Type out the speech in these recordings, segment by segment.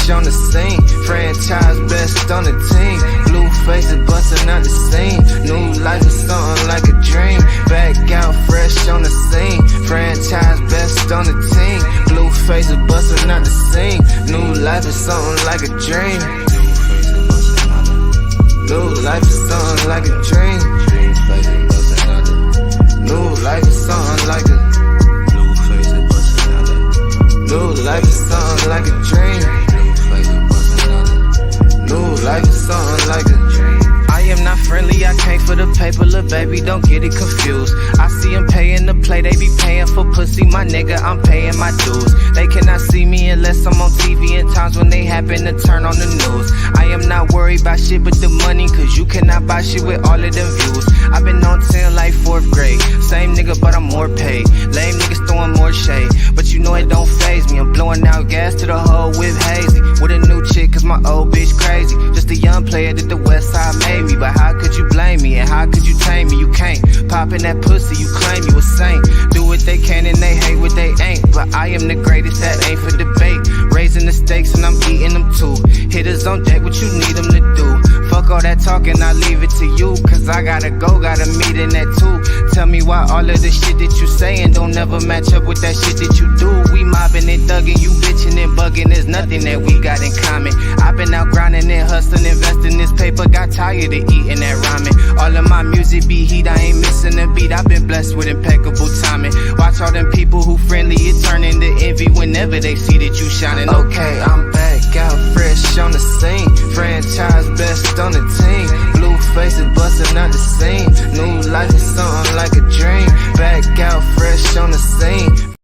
fresh on the scene. Franchise best on the team. Blue faces bustin' out the scene. New life is something like a dream. Back out fresh on the scene. Franchise best on the team. Blue faces bustin' out the scene. New life is something like a dream. New life is something like a dream. New life is something like a new life is something like a dream. New life is something like a dream. I am not friendly, I came for the paper, little baby, don't get it confused. I see them paying to play, they be paying for pussy, my nigga, I'm paying my dues. They cannot see me unless I'm on TV in times when they happen to turn on the news. I am not worried about shit but the money, cause you cannot buy shit with all of them views. I've been on 10 like 4th grade, same nigga but I'm more paid. Lame niggas throwing more shade, but you know it don't faze me. I'm blowing out gas to the hole with hazy, with a new chick cause my old bitch crazy. Just a young player that the west side made me, but how could you blame me and how could you tame me? You can't pop in that pussy, you claim you a saint. Do what they can and they hate what they ain't, but I am the greatest, that ain't for debate. Raising the stakes and I'm eating them too. Hitters on deck, what you need them to do. Fuck all that talking, I leave it to you, cause I gotta go, got a meeting at 2. Tell me why all of the shit that you saying don't never match up with that shit that you do. We mobbing and thugging, you bitching and bugging, there's nothing that we got in common. I've been out grinding and hustling, investing this paper, got tired of eating that ramen. All of my music be heat, I ain't missing a beat, I've been blessed with impeccable timing. Watch all them people who friendly, it turn into envy whenever they see that you shining. Okay, I'm back out fresh on the scene. Franchise best on the team. Blue faces bustin' out the scene. New life is something like a dream. Back out fresh on the scene.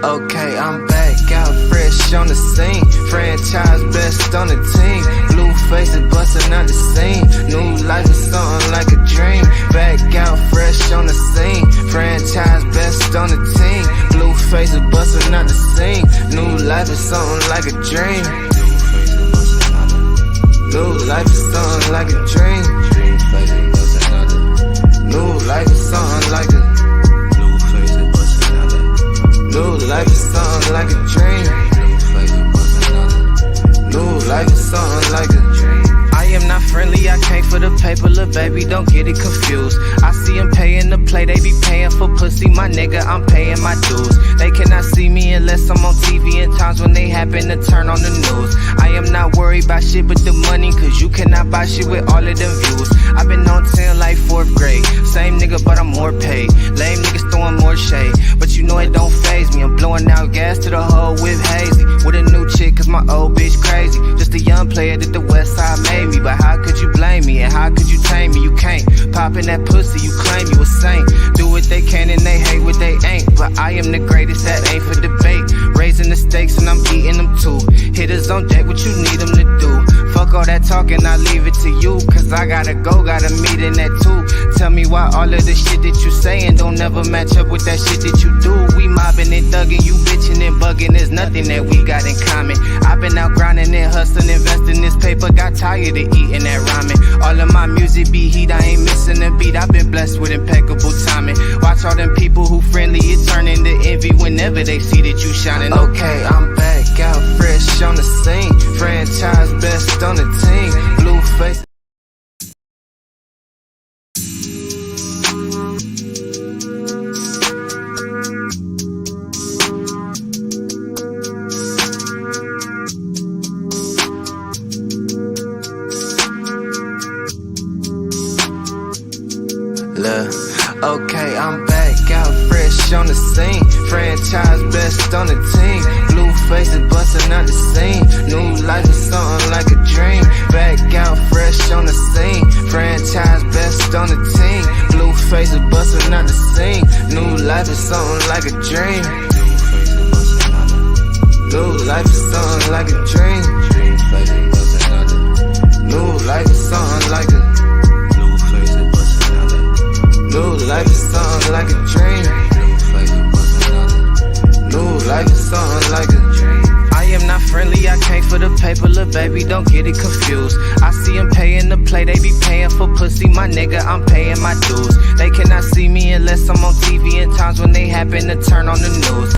Okay, I'm back out fresh on the scene. Franchise best on the team. Blue faces bustin' out the scene. New life is something like a dream. Back out fresh on the scene. Franchise best on the team. Blue faces bustin' out the scene. New life is something like a dream. New life is something like a dream. New life is something like a new life is something like a dream. New life is something like a dream. I am not friendly, I came for the paper, little baby, don't get it confused. I see them paying to play, they be paying for pussy, my nigga, I'm paying my dues. They cannot see me unless I'm on TV in times when they happen to turn on the news. I am not worried about shit but the money, cause you cannot buy shit with all of them views. I've been on 10 like 4th grade, same nigga but I'm more paid. Lame niggas throwing more shade, but you know it don't faze me. I'm blowing out gas to the hole with hazy, with a new chick cause my old bitch crazy. Just a young player that the west side made me, but how could you blame me and how could you tame me? You can't pop in that pussy, you claim you a saint. Do what they can and they hate what they ain't, but I am the greatest, that ain't for debate. Raising the stakes and I'm eating them too. Hitters on deck, what you need them to do. Fuck all that talking, I leave it to you, cause I gotta go, got a meeting at 2. Tell me why all of the shit that you saying don't never match up with that shit that you do. We mobbing and thugging, you bitching and bugging, there's nothing that we got in common. I've been out grinding and hustling, investing this paper, got tired of eating that ramen. All of my music be heat, I ain't missing a beat, I've been blessed with impeccable timing. Watch all them people who friendly, it turn into envy whenever they see that you shining. Okay, I'm back out fresh on the scene. Franchise best on the team. Blue face. Okay, I'm back out fresh on the scene. Franchise best on the team. Blue faces bustin' out the scene. New life is something like a dream. Back out fresh on the scene. Franchise best on the team. Blue faces bustin' out the scene. New life is something like a dream. New life is something like a dream. New life is something like a new life is something like a dream. New life is something like a dream. baby, don't get it confused. I see them paying to play, they be paying for pussy. My nigga, I'm paying my dues. They cannot see me unless I'm on TV, and times when they happen to turn on the news.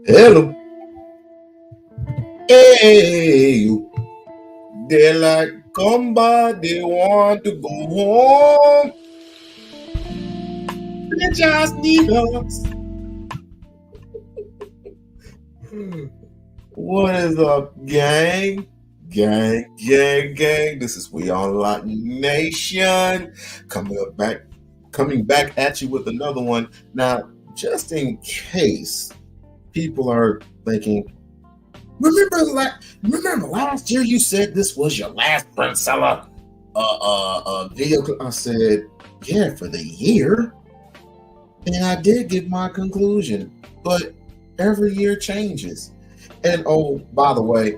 Hello. Hey, they like come back, they want to go home. They just need us. What is up, gang? Gang. This is We-On-Loc Nation coming back at you with another one. Now, just in case people are thinking, remember last year you said this was your last Princella video clip? I said, yeah, for the year. And I did give my conclusion, but every year changes. And oh, by the way,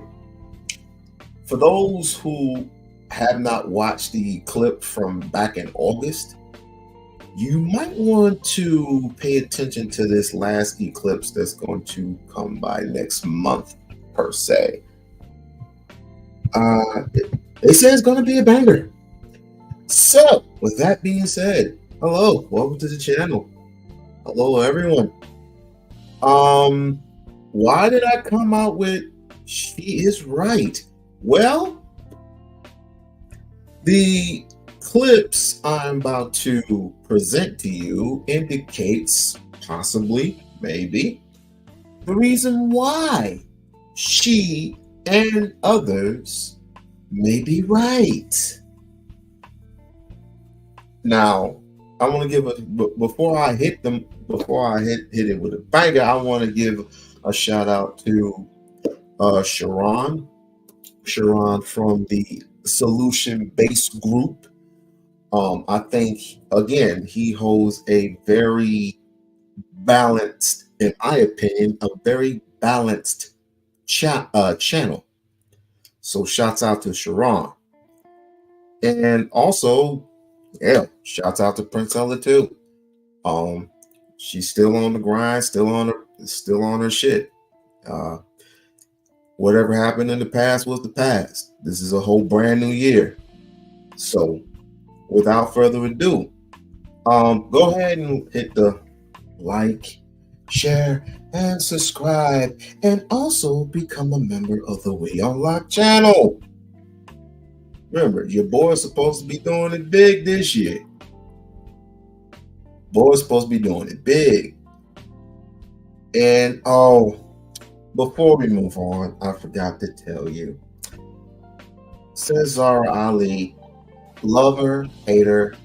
for those who have not watched the clip from back in August, you might want to pay attention to this last eclipse that's going to come by next month, per se. They say it's going to be a banger. So, with that being said, hello, welcome to the channel. Hello, everyone. Why did I come out with she is right? Well, the clips I'm about to present to you indicates possibly, maybe, the reason why she and others may be right. Now, I want to give before I hit it with a banger, I want to give a shout out to Sharon from the Solution Based Group. I think again he holds a very balanced, in my opinion, a very balanced channel. So shouts out to Sharon, and also, yeah, shouts out to Princella too. She's still on the grind, still on her shit. Whatever happened in the past was the past. This is a whole brand new year. So without further ado, go ahead and hit the like, share, and subscribe, and also become a member of the We-On-Loc channel. Remember, your boy's supposed to be doing it big this year. Boy's supposed to be doing it big. And before we move on, I forgot to tell you. Cesar Ali, lover, hater,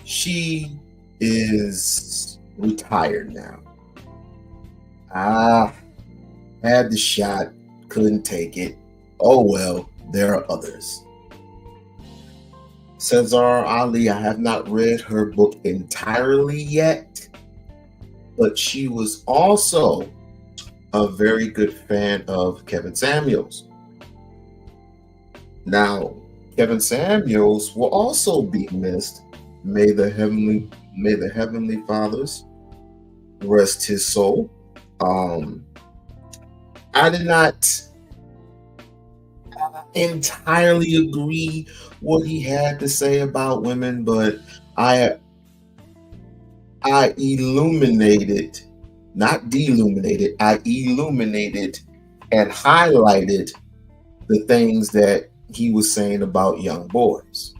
she is retired now. Had the shot, couldn't take it. Oh well, there are others. Cesar Ali, I have not read her book entirely yet, but she was also a very good fan of Kevin Samuels. Now, Kevin Samuels will also be missed. May the heavenly fathers rest his soul. I did not entirely agree what he had to say about women, but I illuminated, not deluminated, I illuminated and highlighted the things that he was saying about young boys.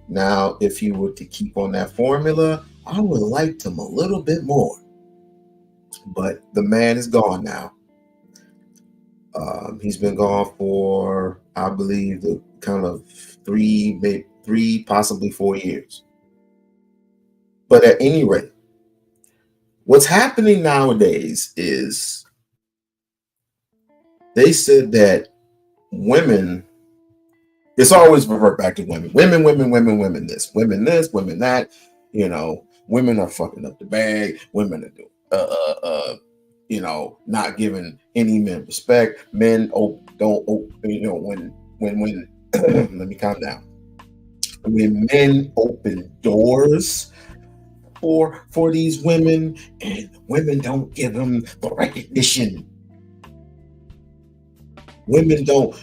Now, if he were to keep on that formula, I would have liked him a little bit more. But the man is gone now. He's been gone for, I believe, the kind of three, possibly 4 years. But at any rate, what's happening nowadays is they said that women, it's always revert back to women. Women this, women that. You know, women are fucking up the bag. Women are doing, not giving any men respect. Men don't, when let me calm down. When men open doors for these women, and women don't give them the recognition. Women don't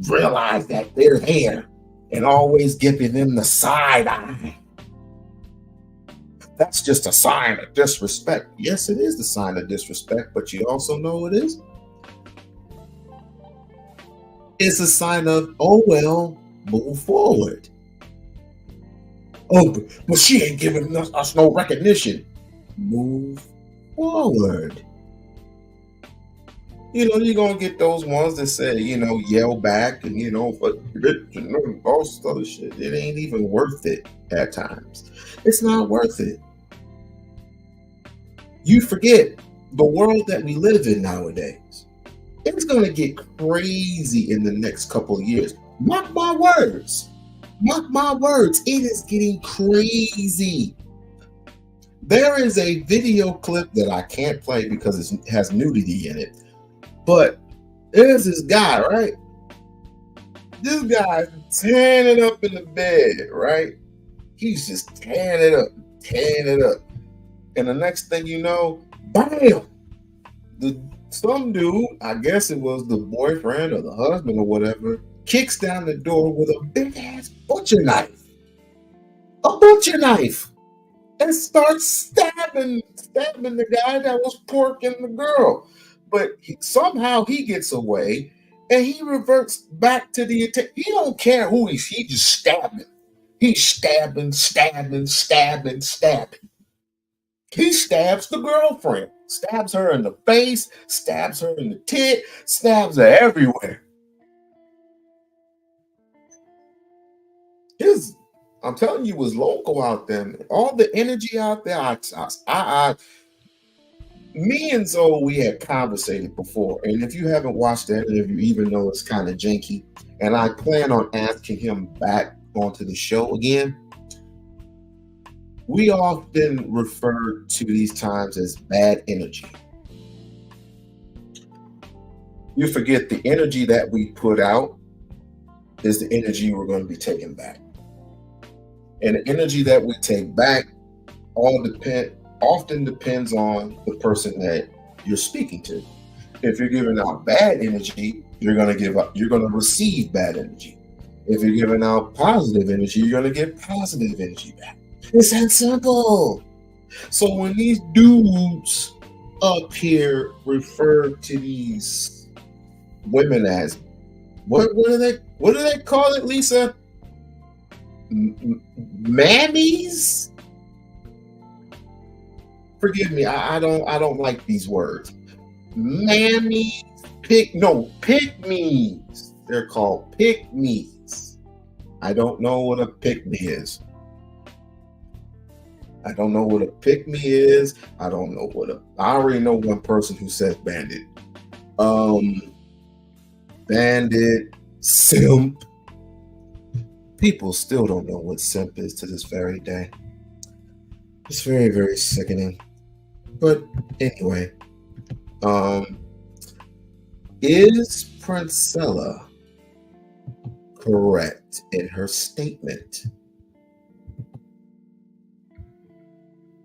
realize that they're there and always giving them the side eye. that's just a sign of disrespect. Yes, it is the sign of disrespect, but you also know it is. It's a sign of, oh well, move forward. Oh, but she ain't giving us no recognition. Move forward. You know, you're gonna get those ones that say, you know, yell back and but all this other shit. It ain't even worth it at times. It's not worth it. You forget the world that we live in nowadays. It's gonna get crazy in the next couple of years. Mark my words. Mark my words. It is getting crazy. There is a video clip that I can't play because it has nudity in it. But there's this guy, right? This guy's tearing it up in the bed, right? He's just tearing it up. And the next thing you know, bam! Some dude, I guess it was the boyfriend or the husband or whatever, kicks down the door with a big ass butcher knife. A butcher knife. And starts stabbing the guy that was porking the girl. But somehow he gets away and he reverts back to the attack. He don't care who he just stabbing. He's stabbing. He stabs the girlfriend, stabs her in the face, stabs her in the tit, stabs her everywhere. I'm telling you, it was local out there. Man. All the energy out there. Me and Zoe, we had conversated before, and if you haven't watched that interview, even though it's kind of janky, and I plan on asking him back onto the show again. We often refer to these times as bad energy. You forget the energy that we put out is the energy we're going to be taking back. And the energy that we take back often depends on the person that you're speaking to. If you're giving out bad energy, you're going to receive bad energy. If you're giving out positive energy, you're going to get positive energy back. It's that simple. So when these dudes up here refer to these women as what do they call it, Lisa? Mammies? Forgive me, I don't like these words. Mammies, pick-me's. They're called pick-me's. I don't know what a pick-me is. I don't know what a pick-me is. I already know one person who says bandit. Bandit, simp. People still don't know what simp is to this very day. It's very, very sickening. But anyway, is Princella correct in her statement?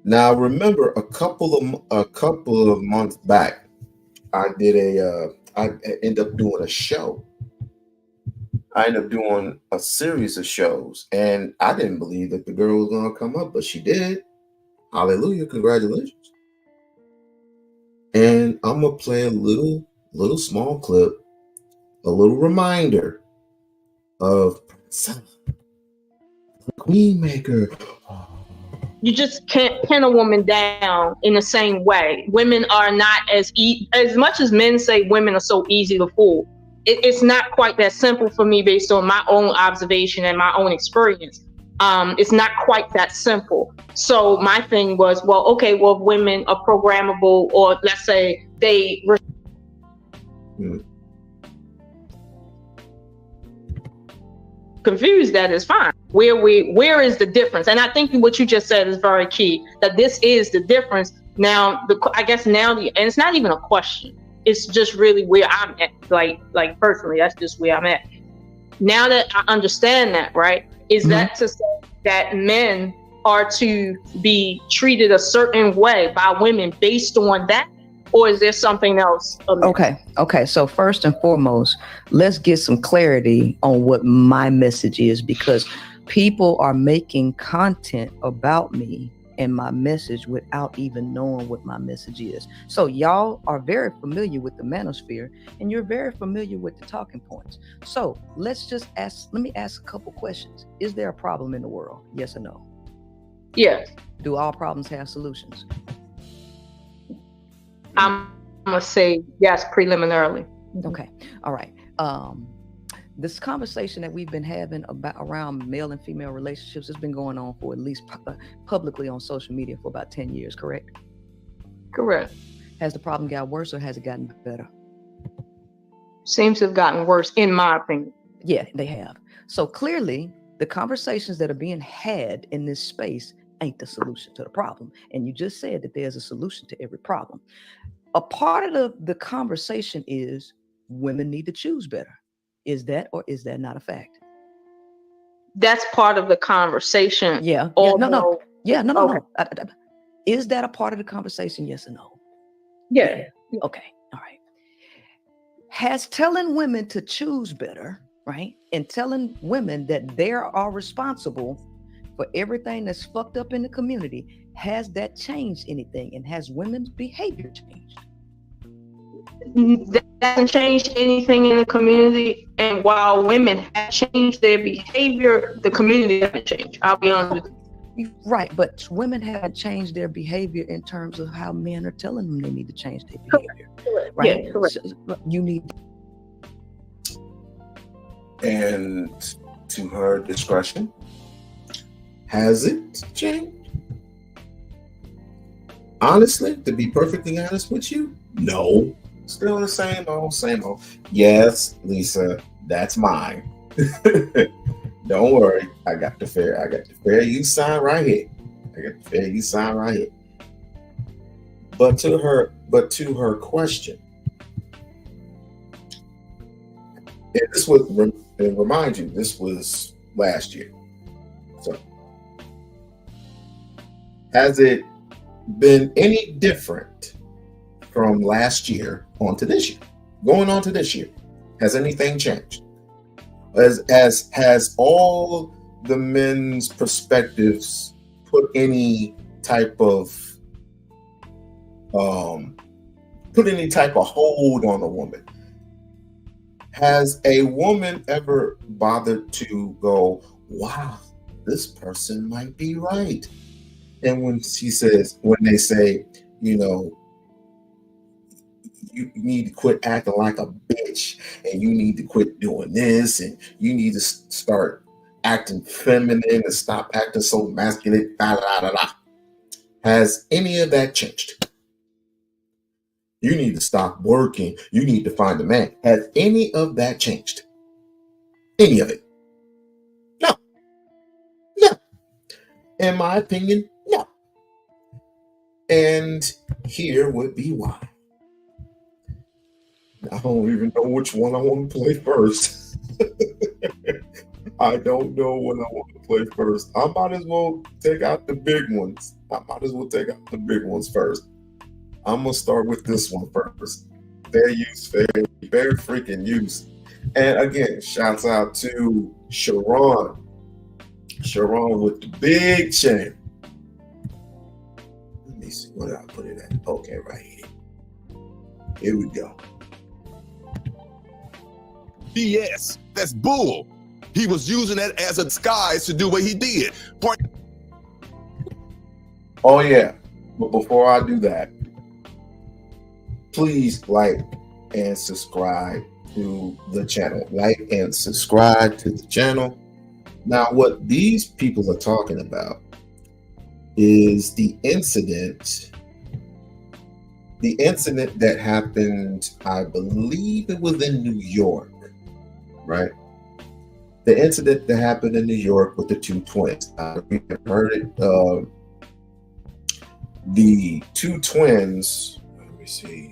Now, remember, a couple of months back, I ended up doing a show. I ended up doing a series of shows, and I didn't believe that the girl was going to come up, but she did. Hallelujah! Congratulations. And I'm gonna play a little small clip, a little reminder of Queen Maker. You just can't pin a woman down in the same way. Women are not as much as men say women are so easy to fool. It's not quite that simple for me based on my own observation and my own experience. It's not quite that simple. So my thing was, women are programmable, or let's say they confused, that is fine. Where is the difference? And I think what you just said is very key, that this is the difference. Now, and it's not even a question. It's just really where I'm at. Like personally, that's just where I'm at. Now that I understand that, right, is that to say that men are to be treated a certain way by women based on that? Or is there something else? Okay. So first and foremost, let's get some clarity on what my message is, because people are making content about me in my message without even knowing what my message is. So y'all are very familiar with the manosphere, and you're very familiar with the talking points. So let me ask a couple questions. Is there a problem in the world? Yes or no? Yes. Do all problems have solutions? I'm gonna say yes preliminarily. Okay. All right. This conversation that we've been having around male and female relationships has been going on for at least publicly on social media for about 10 years, correct? Correct. Has the problem got worse or has it gotten better? Seems to have gotten worse, in my opinion. Yeah, they have. So clearly, the conversations that are being had in this space ain't the solution to the problem. And you just said that there's a solution to every problem. A part of the conversation is women need to choose better. Is that or is that not a fact? That's part of the conversation. Yeah. Although, No. Is that a part of the conversation? Yes or no? Yeah. Okay. All right. Has telling women to choose better, right? And telling women that they are responsible for everything that's fucked up in the community, has that changed anything? And has women's behavior changed? That hasn't changed anything in the community. And while women have changed their behavior, the community hasn't changed. I'll be honest with you. Right, but women haven't changed their behavior in terms of how men are telling them they need to change their behavior. Correct. Right? Yeah, correct. So you need. And to her discretion, has it changed? Honestly, to be perfectly honest with you, no. Still the same old, same old. Yes, Lisa, that's mine. Don't worry, I got the fair use sign right here. But to her question, and this was, and remind you, this was last year. So, has it been any different from last year on to this year? Going on to this year, has anything changed? Has all the men's perspectives put any type of hold on a woman? Has a woman ever bothered to go, wow, this person might be right? And when they say, you know, you need to quit acting like a bitch, and you need to quit doing this, and you need to start acting feminine and stop acting so masculine. Da, da, da, da. Has any of that changed? You need to stop working. You need to find a man. Has any of that changed? Any of it? No. No. In my opinion, no. And here would be why. I don't even know which one I want to play first. I don't know what I want to play first. I might as well take out the big ones. First. I'm going to start with this one first. Fair use, fair freaking use. And again, shouts out to Sharon. Sharon with the big chain. Let me see, where did I put it at? Okay, right here. Here we go. BS. That's bull. He was using that as a disguise to do what he did. Oh yeah, but before I do that, please like and subscribe to the channel. Now, what these people are talking about is the incident that happened, I believe it was in New York, right? The incident that happened in New York with the two twins. We've heard it. The two twins, let me see.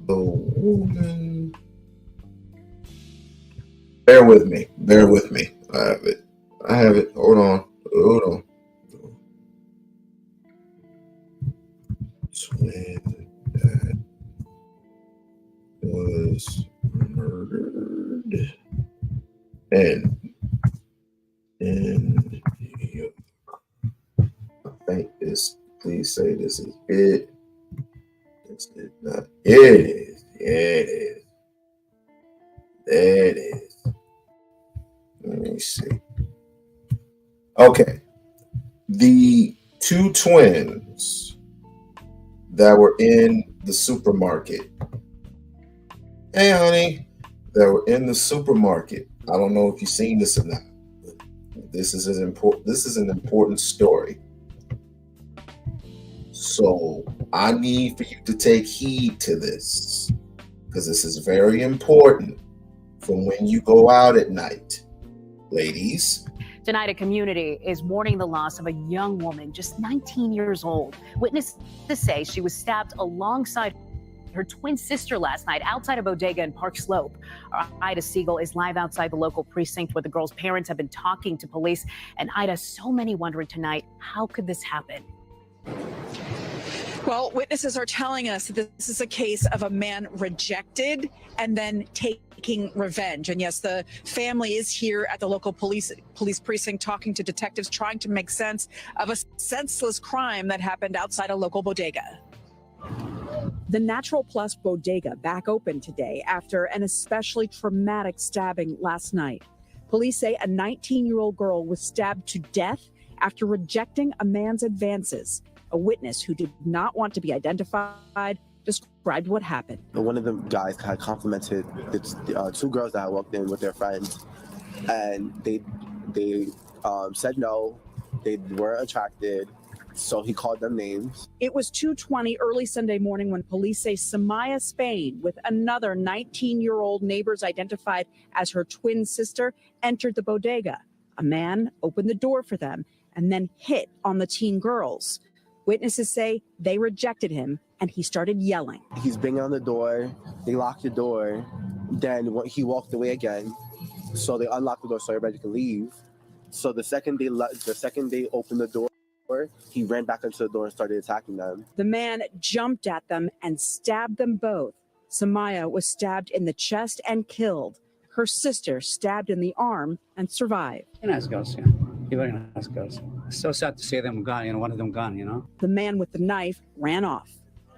The woman. Bear with me. I have it. Hold on. twin that was murdered and in New York. I think this, please say this is it. This is not. Yeah, it is. Yeah, it is. There it is. Let me see. Okay. The two twins that were in the supermarket. Hey, honey. That were in the supermarket. I don't know if you've seen this or not. This is an important story. So I need for you to take heed to this, because this is very important for when you go out at night. Ladies. Tonight, a community is mourning the loss of a young woman, just 19 years old. Witnesses say she was stabbed alongside her twin sister last night outside a bodega in Park Slope. Ida Siegel is live outside the local precinct where the girl's parents have been talking to police. And Ida, so many wondering tonight, how could this happen? Well, witnesses are telling us that this is a case of a man rejected and then taking revenge. And yes, the family is here at the local police precinct talking to detectives, trying to make sense of a senseless crime that happened outside a local bodega. The Natural Plus bodega back open today after an especially traumatic stabbing last night. Police say a 19-year-old girl was stabbed to death after rejecting a man's advances. A witness who did not want to be identified described what happened. One of the guys had complimented the two girls that walked in with their friends, and they said no, they weren't attracted. So he called them names. It was 2:20 early Sunday morning when police say Samaya Spain, with another 19-year-old neighbors identified as her twin sister, entered the bodega. A man opened the door for them and then hit on the teen girls. Witnesses say they rejected him and he started yelling. He's banging on the door. They locked the door. Then he walked away again. So they unlocked the door so everybody could leave. So the second they opened the door, he ran back into the door and started attacking them. The man jumped at them and stabbed them both. Samaya was stabbed in the chest and killed. Her sister stabbed in the arm and survived. Nice girls, yeah. Very nice girls. So sad to see them gone, one of them gone, The man with the knife ran off.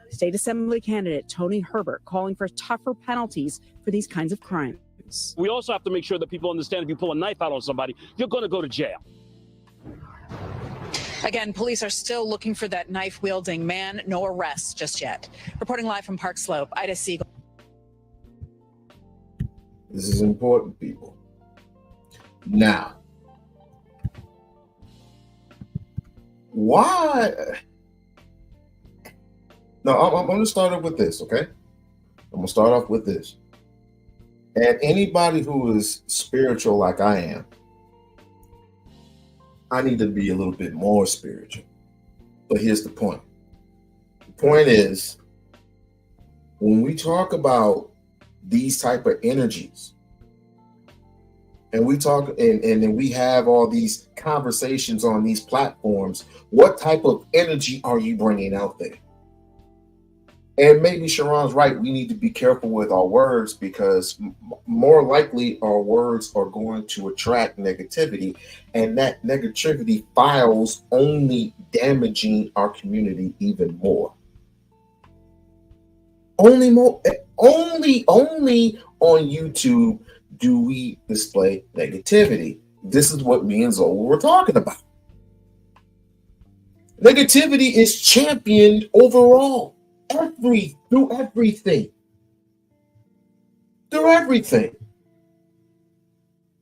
State Assembly candidate Tony Herbert calling for tougher penalties for these kinds of crimes. We also have to make sure that people understand if you pull a knife out on somebody, you're going to go to jail. Again, police are still looking for that knife-wielding man. No arrests just yet. Reporting live from Park Slope, Ida Siegel. This is important, people. Now, why? No, I'm going to start off with this, okay? I'm going to start off with this. And anybody who is spiritual like I am, I need to be a little bit more spiritual. But here's the point. The point is, when we talk about these type of energies, and we talk and then we have all these conversations on these platforms, what type of energy are you bringing out there? And maybe Sharon's right. We need to be careful with our words, because more likely our words are going to attract negativity, and that negativity files only damaging our community even more. Only on YouTube do we display negativity. This is what me and Zola were talking about. Negativity is championed overall. Through everything.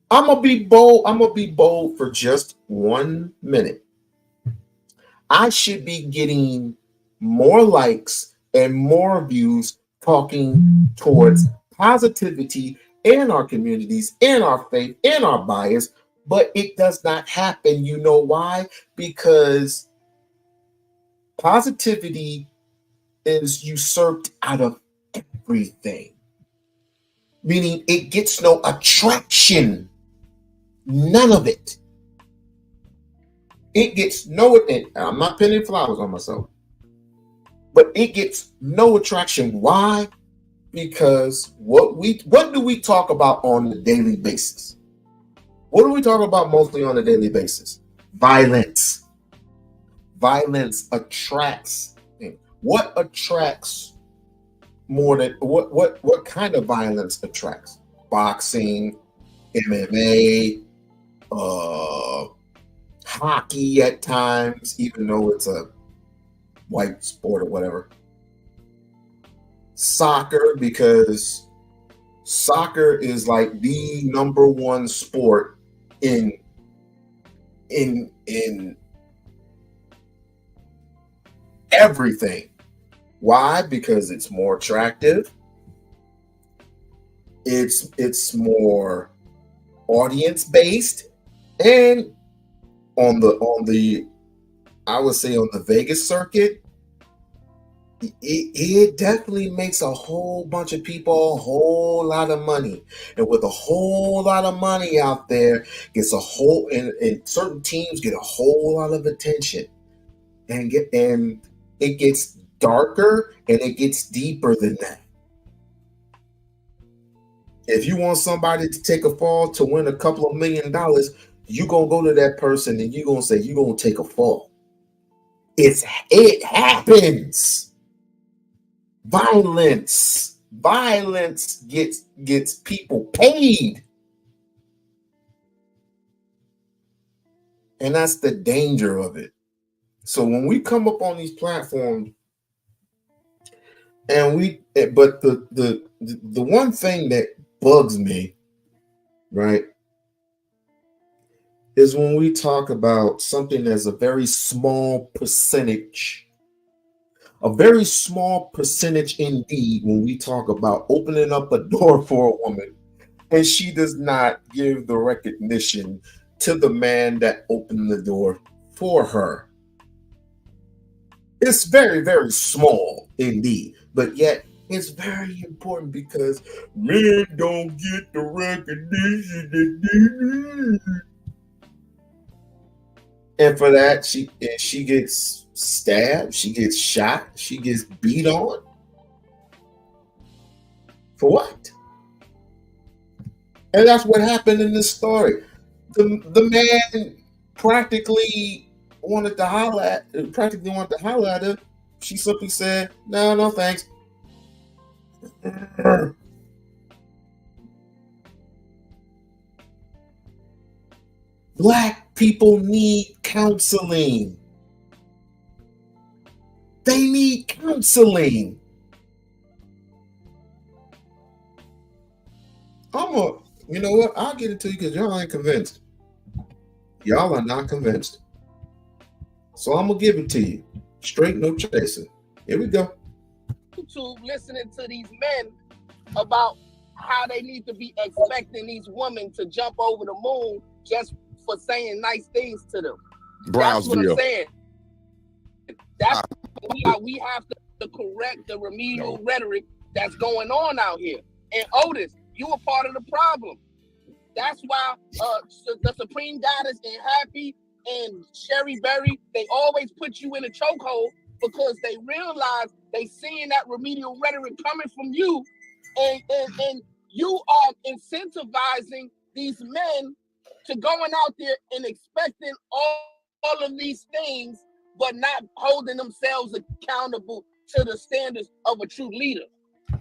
I'm gonna be bold for just 1 minute. I should be getting more likes and more views talking towards positivity in our communities, in our faith, in our bias, but it does not happen. You know why? Because positivity is usurped out of everything, meaning it gets no attraction, none of it. It gets no, and I'm not pinning flowers on myself. but it gets no attraction. Why? Because what do we talk about on a daily basis? What do we talk about mostly on a daily basis? Violence. Violence attracts. What attracts more than what kind of violence attracts? Boxing, MMA, hockey at times, even though it's a white sport or whatever. Soccer, because soccer is like the number one sport in everything. Why? Because it's more attractive. It's more audience based, and on the I would say on the Vegas circuit, it definitely makes a whole bunch of people a whole lot of money. And with a whole lot of money out there, gets a whole and certain teams get a whole lot of attention. And it gets darker and it gets deeper than that. If you want somebody to take a fall to win a couple of $1 million, you're gonna go to that person and you're gonna say you're gonna take a fall. It happens. Violence gets people paid. And that's the danger of it. So when we come up on these platforms and but the one thing that bugs me, right, is when we talk about something that's a very small percentage indeed, when we talk about opening up a door for a woman and she does not give the recognition to the man that opened the door for her. It's very, very small indeed, but yet it's very important because men don't get the recognition that they need. And for that, she gets stabbed, she gets shot, she gets beat on. For what? And that's what happened in this story. The man practically wanted to holler at her. She simply said, no thanks. Black people need counseling. They need counseling. You know what? I'll get it to you because y'all ain't convinced. Y'all are not convinced. So I'm going to give it to you. Straight, no chaser. Here we go. YouTube listening to these men about how they need to be expecting these women to jump over the moon just for saying nice things to them. That's what I'm saying. That's we have to correct the remedial rhetoric that's going on out here. And Otis, you are part of the problem. That's why the Supreme Goddess and Happy and Sherry Berry, they always put you in a chokehold because they realize they seeing that remedial rhetoric coming from you, and you are incentivizing these men to going out there and expecting all of these things, but not holding themselves accountable to the standards of a true leader.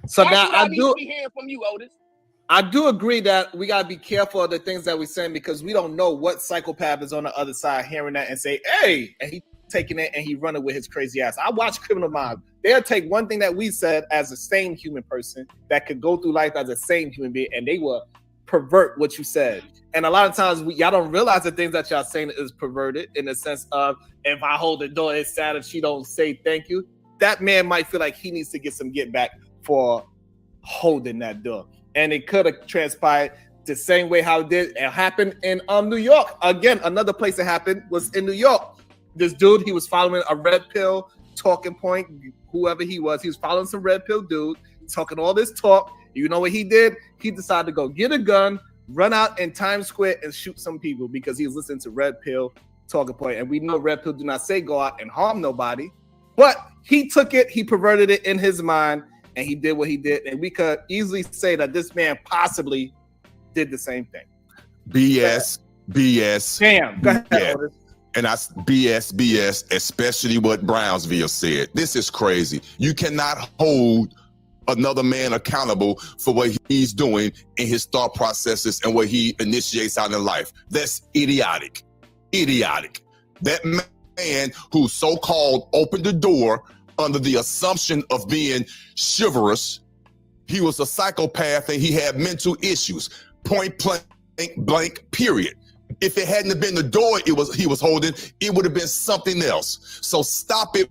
So that's now what I need to be hearing from you, Otis. I do agree that we gotta be careful of the things that we're saying because we don't know what psychopath is on the other side hearing that and say, hey, and he taking it and he running with his crazy ass. I watch Criminal Minds. They'll take one thing that we said as a sane human person that could go through life as a sane human being, and they will pervert what you said. And a lot of times y'all don't realize the things that y'all saying is perverted in the sense of, if I hold the door, it's sad if she don't say thank you. That man might feel like he needs to get some get back for holding that door. And it could have transpired the same way how it happened in New York. Again, another place it happened was in New York. This dude, he was following a red pill talking point, whoever he was following some red pill dude, talking all this talk. You know what he did? He decided to go get a gun, run out in Times Square and shoot some people because he was listening to red pill talking point. And we know red pill do not say go out and harm nobody. But he took it, he perverted it in his mind, and he did what he did. And we could easily say that this man possibly did the same thing. BS. Damn, go ahead, Otis. And that's BS, especially what Brownsville said. This is crazy. You cannot hold another man accountable for what he's doing in his thought processes and what he initiates out in life. That's idiotic. That man who so-called opened the door under the assumption of being chivalrous, he was a psychopath and he had mental issues. Point blank, period. If it hadn't been the door he was holding, it would have been something else. So stop it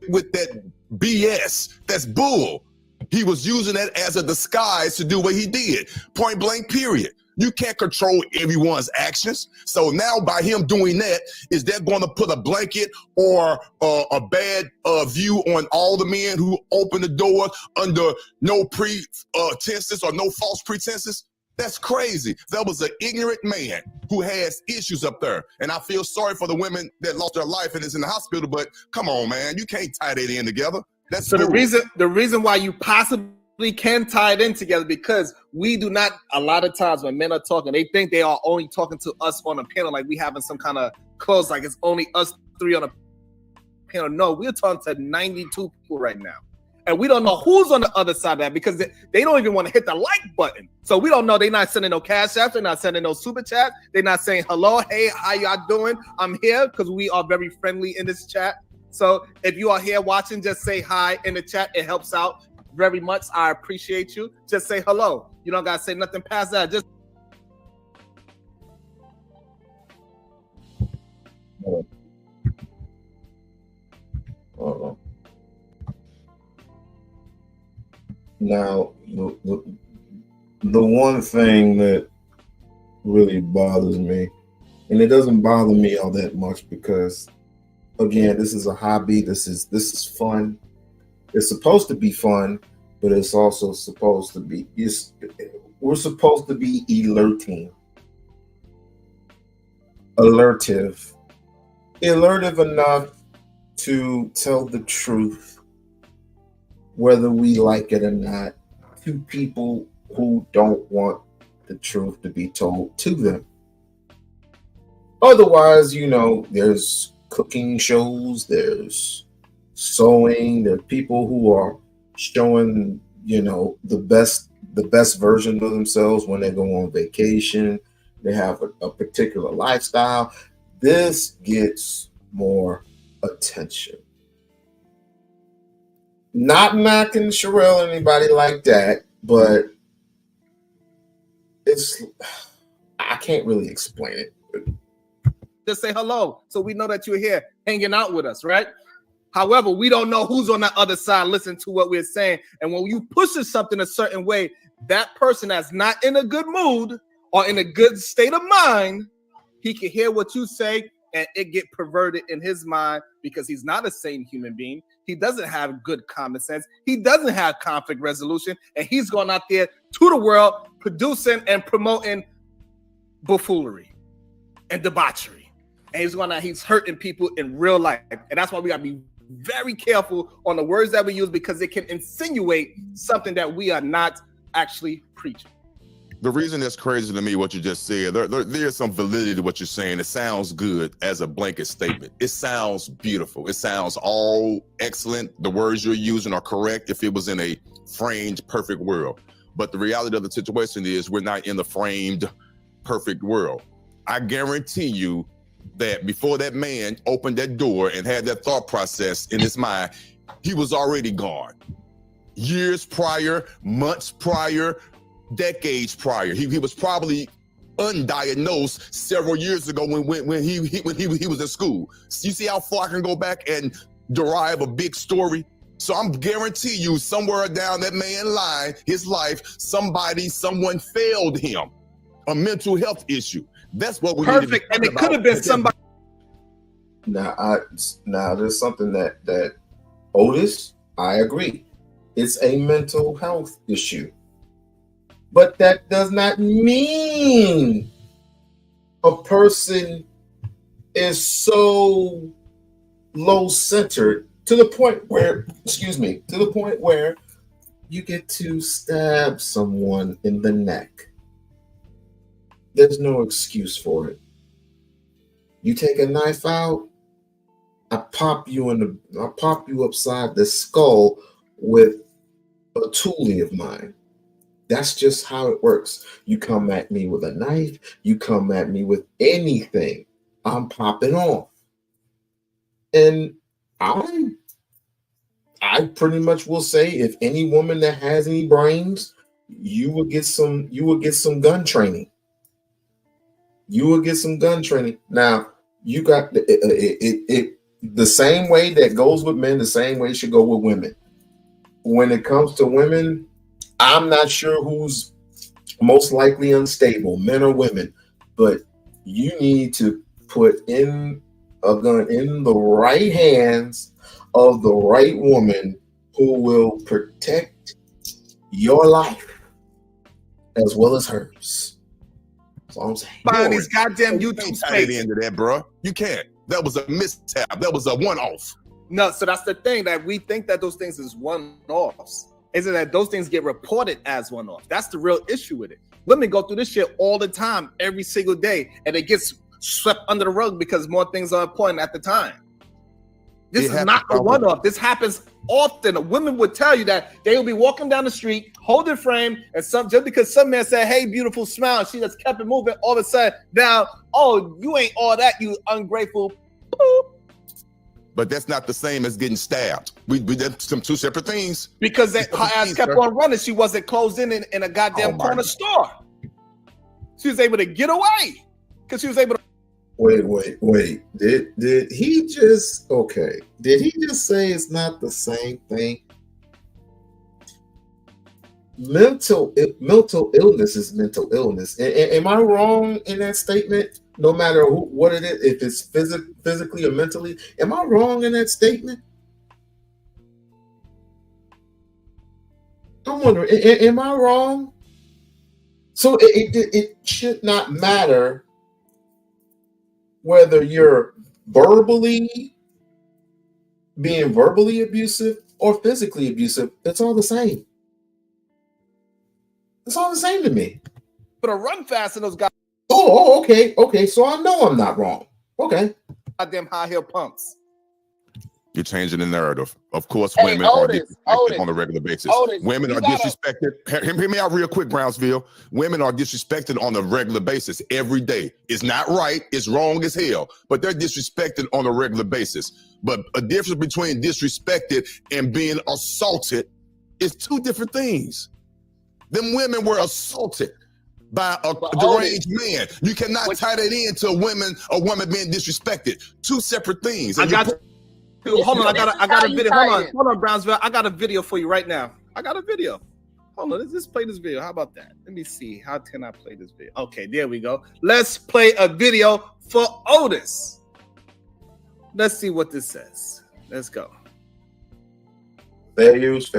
with that BS. That's bull. He was using that as a disguise to do what he did. Point blank, period. You can't control everyone's actions. So now by him doing that, is that going to put a blanket or a bad view on all the men who open the door under no pretenses or no false pretenses? That's crazy. That was an ignorant man who has issues up there. And I feel sorry for the women that lost their life and is in the hospital, but come on, man, you can't tie that in together. That's so cool. the reason why you possibly can tie it in together, because we do not, a lot of times when men are talking, they think they are only talking to us on a panel, like we having some kind of close, like it's only us three on a panel. No, we're talking to 92 people right now. And we don't know who's on the other side of that, because they don't even want to hit the like button. So we don't know. They're not sending no cash apps. They're not sending no super chat. They're not saying, hello, hey, how y'all doing? I'm here, because we are very friendly in this chat. So if you are here watching, just say hi in the chat. It helps out very much. I appreciate you. Just say hello. You don't got to say nothing past that. Just Now, the one thing that really bothers me, and it doesn't bother me all that much because, again, this is a hobby. This is fun. It's supposed to be fun, but it's also supposed to be. We're supposed to be alertive enough to tell the truth, whether we like it or not, to people who don't want the truth to be told to them. Otherwise, there's cooking shows, there's sewing, there's people who are showing, the best version of themselves when they go on vacation. They have a particular lifestyle. This gets more attention. Not knocking Sherelle or anybody like that, but I can't really explain it. just say hello so we know that you're here hanging out with us, right? However, we don't know who's on the other side listening to what we're saying. And when you push something a certain way, that person that's not in a good mood or in a good state of mind, he can hear what you say and it get perverted in his mind because he's not a sane human being. He doesn't have good common sense. He doesn't have conflict resolution. And he's going out there to the world producing and promoting buffoonery and debauchery. And he's hurting people in real life. And that's why we got to be very careful on the words that we use, because it can insinuate something that we are not actually preaching. The reason that's crazy to me, what you just said, there's some validity to what you're saying. It sounds good as a blanket statement. It sounds beautiful. It sounds all excellent. The words you're using are correct if it was in a framed, perfect world. But the reality of the situation is we're not in the framed, perfect world. I guarantee you that before that man opened that door and had that thought process in his mind, he was already gone. Years prior, months prior, decades prior. He was probably undiagnosed several years ago when he was in school. So you see how far I can go back and derive a big story? So I'm guarantee you somewhere down that man's line, his life, someone failed him. A mental health issue. That's what we perfect. Need to be and it could have been somebody. Now there's something that Otis, I agree. It's a mental health issue. But that does not mean a person is so low-centered to the point where, you get to stab someone in the neck. There's no excuse for it. You take a knife out, I pop you upside the skull with a toolie of mine. That's just how it works. You come at me with a knife, you come at me with anything, I'm popping off. And I pretty much will say, if any woman that has any brains, you will get some gun training. You will get some gun training. Now, you got the same way that goes with men, the same way should go with women. When it comes to women, I'm not sure who's most likely unstable, men or women, but you need to put in a gun in the right hands of the right woman who will protect your life as well as hers. That's all I'm saying. Find these goddamn You YouTube can't tie it space. into that, bro. You can't. That was a mishap. That was a one-off. No, so that's the thing, that we think that those things is one-offs. Isn't that those things get reported as one-off? That's the real issue with it. Women go through this shit all the time, every single day, and it gets swept under the rug because more things are important at the time. This is not a one-off. This happens often. Women would tell you that they will be walking down the street, holding frame, and just because some man said, "Hey, beautiful smile," she just kept it moving. All of a sudden, now, oh, you ain't all that, you ungrateful. Boop. But that's not the same as getting stabbed. We did some two separate things. Because her ass kept on running. She wasn't closed in a goddamn corner store. She was able to get away because she was able to. Wait. Did he just say it's not the same thing? Mental illness is mental illness. Am I wrong in that statement? No matter what it is, if it's physically or mentally, am I wrong in that statement? I'm wondering, am I wrong? So it should not matter whether you're being verbally abusive or physically abusive. It's all the same. It's all the same to me. But a run fast in those guys. Oh, okay. So I know I'm not wrong. Okay. Goddamn high heel pumps. You're changing the narrative. Of course, Hey, women are Otis, disrespected on a regular basis. Women you are gotta- disrespected. Hear me out real quick, Brownsville. Women are disrespected on a regular basis every day. It's not right. It's wrong as hell. But they're disrespected on a regular basis. But a difference between disrespected and being assaulted is two different things. Them women were assaulted by a deranged man. You cannot tie that into a woman being disrespected. Two separate things. I got hold on, I got a video. Hold on, Brownsville. I got a video for you right now. I got a video. Hold on, let's just play this video. How about that? Let me see. How can I play this video? Okay, there we go. Let's play a video for Otis. Let's see what this says. Let's go. Fair use.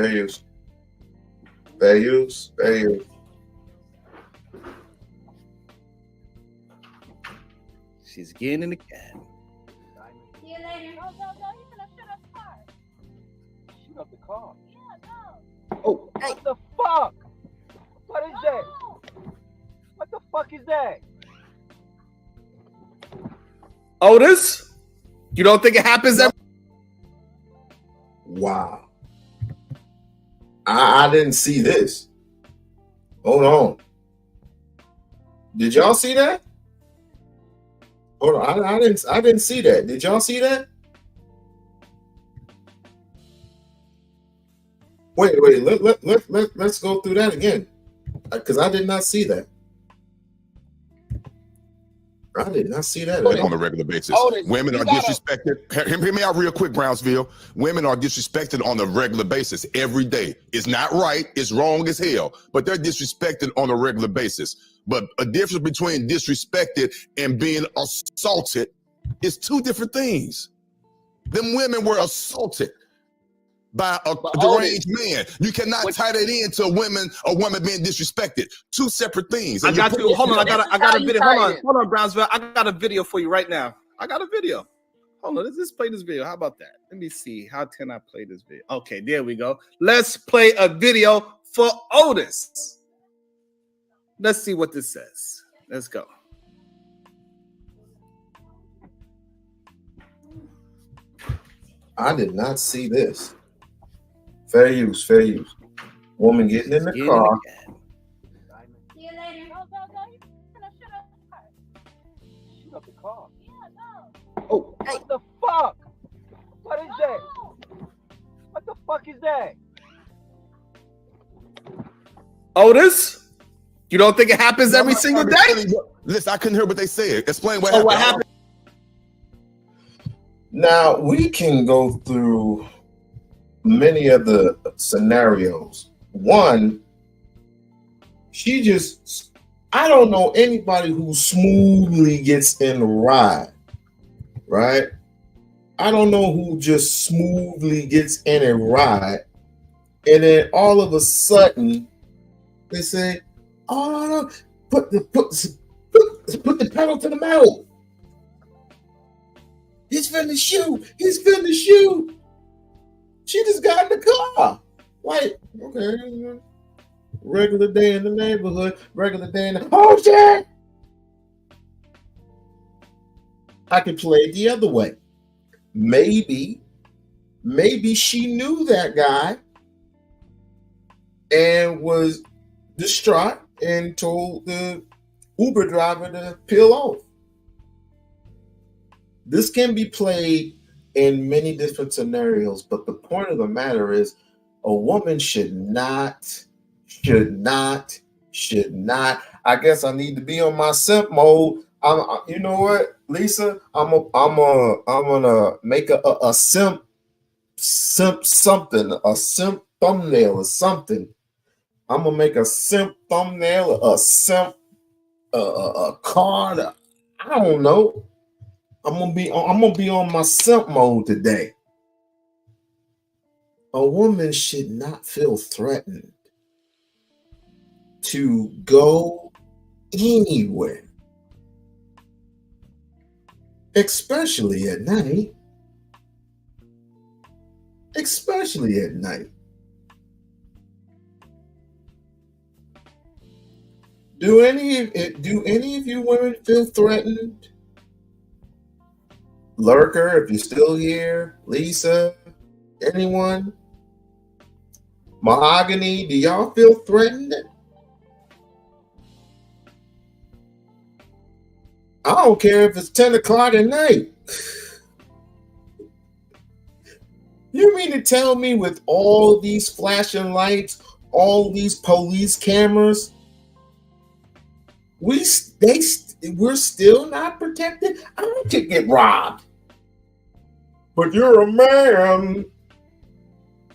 She's getting in the cab. See you later. Oh, no, you're gonna shut up car. Shoot up the car. Yeah, no. Oh, what the fuck? What is that? What the fuck is that? Otis, you don't think it happens every? Wow. I didn't see this. Hold on. Did y'all see that? Hold on. I didn't see that. Did y'all see that? Wait. Let's go through that again. Because I did not see that. I did not see that on a regular basis. Women are disrespected. Hear me out real quick, Brownsville. Women are disrespected on a regular basis every day. It's not right. It's wrong as hell. But they're disrespected on a regular basis. But a difference between disrespected and being assaulted is two different things. Them women were assaulted by a deranged man. You cannot tie that into a woman being disrespected. Two separate things. I got you. Hold on. I got a video. Hold on, Brownsville. I got a video for you right now. I got a video. Hold on, let's just play this video. How about that? Let me see. How can I play this video? Okay, there we go. Let's play a video for Otis. Let's see what this says. Let's go. I did not see this. Fair use, fair use. Woman getting in the car. See you later. Go, go, go. You're gonna shoot up the car. Shoot up the car. Yeah, go. Oh, what the fuck? What is that? What the fuck is that? Otis, you don't think it happens every single day? Listen, I couldn't hear what they said. Explain what So happened. what happened? Now, we can go through many of the scenarios. One, I don't know anybody who smoothly gets in a ride, right? I don't know who just smoothly gets in a ride, and then all of a sudden, they say, "Oh no, put the pedal to the metal. He's finna shoot. He's finna shoot." She just got in the car. Like, okay, regular day in the neighborhood, regular day in the oh shit. I could play it the other way. Maybe she knew that guy and was distraught and told the Uber driver to peel off. This can be played in many different scenarios, but the point of the matter is a woman should not. I guess I need to be on my simp mode. You know what, Lisa? I'm gonna make a simp something, a simp thumbnail or something. I'm gonna make a simp thumbnail, a simp a card. I don't know. I'm gonna be on my simp mode today. A woman should not feel threatened to go anywhere, especially at night. Especially at night. Do any of you women feel threatened? Lurker, if you're still here, Lisa, anyone? Mahogany, do y'all feel threatened? I don't care if it's 10 o'clock at night. You mean to tell me with all these flashing lights, all these police cameras, we're still not protected? I could get robbed. But you're a man.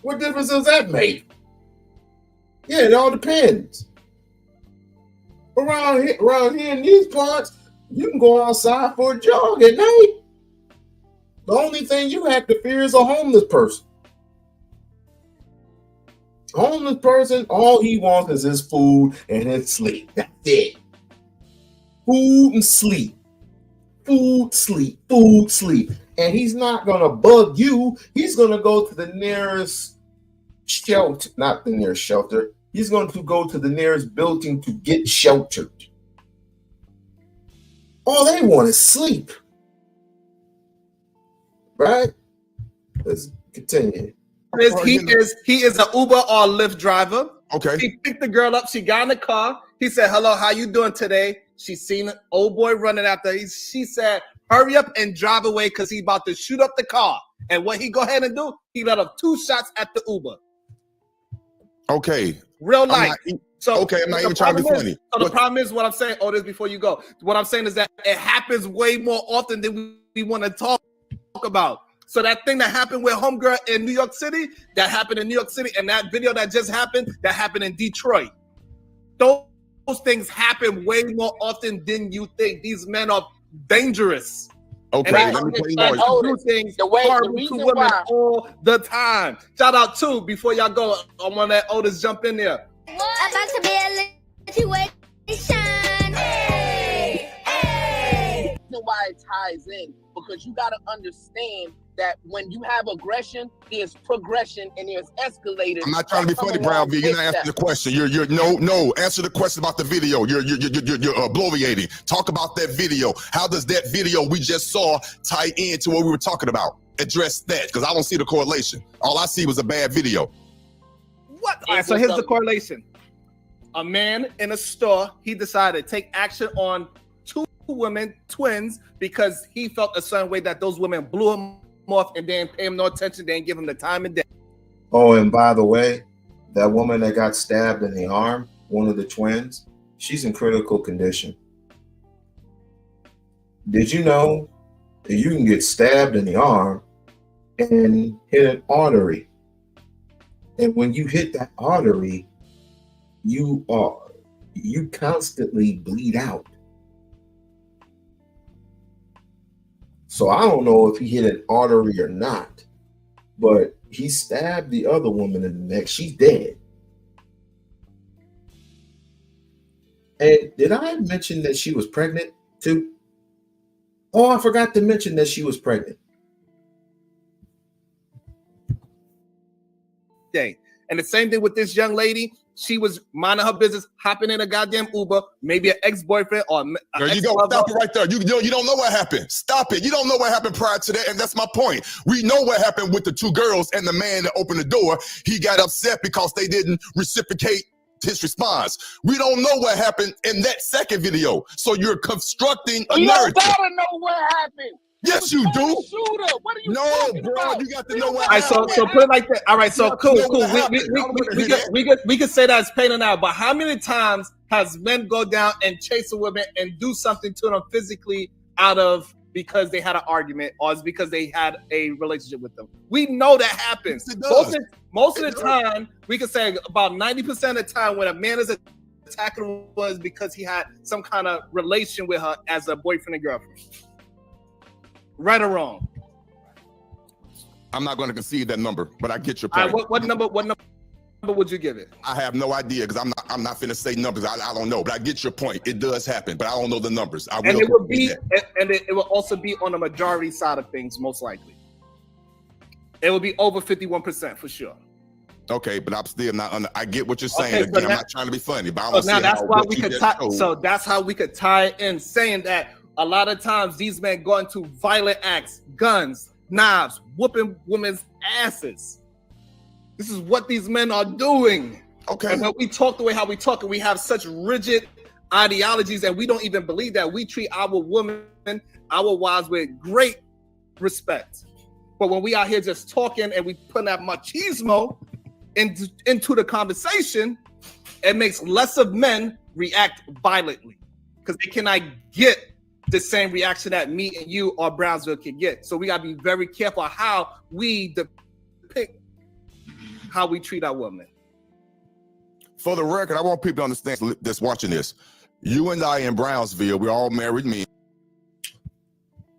What difference does that make? Yeah, it all depends. Around here in these parts, you can go outside for a jog at night. The only thing you have to fear is a homeless person. A homeless person, all he wants is his food and his sleep. That's it. Food and sleep. Food, sleep, food, sleep. And he's not going to bug you. He's going to go to the nearest shelter, not the nearest shelter. He's going to go to the nearest building to get sheltered. All they want is sleep. Right? Let's continue. He is an Uber or Lyft driver. Okay. He picked the girl up. She got in the car. He said, "Hello, how you doing today?" She seen an old boy running after her. She said, "Hurry up and drive away because he about to shoot up the car." And what he go ahead and do, he let off 2 shots at the Uber. Okay. Real life. I'm not even trying to be funny. So the problem is what I'm saying, Otis, before you go, what I'm saying is that it happens way more often than we want to talk about. So that thing that happened with homegirl in New York City, that happened in New York City, and that video that just happened, that happened in Detroit. Those things happen way more often than you think. These men are dangerous. Okay, let me play and more. do things horrible to women all the time. Shout out to, before y'all go, I want that Otis jump in there. About to be a situation. Why it ties in, because you got to understand that when you have aggression, there's progression and there's escalators. I'm not trying to be funny, Brown V. You're not answering the question. You're no. Answer the question about the video. You're bloviating. Talk about that video. How does that video we just saw tie into what we were talking about? Address that, because I don't see the correlation. All I see was a bad video. What? All right, so here's the correlation. A man in a store, he decided to take action on 2 women, twins, because he felt a certain way that those women blew him off and didn't pay him no attention, they didn't give him the time of day. Oh, and by the way, that woman that got stabbed in the arm, one of the twins, she's in critical condition. Did you know that you can get stabbed in the arm and hit an artery? And when you hit that artery, you constantly bleed out. So I don't know if he hit an artery or not, but he stabbed the other woman in the neck. She's dead. And did I mention that she was pregnant too? Oh, I forgot to mention that she was pregnant. Day. And the same thing with this young lady. She was minding her business, hopping in a goddamn Uber, maybe an ex-boyfriend or there you go. Stop it right there. You don't know what happened. Stop it. You don't know what happened prior to that, and that's my point. We know what happened with the 2 girls and the man that opened the door. He got upset because they didn't reciprocate his response. We don't know what happened in that second video. So you're constructing a narrative. You gotta know what happened. Yes, you do. What are you talking about? You got to know what. All right, so put it like that. All right, so cool. We could say that's pain now, but how many times has men go down and chase a woman and do something to them physically out of because they had an argument or it's because they had a relationship with them? We know that happens. Most of the time, we can say about 90% of the time when a man is attacking was because he had some kind of relation with her as a boyfriend and girlfriend. Right or wrong? I'm not going to concede that number, but I get your point. All right, what number would you give it? I have no idea because I'm not finna say numbers. I don't know, but I get your point. It does happen, but I don't know the numbers. And it will be, and it will also be on the majority side of things, most likely. It will be over 51% for sure. Okay, but I'm still not. I get what you're saying. Okay, Again, I'm not trying to be funny, but I'm now that's why we could tie. So that's how we could tie in, saying that a lot of times these men go into violent acts, guns, knives, whooping women's asses. This is what these men are doing. Okay. And when we talk the way how we talk, and we have such rigid ideologies, and we don't even believe that. We treat our women, our wives with great respect. But when we out here just talking and we put that machismo into the conversation, it makes less of men react violently because they cannot get the same reaction that me and you or Brownsville can get. So we gotta be very careful how we depict how we treat our women. For the record, I want people to understand that's watching this. You and I in Brownsville, we're all married men.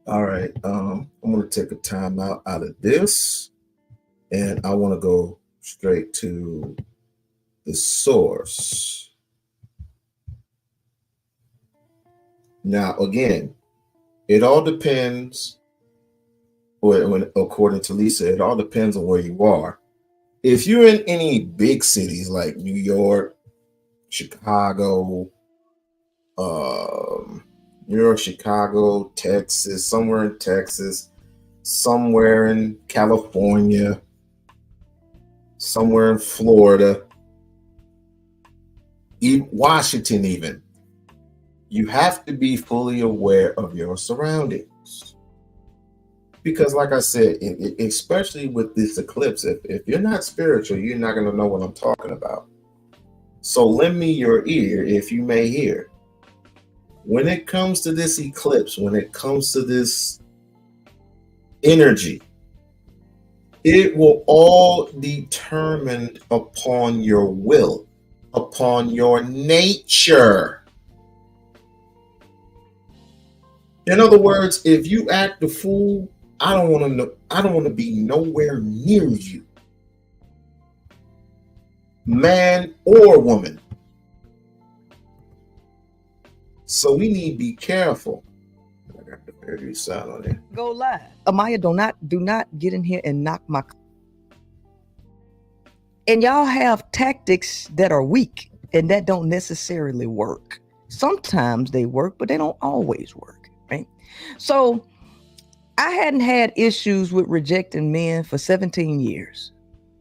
All right, I'm gonna take a time out of this, and I want to go straight to the source. Now, again, it all depends. When according to Lisa, it all depends on where you are. If you're in any big cities like New York, Chicago, Chicago, Texas, somewhere in Texas, somewhere in California, somewhere in Florida, even Washington, even, you have to be fully aware of your surroundings. Because like I said, especially with this eclipse, if you're not spiritual, you're not going to know what I'm talking about. So lend me your ear if you may hear. When it comes to this eclipse, when it comes to this energy, it will all determine upon your will, upon your nature. In other words, if you act the fool, I don't want to know. I don't want to be nowhere near you, man or woman. So we need to be careful. I got to Heard you sound on there. Go live. Amaya, do not get in here and knock my. And y'all have tactics that are weak and that don't necessarily work. Sometimes they work, but they don't always work, right? So I hadn't had issues with rejecting men for 17 years.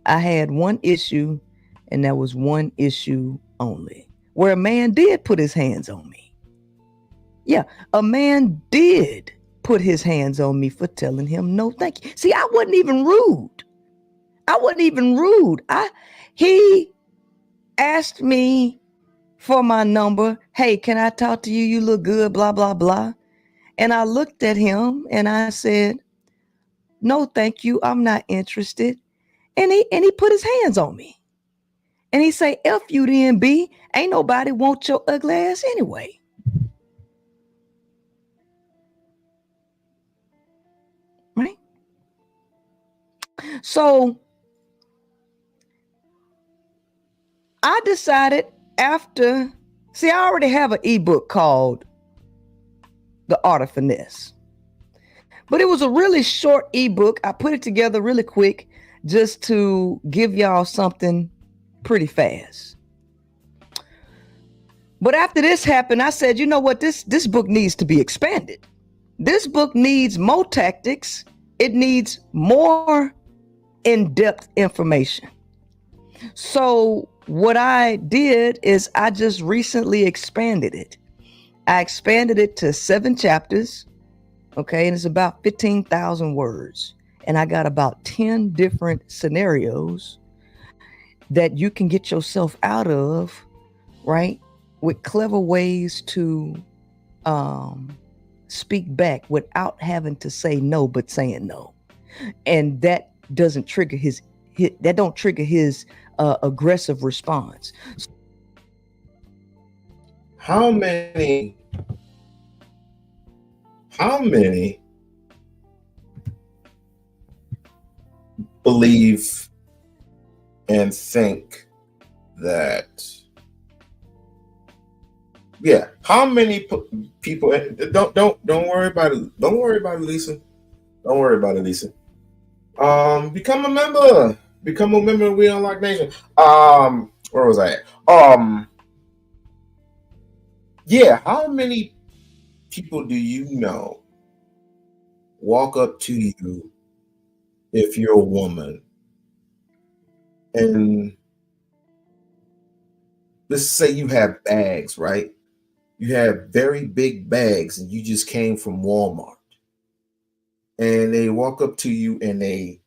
I had one issue, and that was one issue only, where a man did put his hands on me. Yeah, a man did put his hands on me for telling him no thank you. See, I wasn't even rude. He asked me for my number. Hey, can I talk to you? You look good, blah, blah, blah. And I looked at him and I said, no, thank you. I'm not interested. And he put his hands on me. And he say, F you then, B. Ain't nobody want your ugly ass anyway. Right? So I decided I already have an ebook called The Art of Finesse. But it was a really short ebook. I put it together really quick just to give y'all something pretty fast. But after this happened, I said, you know what? This book needs to be expanded. This book needs more tactics. It needs more in-depth information. So what I did is I just recently expanded it. I expanded it to 7 chapters. Okay, and it's about 15,000 words. And I got about 10 different scenarios that you can get yourself out of, right? With clever ways to speak back without having to say no, but saying no. And that doesn't trigger his aggressive response. How many believe and think that? Yeah, how many people? Don't worry about it. Don't worry about it, Lisa. Don't worry about it, Lisa. Become a member. Become a member of We-On-Loc Nation. Where was I at? Yeah, how many people do you know walk up to you if you're a woman and let's say you have bags, right? You have very big bags and you just came from Walmart and they walk up to you and they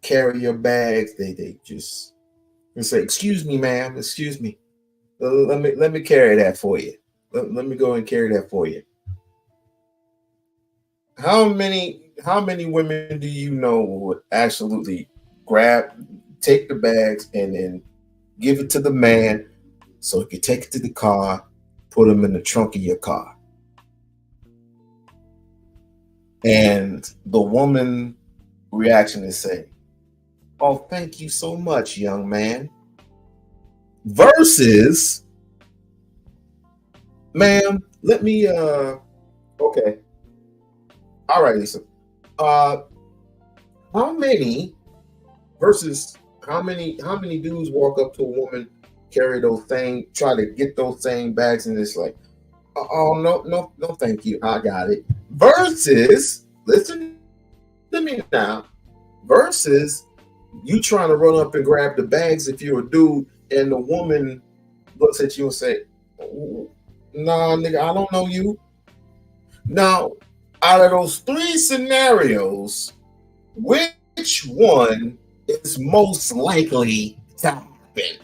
carry your bags. They just say, excuse me, ma'am, excuse me. Let me carry that for you. Let me go and carry that for you. How many women do you know would absolutely take the bags and then give it to the man so he can take it to the car, put them in the trunk of your car? And the woman reaction is say, oh, thank you so much, young man. Versus, ma'am, let me okay. All right, Lisa. How many dudes walk up to a woman, carry those things, try to get those same bags, and it's like, oh no, thank you, I got it. Versus, listen to me now. Versus, you trying to run up and grab the bags if you're a dude, and the woman looks at you and say, nah, nigga, I don't know you. Now, out of those 3 scenarios, which one is most likely to happen?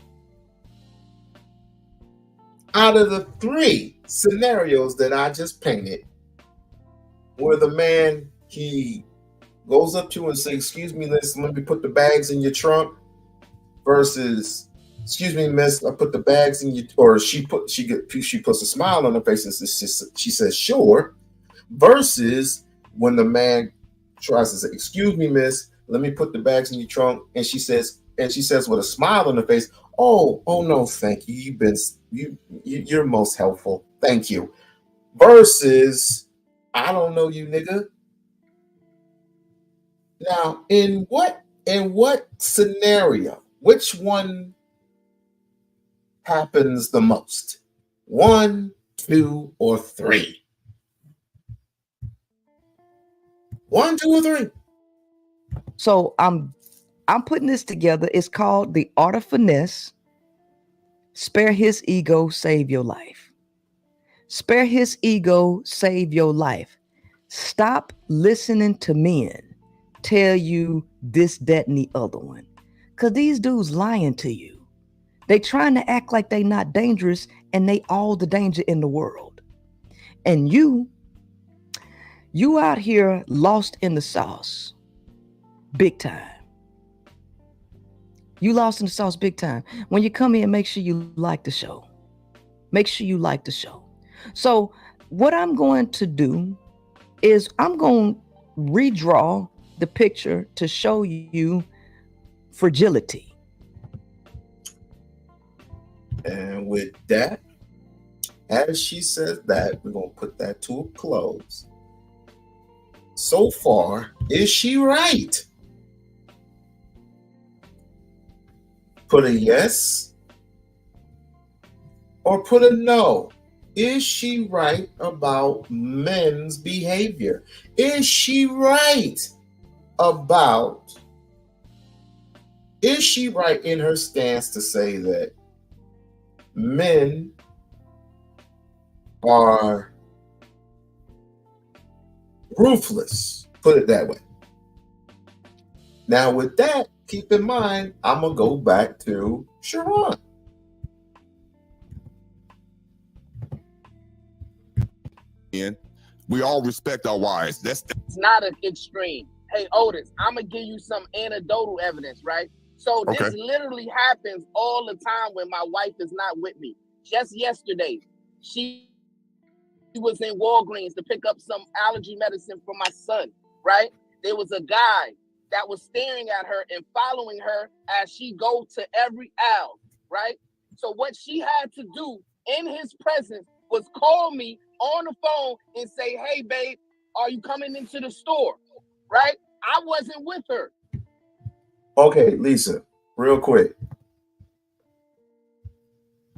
Out of the 3 scenarios that I just painted, where the man, he goes up to you and says, excuse me, let me put the bags in your trunk, versus, excuse me, miss, I put the bags in your, or she puts a smile on her face and she says, sure. Versus when the man tries to say, excuse me, miss, let me put the bags in your trunk, and she says with a smile on her face, oh no, thank you. You're most helpful. Thank you. Versus I don't know you, nigga. Now, in what scenario, which one happens the most? 1, 2, or 3? 1, 2, or 3? So I'm putting this together. It's called The Art of Finesse. Spare his ego, save your life. Spare his ego, save your life. Stop listening to men tell you this, that, and the other one. Because these dudes lying to you. They trying to act like they not dangerous, and they all the danger in the world. And you out here lost in the sauce. Big time. You lost in the sauce big time. When you come here, make sure you like the show. Make sure you like the show. So what I'm going to do is I'm going to redraw the picture to show you fragility. And with that, as she says that, we're going to put that to a close. So far, is she right? Put a yes or put a no. Is she right about men's behavior? Is she right in her stance to say that men are ruthless? Put it that way. Now, with that, keep in mind, I'm going to go back to Sharon. We all respect our wives. It's not an extreme. Hey, Otis, I'm going to give you some anecdotal evidence, right? So this literally happens all the time when my wife is not with me. Just yesterday, she was in Walgreens to pick up some allergy medicine for my son, right? There was a guy that was staring at her and following her as she go to every aisle, right? So what she had to do in his presence was call me on the phone and say, hey, babe, are you coming into the store, right? I wasn't with her. Okay, Lisa, real quick.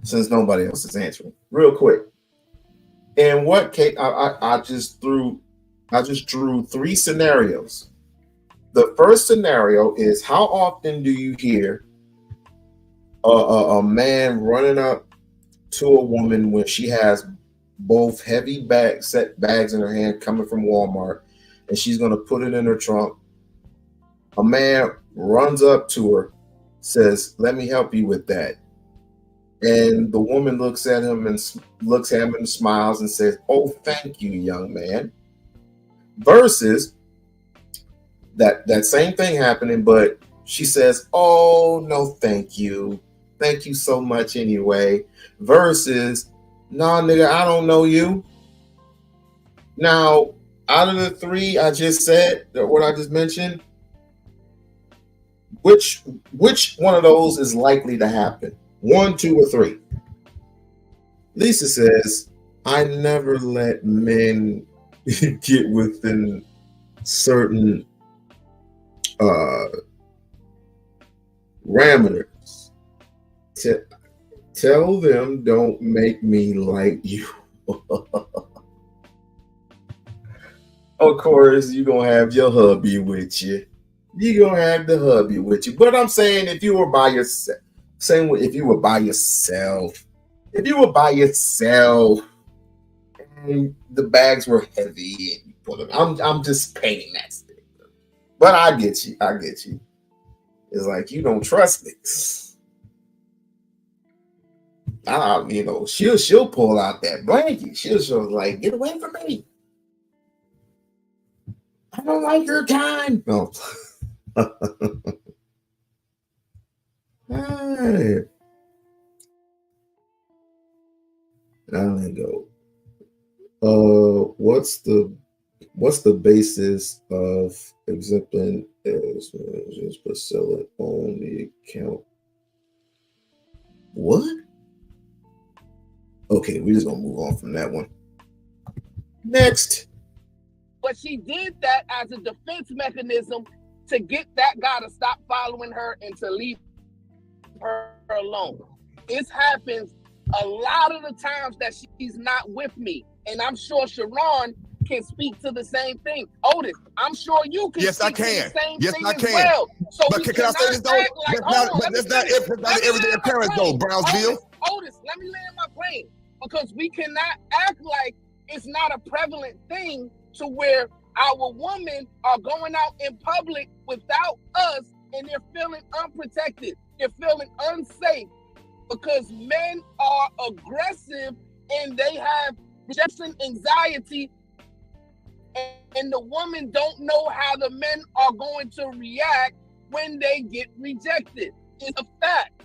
Since nobody else is answering, real quick. In what case, I just drew 3 scenarios. The first scenario is, how often do you hear a man running up to a woman when she has both heavy set bags in her hand coming from Walmart, and she's going to put it in her trunk? A man runs up to her, says, let me help you with that. And the woman looks at him and smiles and says, oh, thank you, young man. Versus that same thing happening, but she says, oh, no, thank you. Thank you so much anyway. Versus, nah, nigga, I don't know you. Now, out of the 3 I just said, what I just mentioned, which one of those is likely to happen? 1, 2, or 3? Lisa says, I never let men get within certain parameters. Tell them don't make me like you. Of course, you're going to have your hubby with you. You're going to have the hubby with you. But I'm saying, if you were by yourself, if you were by yourself, and the bags were heavy and you put them, I'm just painting that stick. But I get you. It's like, you don't trust me. She'll pull out that blanket. She'll like, get away from me. I don't like your kind. No. Hey. I'll let go. What's the basis of exempting just but sell it on the account? What? Okay, we're just gonna move on from that one. Next. But she did that as a defense mechanism to get that guy to stop following her and to leave her alone. This happens a lot of the times that she's not with me. And I'm sure Sharon can speak to the same thing. Otis, I'm sure you can speak to the same thing as well. So but can I say this though? That's not everyday occurrence though, Brownsville. Otis, let me land my plane. Because we cannot act like it's not a prevalent thing to where our women are going out in public without us and they're feeling unprotected. They're feeling unsafe because men are aggressive and they have rejection anxiety, and the women don't know how the men are going to react when they get rejected. It's a fact.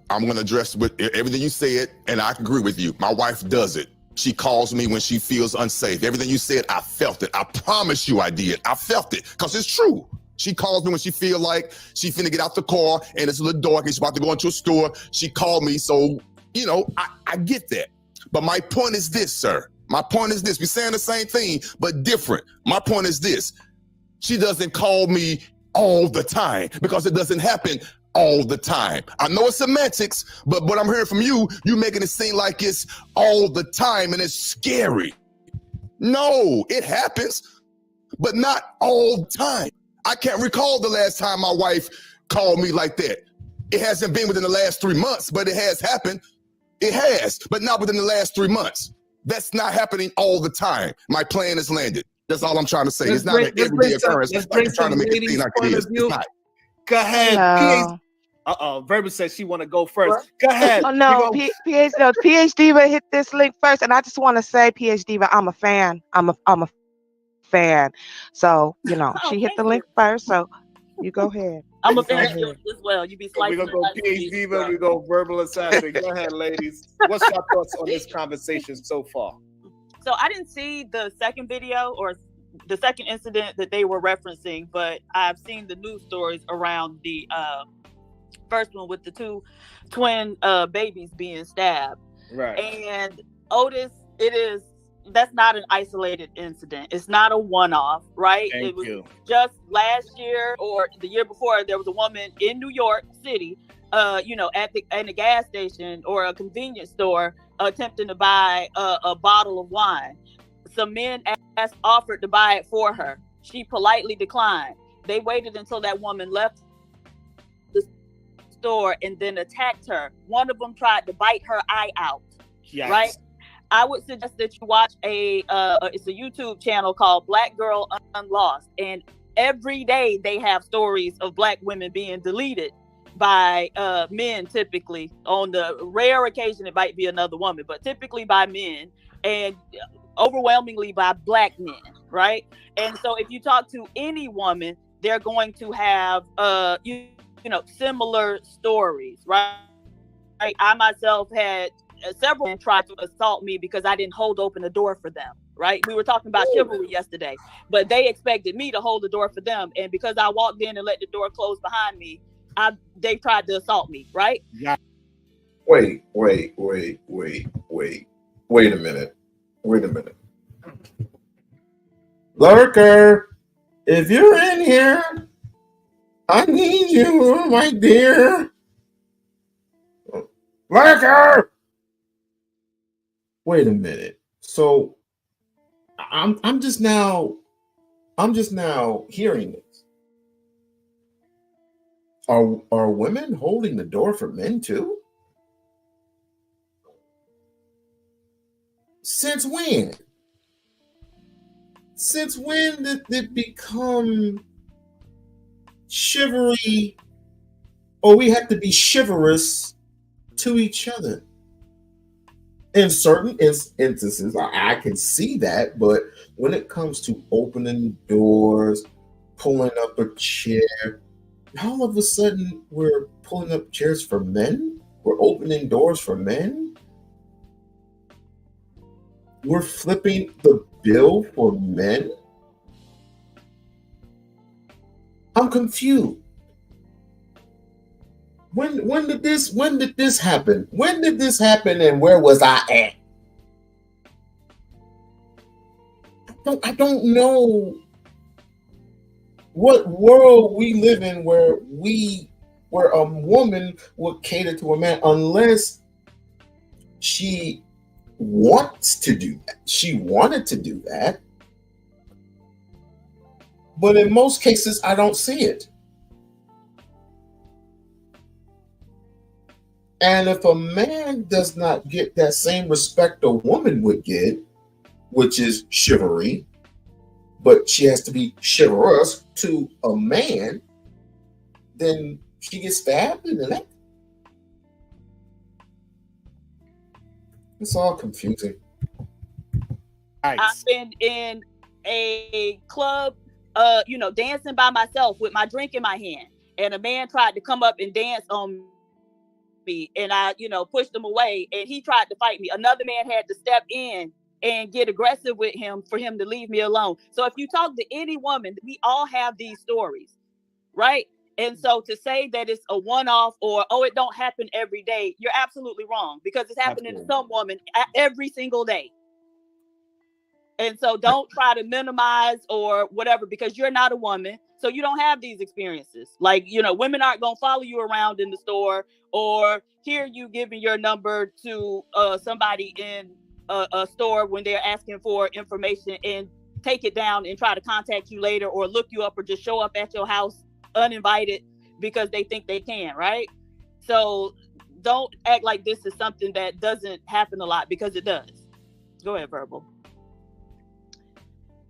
I'm going to address with everything you said, and I agree with you. My wife does it. She calls me when she feels unsafe. Everything you said, I felt it. I promise you I did. I felt it because it's true. She calls me when she feel like she finna get out the car and it's a little dark and she's about to go into a store. She called me. So, you know, I get that. But my point is this, sir. My point is this. We're saying the same thing, but different. My point is this. She doesn't call me all the time because it doesn't happen all the time. I know it's semantics, but what I'm hearing from you, you making it seem like it's all the time and it's scary. No, it happens, but not all the time. I can't recall the last time my wife called me like that. It hasn't been within the last 3 months, but it has happened. It has, but not within the last 3 months. That's not happening all the time. My plan is landed. That's all I'm trying to say. It's not an everyday occurrence. Like you're trying to make it seem like it is. It's not. Go ahead. Verba says she want to go first. Go ahead. Oh no, PhD will hit this link first, and I just want to say, PhD, but I'm a fan. I'm a fan. So you know, she hit the link first. So you go ahead. I'm a fan as well. You be slicing. We're gonna go PhD, but we go verbal assassin. Go ahead, ladies. What's your thoughts on this conversation so far? So I didn't see the second video or the second incident that they were referencing, but I've seen the news stories around the first one with the two twin babies being stabbed. Right. And Otis, that's not an isolated incident. It's not a one-off, right? Thank it was you. Just last year or the year before, there was a woman in New York City, at the gas station or a convenience store attempting to buy a bottle of wine. Some men offered to buy it for her. She politely declined. They waited until that woman left the store and then attacked her. One of them tried to bite her eye out. Yes. Right? I would suggest that you watch it's a YouTube channel called Black Girl Unlost, and every day they have stories of Black women being deleted by men, typically. On the rare occasion it might be another woman, but typically by men, and overwhelmingly by Black men, right? And so if you talk to any woman, they're going to have similar stories, right? I myself had several men tried to assault me because I didn't hold open the door for them, right? We were talking about chivalry yesterday, but they expected me to hold the door for them, and because I walked in and let the door close behind me, they tried to assault me, right? Yeah. Wait a minute. Lurker, if you're in here, I need you, my dear. Lurker! Wait a minute. So I'm just now hearing this. Are women holding the door for men too? Since when? Since when did it become chivalry, or we have to be chivalrous to each other? In certain instances, I can see that, but when it comes to opening doors, pulling up a chair, all of a sudden we're pulling up chairs for men? We're opening doors for men? We're flipping the bill for men? I'm confused. When did this happen? When did this happen, and where was I at? I don't know what world we live in where a woman would cater to a man unless she wants to do that. She wanted to do that. But in most cases, I don't see it. And if a man does not get that same respect a woman would get, which is chivalry, but she has to be chivalrous to a man, then she gets stabbed in the neck. It's all confusing. I've been in a club, dancing by myself with my drink in my hand, and a man tried to come up and dance on me, and I, pushed him away, and he tried to fight me. Another man had to step in and get aggressive with him for him to leave me alone. So if you talk to any woman, we all have these stories, right? And so to say that it's a one-off or, it don't happen every day, you're absolutely wrong, because it's happening to some woman every single day. And so don't try to minimize or whatever, because you're not a woman. So you don't have these experiences. Like, women aren't going to follow you around in the store or hear you giving your number to somebody in a store when they're asking for information and take it down and try to contact you later or look you up or just show up at your house uninvited because they think they can, right? So don't act like this is something that doesn't happen a lot, because it does. Go ahead, Verbal.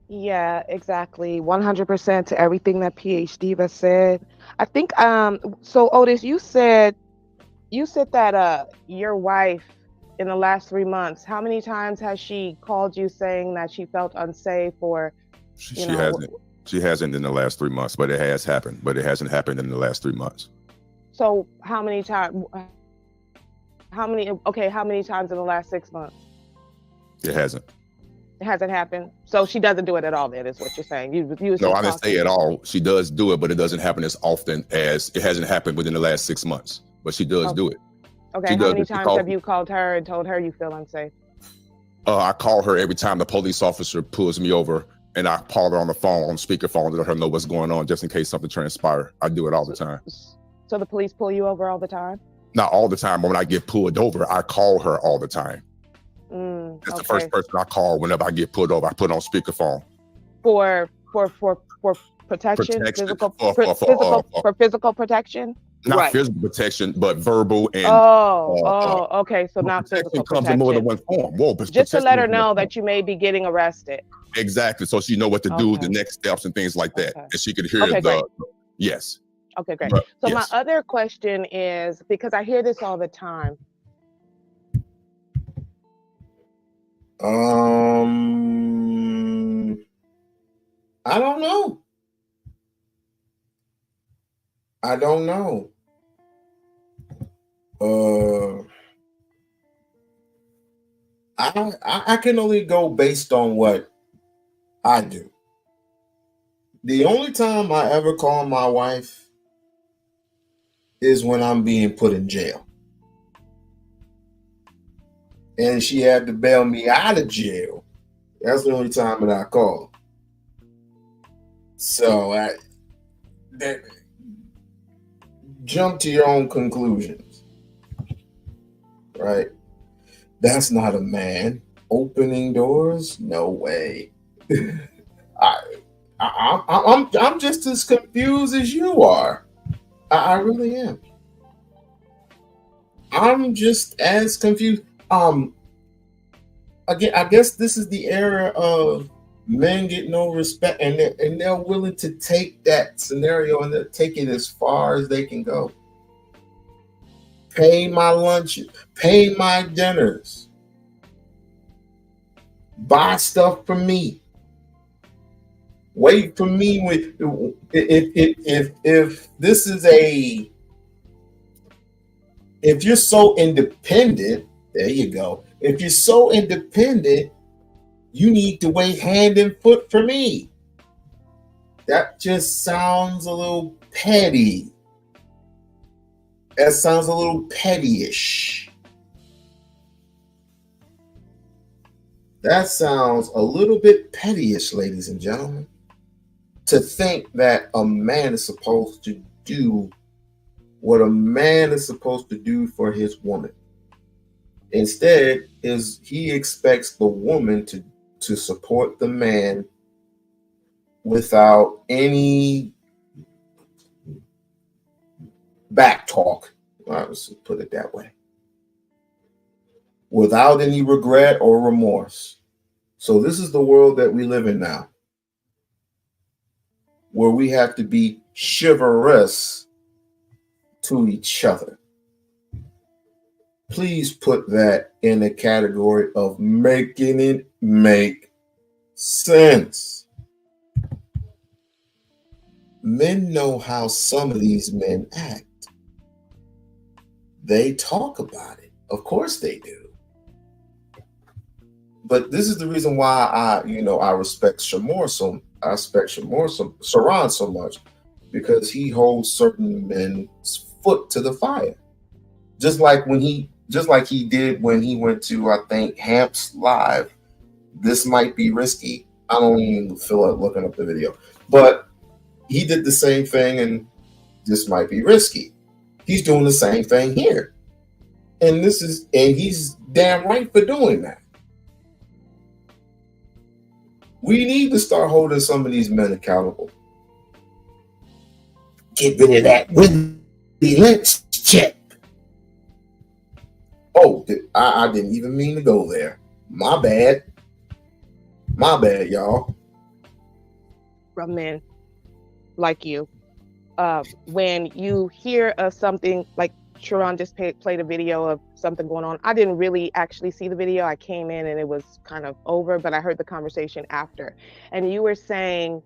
Yeah, exactly. 100% to everything that PhD Diva said. I think so Otis, you said that your wife in the last 3 months, how many times has she called you saying that she felt unsafe or She hasn't. She hasn't in the last 3 months, but it has happened. But it hasn't happened in the last 3 months. So how many times how many times in the last 6 months? It hasn't. It hasn't happened. So she doesn't do it at all, then, is what you're saying. No, I didn't say at all. She does do it, but it doesn't happen as often as it hasn't happened within the last 6 months. But she does do it. Okay, how many times have you called her and told her you feel unsafe? I call her every time the police officer pulls me over, and I call her on the phone, on speakerphone, to let her know what's going on, just in case something transpires. I do it all the time. So the police pull you over all the time? Not all the time, but when I get pulled over, I call her all the time. That's the first person I call whenever I get pulled over. I put on speakerphone. For protection, physical protection? Not physical protection, but verbal and okay. So not physical comes in more than one form. Whoa, just to let her know that you may be getting arrested. Exactly. So she know what to do, the next steps and things like that. And she could hear yes. Okay, great. But, so my other question is, because I hear this all the time. I don't know. I can only go based on what I do. The only time I ever call my wife is when I'm being put in jail. And she had to bail me out of jail. That's the only time that I call. So jump to your own conclusions, right? That's not a man opening doors. No way. I'm just as confused as you are. I really am. I'm just as confused. Again, I guess this is the era of men get no respect, and they're willing to take that scenario and they'll take it as far as they can go. Pay my lunches, pay my dinners, buy stuff for me. Wait for me if this is if you're so independent, there you go. If you're so independent, you need to wait hand and foot for me. That just sounds a little petty. That sounds a little pettyish. That sounds a little bit pettyish, ladies and gentlemen. To think that a man is supposed to do what a man is supposed to do for his woman. Instead, is he expects the woman to support the man without any back talk. Let's put it that way. Without any regret or remorse. So this is the world that we live in now, where we have to be chivalrous to each other. Please put that in the category of making it make sense. Men know how some of these men act. They talk about it. Of course they do. But this is the reason why I respect Sharon so much, because he holds certain men's foot to the fire. Just like he did when he went to, I think, Hamp's Live. This might be risky. I don't even feel like looking up the video. But he did the same thing, and this might be risky. He's doing the same thing here. And he's damn right for doing that. We need to start holding some of these men accountable. Get rid of that Willie Lynch chip. Oh, I didn't even mean to go there. My bad. My bad, y'all. From men like you, when you hear of something like Sharon just played a video of something going on. I didn't really actually see the video. I came in and it was kind of over, but I heard the conversation after. And you were saying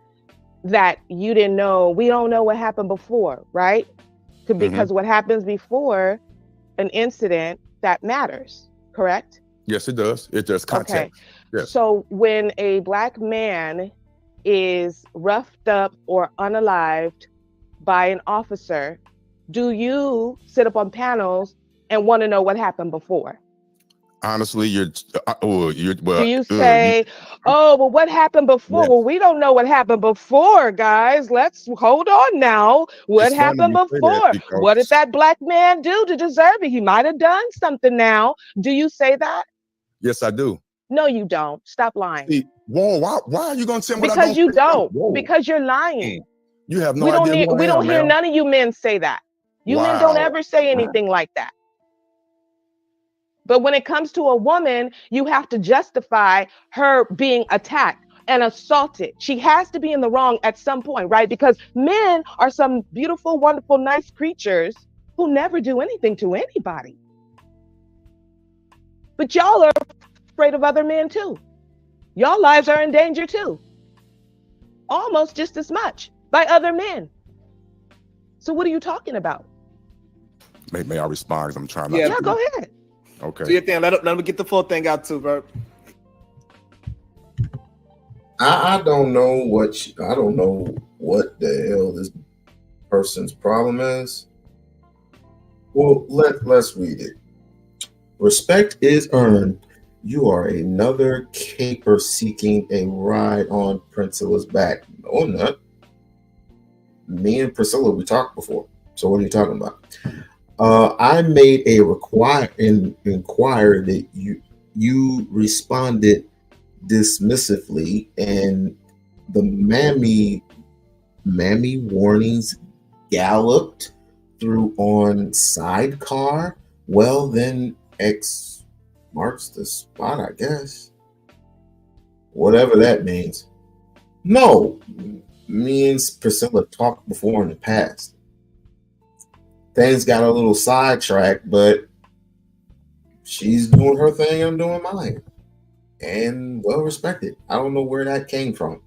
that you didn't know, we don't know what happened before, right? Because what happens before an incident, that matters, correct? Yes, it does. It does. Context. Okay. Yes. So when a Black man is roughed up or unalived by an officer, do you sit up on panels and want to know what happened before? Honestly, do you say, oh, well, what happened before? Yes. Well, we don't know what happened before, guys. Let's hold on now. What happened before? What did that Black man do to deserve it? He might have done something now. Do you say that? Yes, I do. No, you don't. Stop lying. See, whoa, why are you going to tell me what I Because you don't. Because you're lying. You have no idea who I we don't am, hear man. none of you men say that. You men don't ever say anything like that. But when it comes to a woman, you have to justify her being attacked and assaulted. She has to be in the wrong at some point, right? Because men are some beautiful, wonderful, nice creatures who never do anything to anybody. But y'all are afraid of other men too. Y'all lives are in danger too. Almost just as much by other men. So what are you talking about? May I respond? Because I'm trying. Yeah, go ahead. Okay. Do your thing. Let me get the full thing out too, bro. I don't know what the hell this person's problem is. Well, let's read it. Respect is earned. You are another caper seeking a ride on Priscilla's back. No, I'm not. Me and Priscilla, we talked before. So what are you talking about? I made a inquiry that you responded dismissively, and the mammy warnings galloped through on sidecar. Well, then X marks the spot, I guess. Whatever that means. No, me and Priscilla talked before in the past. Things got a little sidetracked, but she's doing her thing, I'm doing mine. And well respected. I don't know where that came from.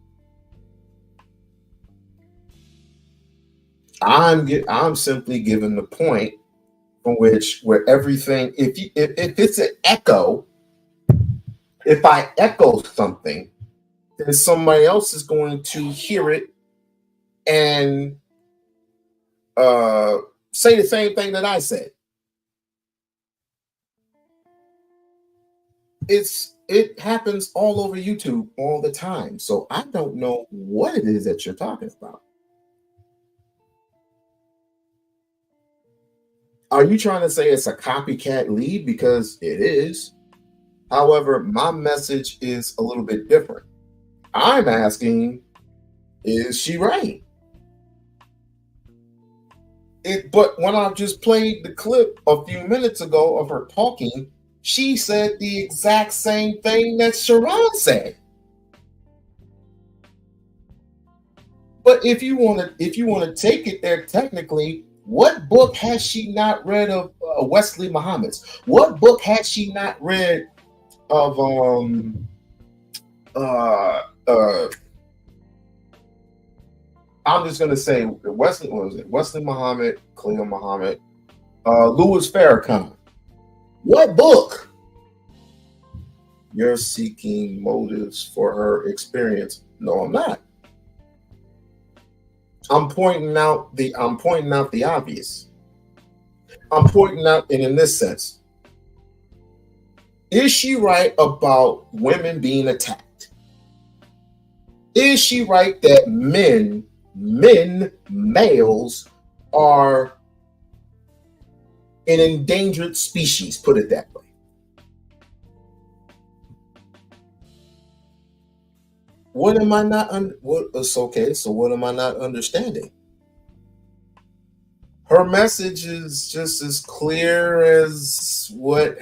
I'm simply giving the point from where everything, if it's an echo, if I echo something, then somebody else is going to hear it and say the same thing that I said. It's it happens all over YouTube all the time. So I don't know what it is that you're talking about. Are you trying to say it's a copycat lead? Because it is. However, my message is a little bit different. I'm asking, is she right? But when I just played the clip a few minutes ago of her talking, she said the exact same thing that Sharon said. But if you want to take it there technically, what book has she not read of Wesley Muhammad's? What book has she not read of I'm just gonna say Wesley. What was it? Wesley Muhammad, Khalil Muhammad, Louis Farrakhan. What book? You're seeking motives for her experience. No, I'm not. I'm pointing out the obvious. I'm pointing out, and in this sense, is she right about women being attacked? Is she right that males are an endangered species? Put it that way. What am I not? It's okay. So what am I not understanding? Her message is just as clear as what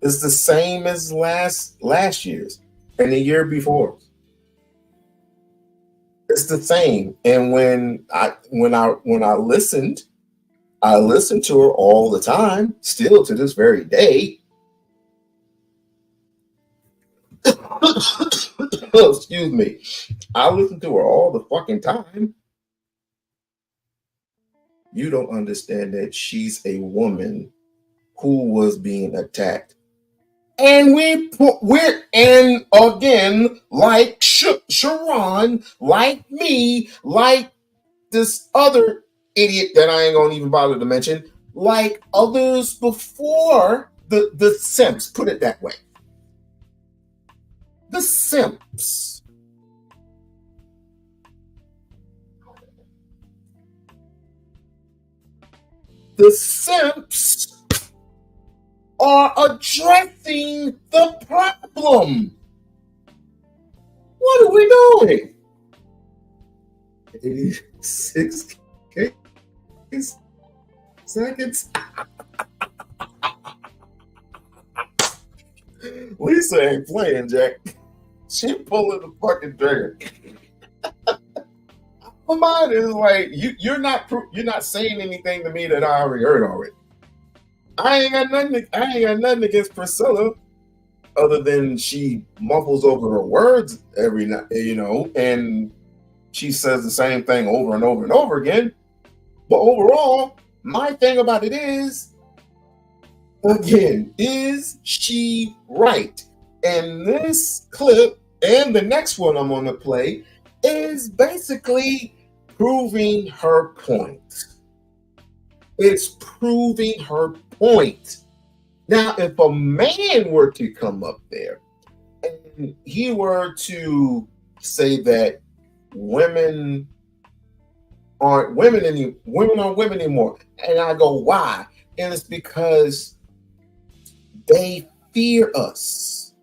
is the same as last year's and the year before. It's the same. And when I listened to her all the time, still to this very day. Excuse me. I listen to her all the fucking time. You don't understand that she's a woman who was being attacked. And we're and again, like Sharon, like me, like this other idiot that I ain't gonna even bother to mention, like others before the simps, put it that way. The simps. The simps are addressing the problem. What are we doing? 86 seconds. Lisa ain't playing, Jack. She pulling the fucking trigger. My mind is like, you're not saying anything to me that I already heard already. I ain't got nothing against Priscilla, other than she muffles over her words every night, and she says the same thing over and over and over again. But overall, my thing about it is, again, is she right? And this clip and the next one I'm going to play is basically proving her point. It's proving her point. Now, if a man were to come up there and he were to say that women aren't women anymore, and I go, why? And it's because they fear us,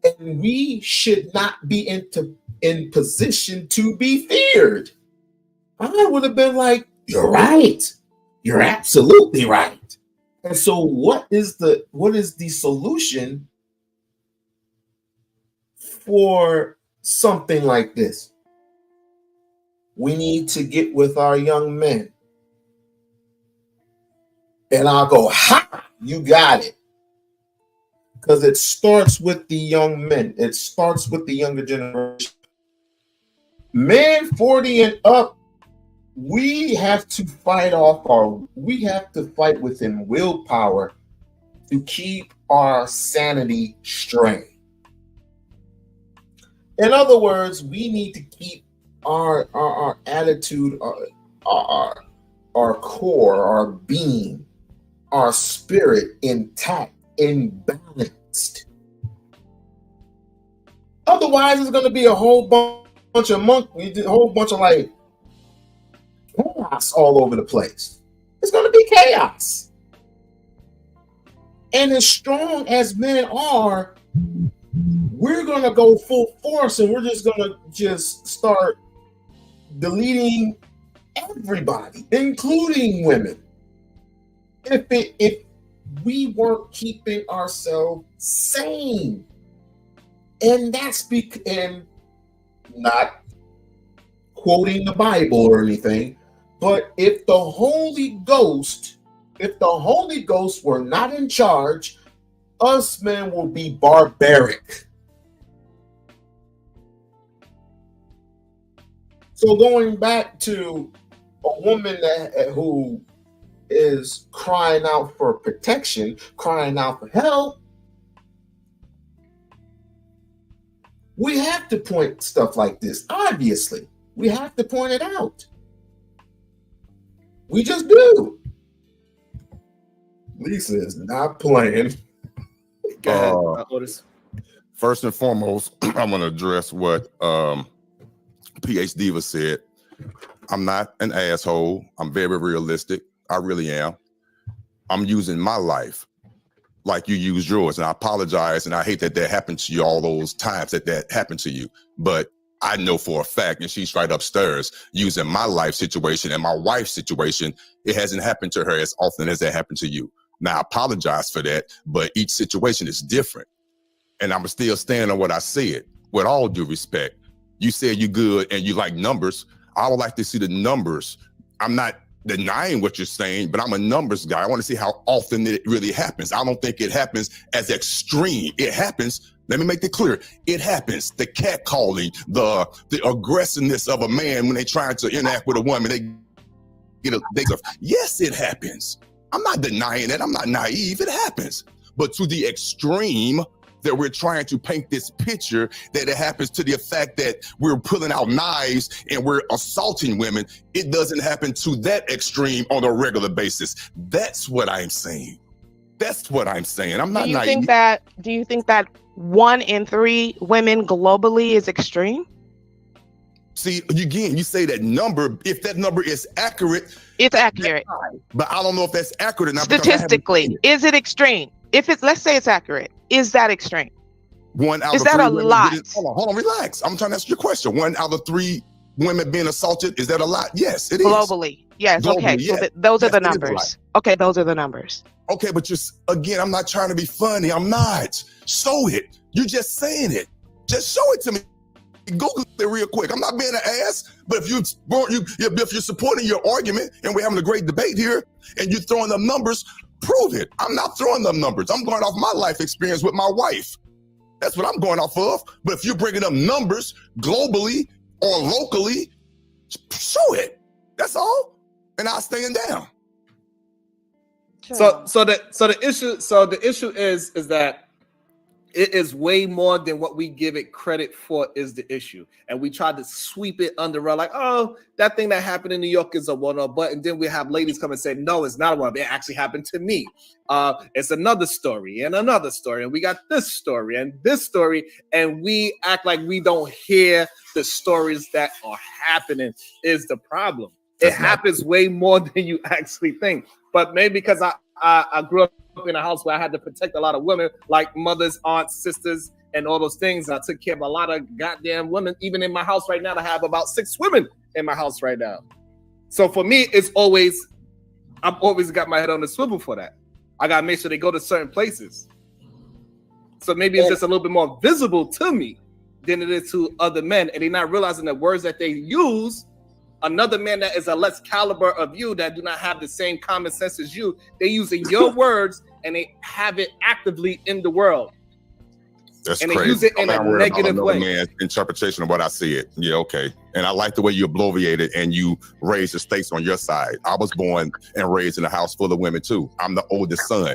and we should not be in position to be feared. I would have been like, you're right. You're absolutely right. And so what is the solution for something like this? We need to get with our young men. And I'll go, ha, you got it. Because it starts with the young men. It starts with the younger generation. Men 40 and up, we have to fight within willpower to keep our sanity straight. In other words, we need to keep our attitude, our core, our being, our spirit intact, in balance. fixed. Otherwise, it's going to be a whole bunch of like chaos all over the place. It's going to be chaos. And as strong as men are, we're going to go full force and we're just going to start deleting everybody, including women. If we weren't keeping ourselves sane, and and not quoting the Bible or anything, but if the Holy Ghost were not in charge, us men will be barbaric. So going back to a woman who is crying out for protection, crying out for help, we have to point stuff like this. Obviously, we have to point it out. We just do. Lisa is not playing. Go ahead, Otis. First and foremost, I'm going to address what PH Diva said. I'm not an asshole. I'm very realistic. I really am. I'm using my life like you used yours, and I apologize, and I hate that happened to you all those times that happened to you. But I know for a fact, and she's right upstairs, using my life situation and my wife's situation, it hasn't happened to her as often as that happened to you. Now, I apologize for that, but each situation is different. And I'm still standing on what I said, with all due respect. You said you good and you like numbers. I would like to see the numbers. I'm not denying what you're saying, but I'm a numbers guy. I want to see how often it really happens. I don't think it happens as extreme. It happens. Let me make it clear. It happens. The catcalling, the aggressiveness of a man when they try to interact with a woman, yes, it happens. I'm not denying it. I'm not naive. It happens. But to the extreme that we're trying to paint this picture that it happens to the effect that we're pulling out knives and we're assaulting women, it doesn't happen to that extreme on a regular basis. That's what I'm saying. That's what I'm saying. I'm not naive. Do you think that 1 in 3 women globally is extreme? See, again, you say that number, if that number is accurate. It's accurate. But I don't know if that's accurate or not. Statistically, is it extreme? If it's, let's say it's accurate, is that extreme? 1 out is of that 3 a lot? Hold on, relax. I'm trying to ask you a question. 1 out of 3 women being assaulted, is that a lot? Yes, it is. Globally, yes. Globally, okay, yes. so those are the numbers. Okay, those are the numbers. Okay, but again, I'm not trying to be funny. I'm not. Show it. You're just saying it. Just show it to me. Google it real quick. I'm not being an ass, but if you're supporting your argument and we're having a great debate here and you're throwing them numbers, prove it. I'm not throwing them numbers. I'm going off my life experience with my wife. That's what I'm going off of. But if you're bringing up numbers globally or locally, show it. That's all. And I'll stand down. So the issue is that it is way more than what we give it credit for is the issue. And we try to sweep it under the rug like, oh, that thing that happened in New York is a one-off. But and then we have ladies come and say, no, it's not a one-off. It actually happened to me. It's another story and another story. And we got this story and this story. And we act like we don't hear the stories that are happening is the problem. It happens way more than you actually think. But maybe because I grew up in a house where I had to protect a lot of women, like mothers, aunts, sisters, and all those things. I took care of a lot of goddamn women. Even in my house right now, I have about 6 women in my house right now. So for me, I've always got my head on the swivel for that. I gotta make sure they go to certain places. So maybe it's just a little bit more visible to me than it is to other men, and they're not realizing the words that they use. Another man that is a less caliber of you, that do not have the same common sense as you, they using your words and they have it actively in the world. That's and crazy. They use it in a negative way. Man's interpretation of what I said. Yeah, okay. And I like the way you abbreviated and you raised the stakes on your side. I was born and raised in a house full of women too. I'm the oldest son.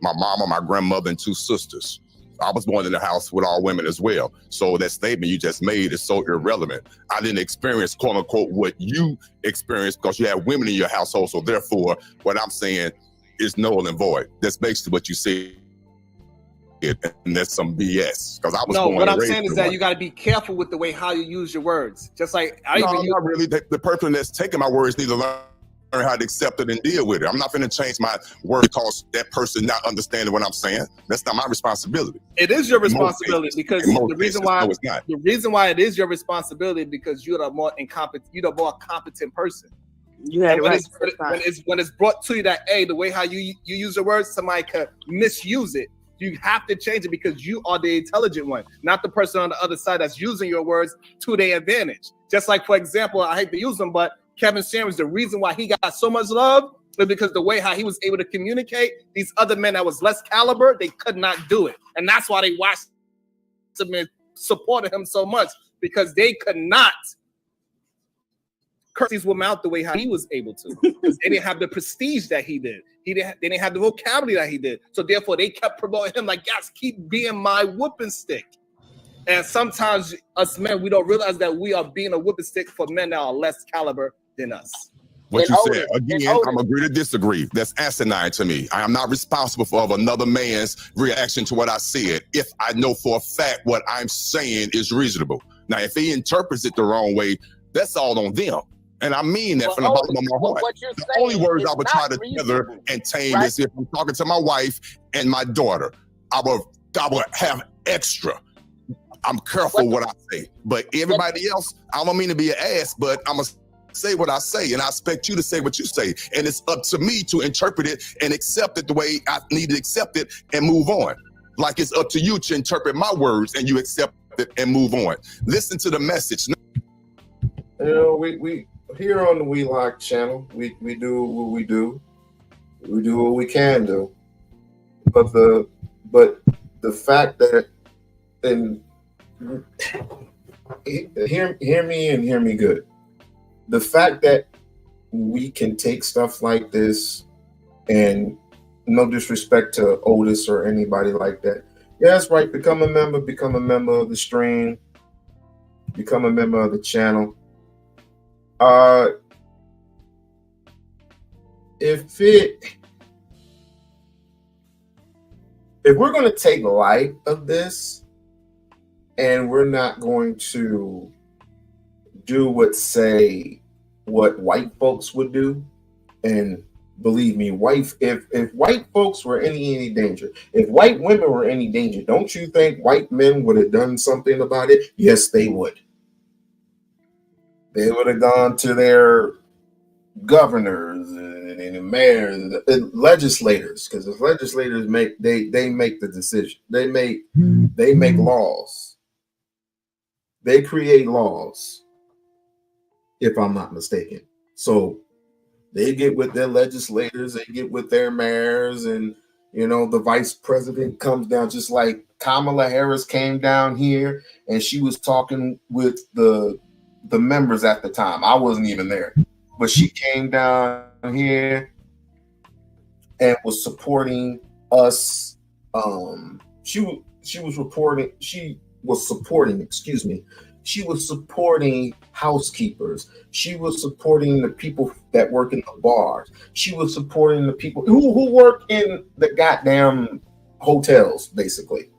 My mama, my grandmother, and 2 sisters. I was born in a house with all women as well. So that statement you just made is so irrelevant. I didn't experience, quote unquote, what you experienced because you have women in your household. So therefore, what I'm saying is null and void. That's basically what you said. and that's some BS. Because I was No, born what and I'm raised saying is in that one. you got to be careful with the way how you use your words. Just like I No, even use not really. The person that's taking my words need to learn how to accept it and deal with it. I'm not going to change my word because that person not understanding what I'm saying. That's not my responsibility. It is your In most responsibility cases. because In most the reason cases, why no, it's not. the reason why it is your responsibility because you're the more incompetent, you're the more competent person. You had And it when right. when it's brought to you that hey, the way how you use the words, somebody could misuse it. You have to change it because you are the intelligent one, not the person on the other side that's using your words to their advantage. Just like, for example, I hate to use them, but Kevin Samuels, the reason why he got so much love is because the way how he was able to communicate, these other men that was less caliber, they could not do it. And that's why they watched him and supported him so much because they could not curse these women out the way how he was able to. Because they didn't have the prestige that he did. They didn't have the vocabulary that he did. So therefore, they kept promoting him like, guys, keep being my whooping stick. And sometimes us men, we don't realize that we are being a whooping stick for men that are less caliber than us. What you said, again, I'm agree to disagree. That's asinine to me. I am not responsible for another man's reaction to what I said if I know for a fact what I'm saying is reasonable. Now, if he interprets it the wrong way, that's all on them. And I mean that from the bottom of my heart. The only words I would try to tether and tame is if I'm talking to my wife and my daughter. I will have extra. I'm careful what I say. But everybody else, I don't mean to be an ass, but I'm going to say what I say, and I expect you to say what you say. And it's up to me to interpret it and accept it the way I need to accept it and move on. Like it's up to you to interpret my words and you accept it and move on. Listen to the message. You know, we here on the We-On-Loc channel, we do what we do. We do what we can do. But the fact that, and hear me and hear me good. The fact that we can take stuff like this, and no disrespect to Otis or anybody like that. Yeah, that's right. Become a member of the stream, become a member of the channel. If we're going to take light of this and we're not going to do what white folks would do, and believe me, if white folks were any danger, if white women were any danger, don't you think white men would have done something about it? Yes, they would. They would have gone to their governors and mayors and legislators, because the legislators make the decision. They make laws. They create laws, if I'm not mistaken. So they get with their legislators, they get with their mayors, and the vice president comes down, just like Kamala Harris came down here and she was talking with the members at the time. I wasn't even there, but she came down here and was supporting us. She was supporting housekeepers. She was supporting the people that work in the bars. She was supporting the people who work in the goddamn hotels, basically.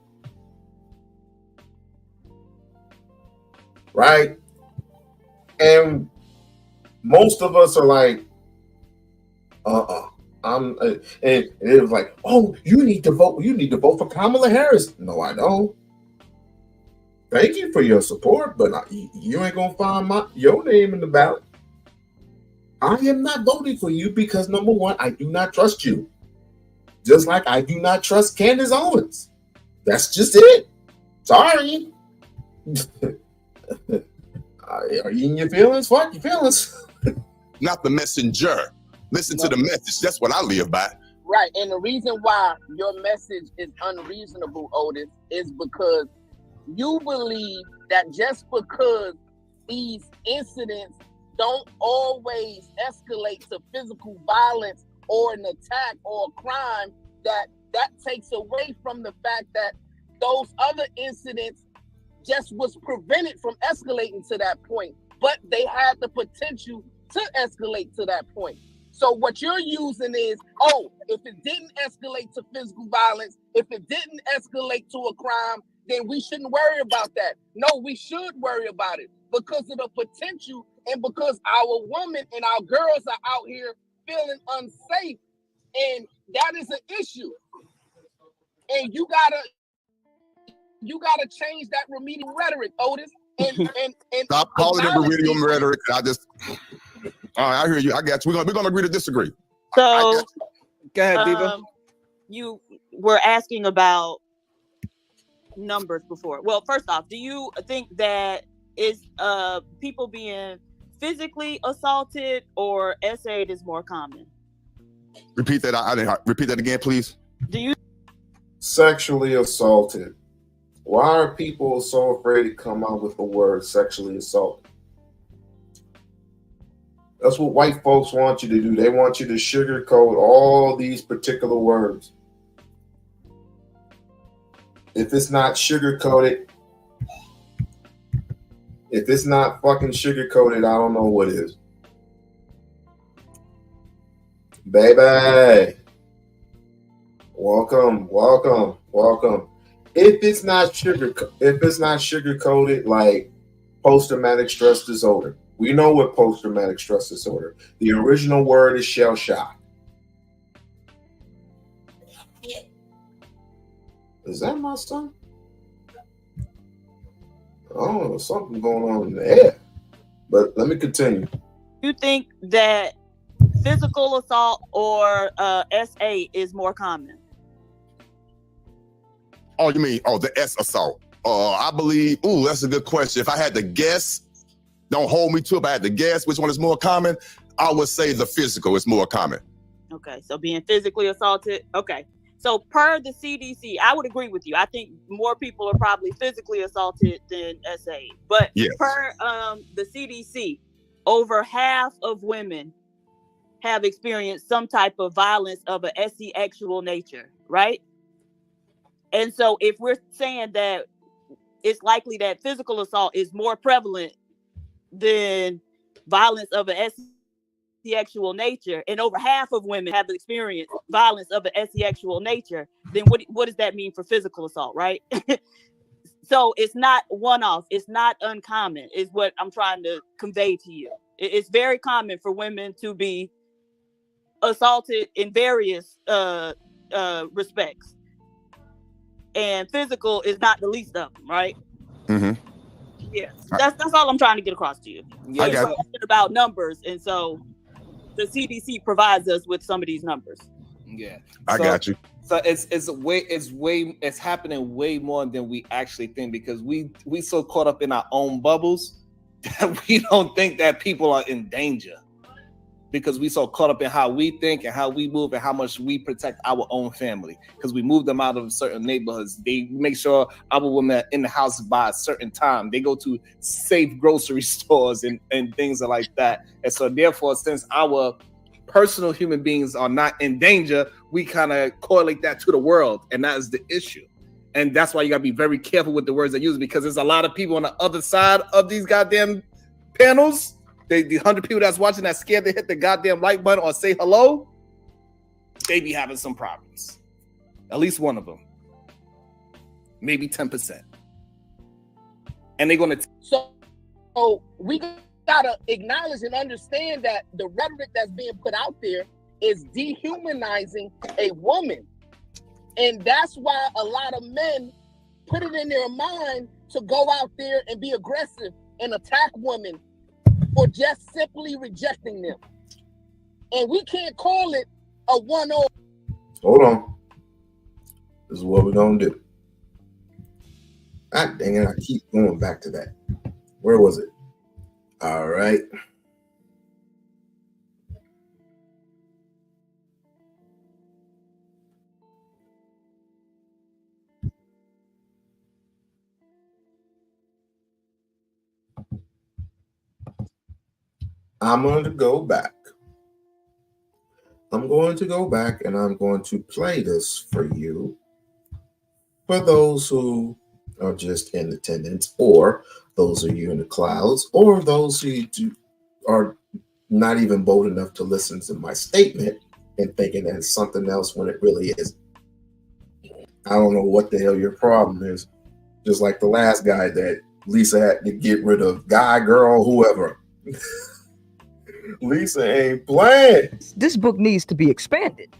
Right? And most of us are like, and it was like, oh, you need to vote for Kamala Harris. No, I don't. Thank you for your support, but you ain't gonna find your name in the ballot. I am not voting for you because, number one, I do not trust you. Just like I do not trust Candace Owens. That's just it. Sorry. Are you in your feelings? Fuck your feelings. Not the messenger. Listen to the message. That's what I live by. Right. And the reason why your message is unreasonable, Otis, is because you believe that just because these incidents don't always escalate to physical violence or an attack or a crime, that takes away from the fact that those other incidents just was prevented from escalating to that point, but they had the potential to escalate to that point. So what you're using is, oh, if it didn't escalate to physical violence, if it didn't escalate to a crime, then we shouldn't worry about that. No, we should worry about it because of the potential and because our women and our girls are out here feeling unsafe. And that is an issue. And you gotta change that remedial rhetoric, Otis. And stop calling it remedial rhetoric. All right, I hear you. I got you. We're gonna agree to disagree. So go ahead, Diva. You were asking about numbers before. Well, first off, do you think that is people being physically assaulted or SA'd is more common? Repeat that. I didn't repeat that again, please. Do you sexually assaulted? Why are people so afraid to come out with the word sexually assaulted? That's what white folks want you to do. They want you to sugarcoat all these particular words. If it's not sugarcoated, if it's not fucking sugarcoated, I don't know what is. Baby, welcome. If it's not sugarcoated, like post-traumatic stress disorder, we know what post-traumatic stress disorder. The original word is shell shock. Is that my son? Oh, something going on in the air. But let me continue. You think that physical assault or SA is more common? Oh, you mean the S assault? I believe. Ooh, that's a good question. If I had to guess, don't hold me to it. If I had to guess which one is more common, I would say the physical is more common. Okay, so being physically assaulted. Okay, so per the CDC, I would agree with you. I think more people are probably physically assaulted than SA. But yes, per the CDC, over half of women have experienced some type of violence of an sexual nature, right? And so if we're saying that it's likely that physical assault is more prevalent than violence of an sexual nature, and over half of women have experienced violence of an sexual nature, then what does that mean for physical assault, right? So it's not one-off. It's not uncommon, is what I'm trying to convey to you. It's very common for women to be assaulted in various respects. And physical is not the least of them, right? Mm-hmm. Yes, that's all I'm trying to get across to you. Yeah, I got about numbers, and so the CDC provides us with some of these numbers. Yeah, I got you. So it's happening way more than we actually think, because we so caught up in our own bubbles that we don't think that people are in danger, because we so caught up in how we think and how we move and how much we protect our own family, because we move them out of certain neighborhoods. They make sure our women are in the house by a certain time. They go to safe grocery stores and things like that. And so therefore, since our personal human beings are not in danger, we kind of correlate that to the world. And that is the issue. And that's why you gotta be very careful with the words that you use, because there's a lot of people on the other side of these goddamn panels. The 100 people that's watching that scared to hit the goddamn like button or say hello, they be having some problems. At least one of them. Maybe 10%. And they're going to... So we got to acknowledge and understand that the rhetoric that's being put out there is dehumanizing a woman. And that's why a lot of men put it in their mind to go out there and be aggressive and attack women for just simply rejecting them. And we can't call it a 1-0. Hold on. This is what we're going to do. God dang it, I keep going back to that. Where was it? All right. I'm going to go back. I'm going to go back and I'm going to play this for you. For those who are just in attendance, or those of you in the clouds, or those who are not even bold enough to listen to my statement and thinking that it's something else when it really is. I don't know what the hell your problem is. Just like the last guy that Lisa had to get rid of, guy, girl, whoever. Lisa ain't playing. This book needs to be expanded.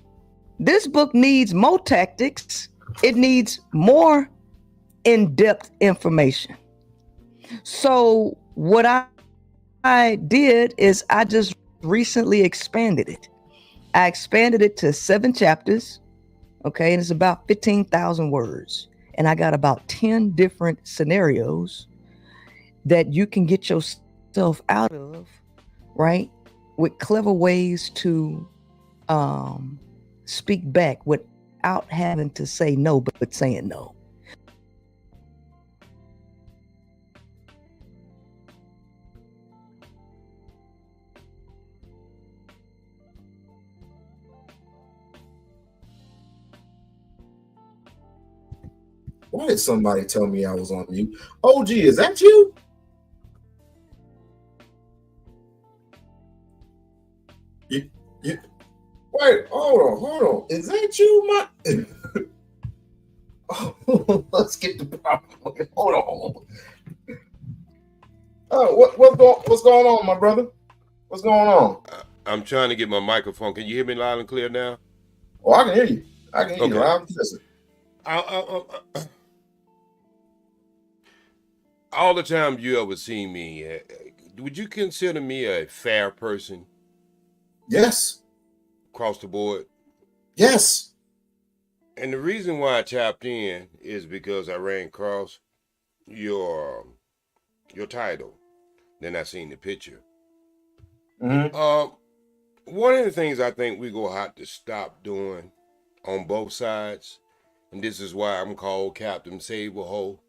This book needs more tactics. It needs more in-depth information. So what I did is I just recently expanded it. I expanded it to 7 chapters. Okay, and it's about 15,000 words. And I got about 10 different scenarios that you can get yourself out of, right? With clever ways to speak back without having to say no, but saying no. Why did somebody tell me I was on mute? OG, is that you? You wait, hold on. Is that you, oh, let's get the problem. Hold on. Oh, what's going on, my brother? What's going on? I'm trying to get my microphone. Can you hear me loud and clear now? Oh, I can hear you. I can hear you loud and clear. All the time you ever see me, would you consider me a fair person? Yes. Across the board? Yes. And the reason why I tapped in is because I ran across your title. Then I seen the picture. Mm-hmm. One of the things I think we're going to have to stop doing on both sides, and this is why I'm called Captain Save-A-Ho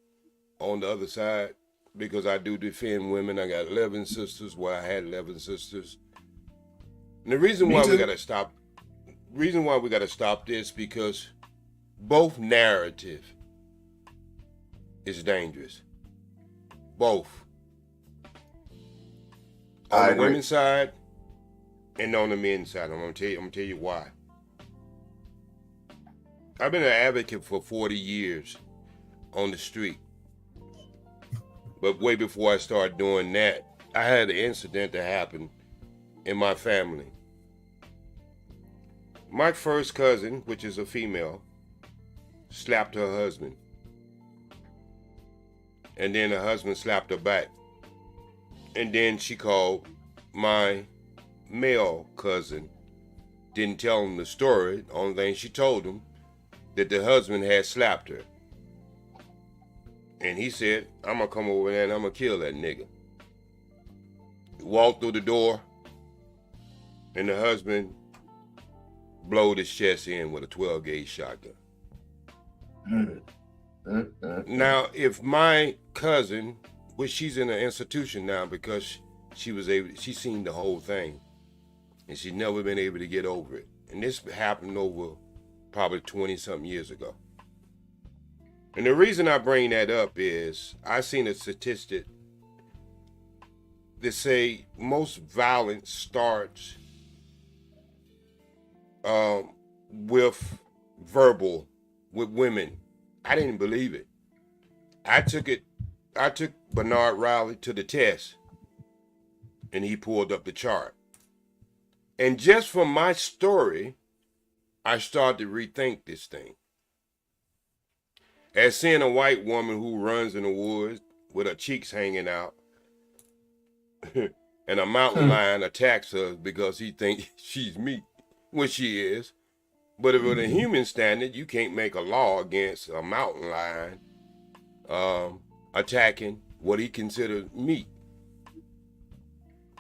on the other side, because I do defend women. I got 11 sisters. Well, I had 11 sisters. And the reason why we got to stop this, because both narrative is dangerous. Both. On the women's side and on the men's side. I'm gonna tell you why. I've been an advocate for 40 years on the street. But way before I started doing that, I had an incident that happened in my family. My first cousin, which is a female, slapped her husband. And then her husband slapped her back. And then she called my male cousin. Didn't tell him the story. The only thing she told him, that the husband had slapped her. And he said, I'm going to come over there and I'm going to kill that nigga. He walked through the door, and the husband blowed his chest in with a 12-gauge shotgun. Now, if my cousin, which she's in an institution now because she seen the whole thing, and she's never been able to get over it. And this happened over probably 20-something years ago. And the reason I bring that up is I seen a statistic that say most violence starts with verbal, with women. I didn't believe it. I took Bernard Riley to the test, and he pulled up the chart. And just from my story, I started to rethink this thing. As seeing a white woman who runs in the woods with her cheeks hanging out, and a mountain lion attacks her because he thinks she's meat, which she is. But if with a human standard, you can't make a law against a mountain lion attacking what he considers meat.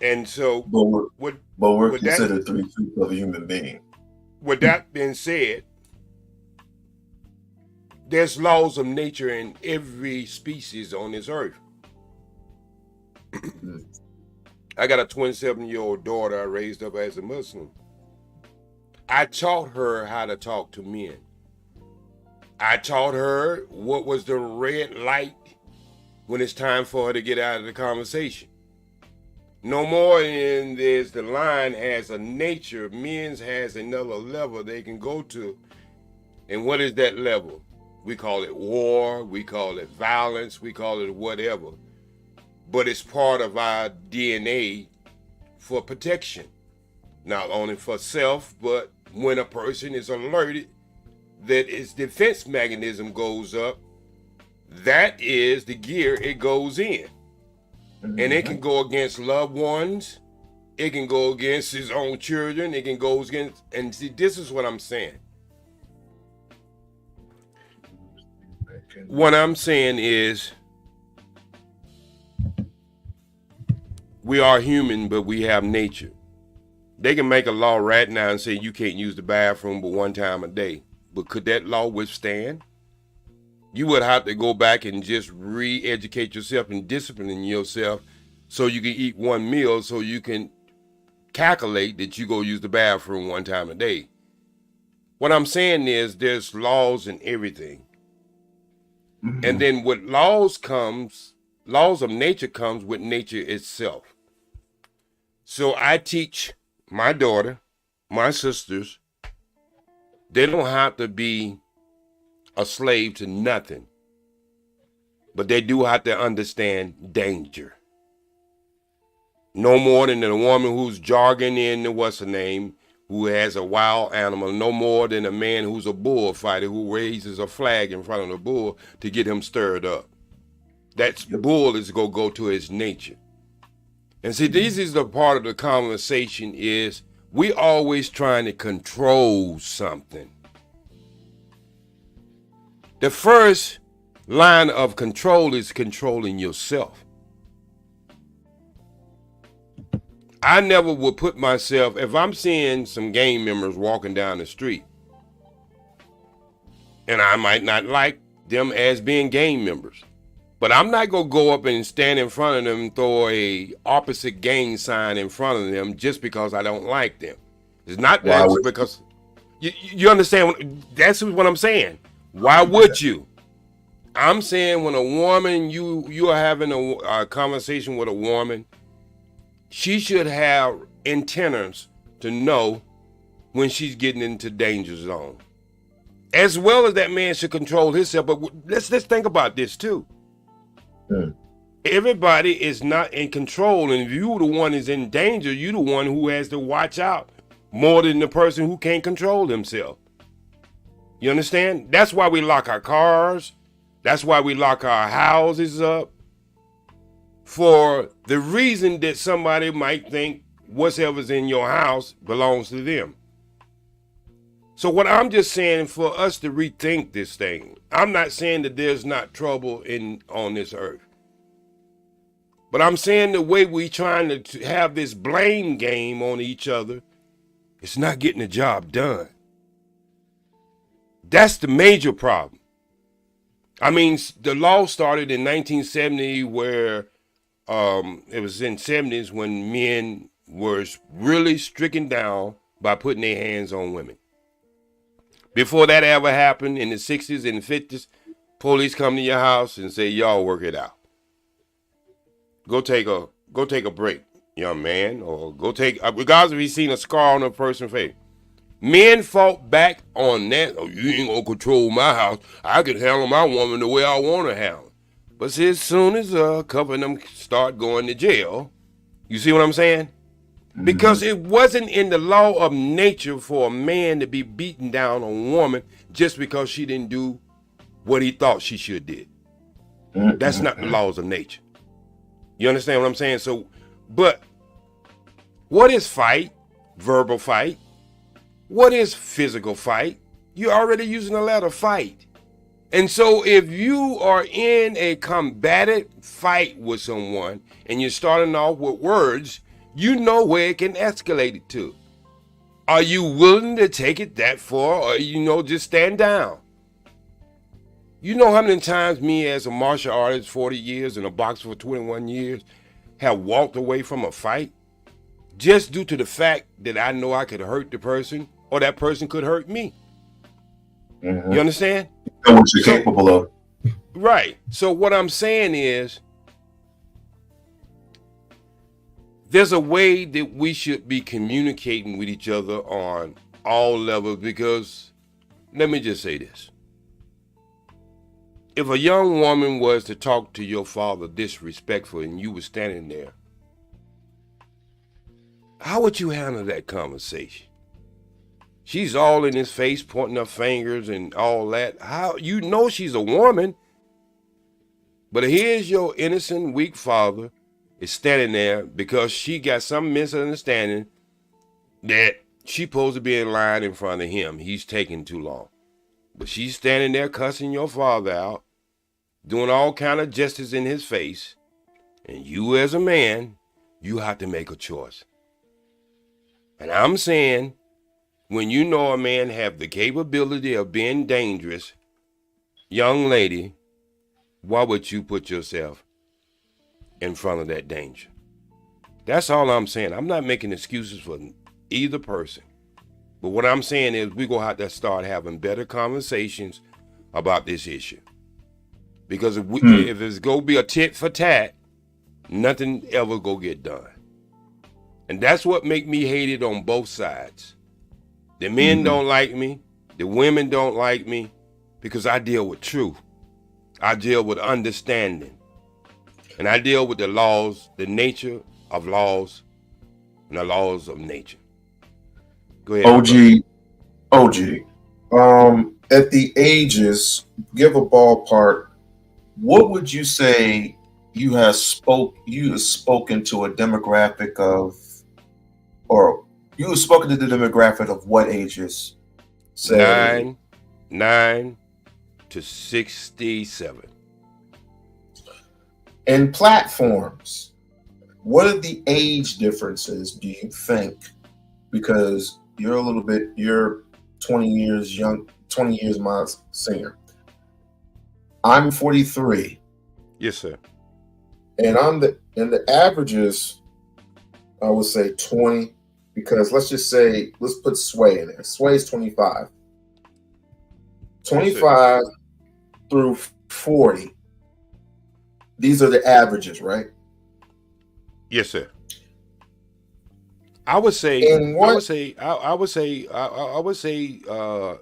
And so, we're considered 3/5 of a human being. With that being said, there's laws of nature in every species on this earth. I got a 27-year-old daughter I raised up as a Muslim. I taught her how to talk to men. I taught her what was the red light when it's time for her to get out of the conversation. No more than there's the line has a nature. Men's has another level they can go to. And what is that level? We call it war, we call it violence, we call it whatever. But it's part of our DNA for protection. Not only for self, but when a person is alerted that its defense mechanism goes up, that is the gear it goes in. And it can go against loved ones. It can go against his own children. It can go against, and see, this is what I'm saying. What I'm saying is we are human, but we have nature. They can make a law right now and say you can't use the bathroom but one time a day. But could that law withstand? You would have to go back and just re-educate yourself and discipline yourself so you can eat one meal so you can calculate that you go use the bathroom one time a day. What I'm saying is there's laws in everything. And then with laws of nature comes with nature itself. So I teach my daughter, my sisters, they don't have to be a slave to nothing, but they do have to understand danger. No more than a woman who's jogging in the what's her name, who has a wild animal, no more than a man who's a bullfighter who raises a flag in front of the bull to get him stirred up. That bull is going to go to his nature. And see, this is the part of the conversation is we always trying to control something. The first line of control is controlling yourself. I never would put myself, if I'm seeing some gang members walking down the street, and I might not like them as being gang members, but I'm not going to go up and stand in front of them and throw a opposite gang sign in front of them just because I don't like them. It's not that because, you understand, that's what I'm saying. Why would you? I'm saying when a woman, you are having a conversation with a woman, she should have antennas to know when she's getting into danger zone. As well as that man should control himself. But let's think about this too. Everybody is not in control, and if you the one is in danger, you the one who has to watch out more than the person who can't control himself. You understand? That's why we lock our cars. That's why we lock our houses up. For the reason that somebody might think whatever's in your house belongs to them. So what I'm just saying, for us to rethink this thing, I'm not saying that there's not trouble on this earth. But I'm saying the way we trying to have this blame game on each other, it's not getting the job done. That's the major problem. I mean, the law started in 1970 where it was in 70s when men were really stricken down by putting their hands on women. Before that ever happened, in the 60s and 50s, police come to your house and say, y'all work it out. Go take a break, young man, or go take, regardless if he's seen a scar on a person's face. Men fought back on that. Oh, you ain't gonna control my house. I can handle my woman the way I want to handle. But see, as soon as a couple of them start going to jail, you see what I'm saying? Because it wasn't in the law of nature for a man to be beaten down on a woman just because she didn't do what he thought she should did. That's not the laws of nature. You understand what I'm saying? So, but what is fight? Verbal fight. What is physical fight? You're already using the letter fight. And so if you are in a combative fight with someone and you're starting off with words, you know where it can escalate it to. Are you willing to take it that far, or, just stand down? You know how many times me as a martial artist, 40 years, and a boxer for 21 years, have walked away from a fight just due to the fact that I know I could hurt the person or that person could hurt me. You understand? And what you're capable of. Right. So what I'm saying is there's a way that we should be communicating with each other on all levels, because let me just say this. If a young woman was to talk to your father disrespectful and you were standing there, how would you handle that conversation? She's all in his face, pointing her fingers and all that. How, you know she's a woman, but here's your innocent, weak father is standing there because she got some misunderstanding that she's supposed to be in line in front of him. He's taking too long. But she's standing there cussing your father out, doing all kind of gestures in his face. And you as a man, you have to make a choice. And I'm saying, when you know a man have the capability of being dangerous, young lady, why would you put yourself in front of that danger? That's all I'm saying. I'm not making excuses for either person. But what I'm saying is we're going to have to start having better conversations about this issue. Because if it's going to be a tit for tat, nothing ever going to get done. And that's what make me hate it on both sides. The men don't like me. The women don't like me because I deal with truth. I deal with understanding. And I deal with the laws, the nature of laws, and the laws of nature. Go ahead. OG. At the ages, give a ballpark. What would you say you have spoken to a demographic of, or you have spoken to the demographic of what ages? Say 9 to 67. And platforms, what are the age differences, do you think? Because you're 20 years young, 20 years my senior. I'm 43. Yes, sir. And the averages, I would say 20, because let's put Sway in there. Sway's 25. 25 through 40. These are the averages, right? Yes, sir. I would say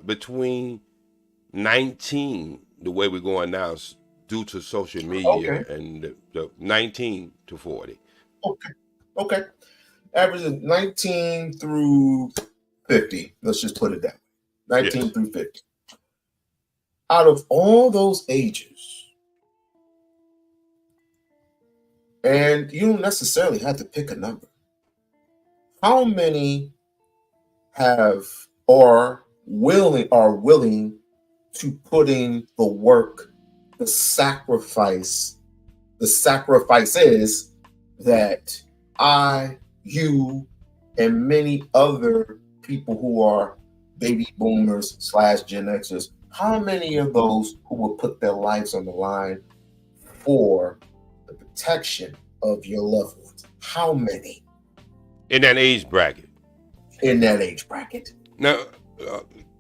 between 19, the way we're going now, due to social media, and the 19 to 40. Okay. Average is 19 through 50. Let's just put it that way. 19 through 50. Out of all those ages, and you don't necessarily have to pick a number, how many are willing to put in the work, the sacrifices that you, and many other people who are baby boomers / Gen Xers, how many of those who will put their lives on the line for the protection of your loved ones? How many? In that age bracket. Now,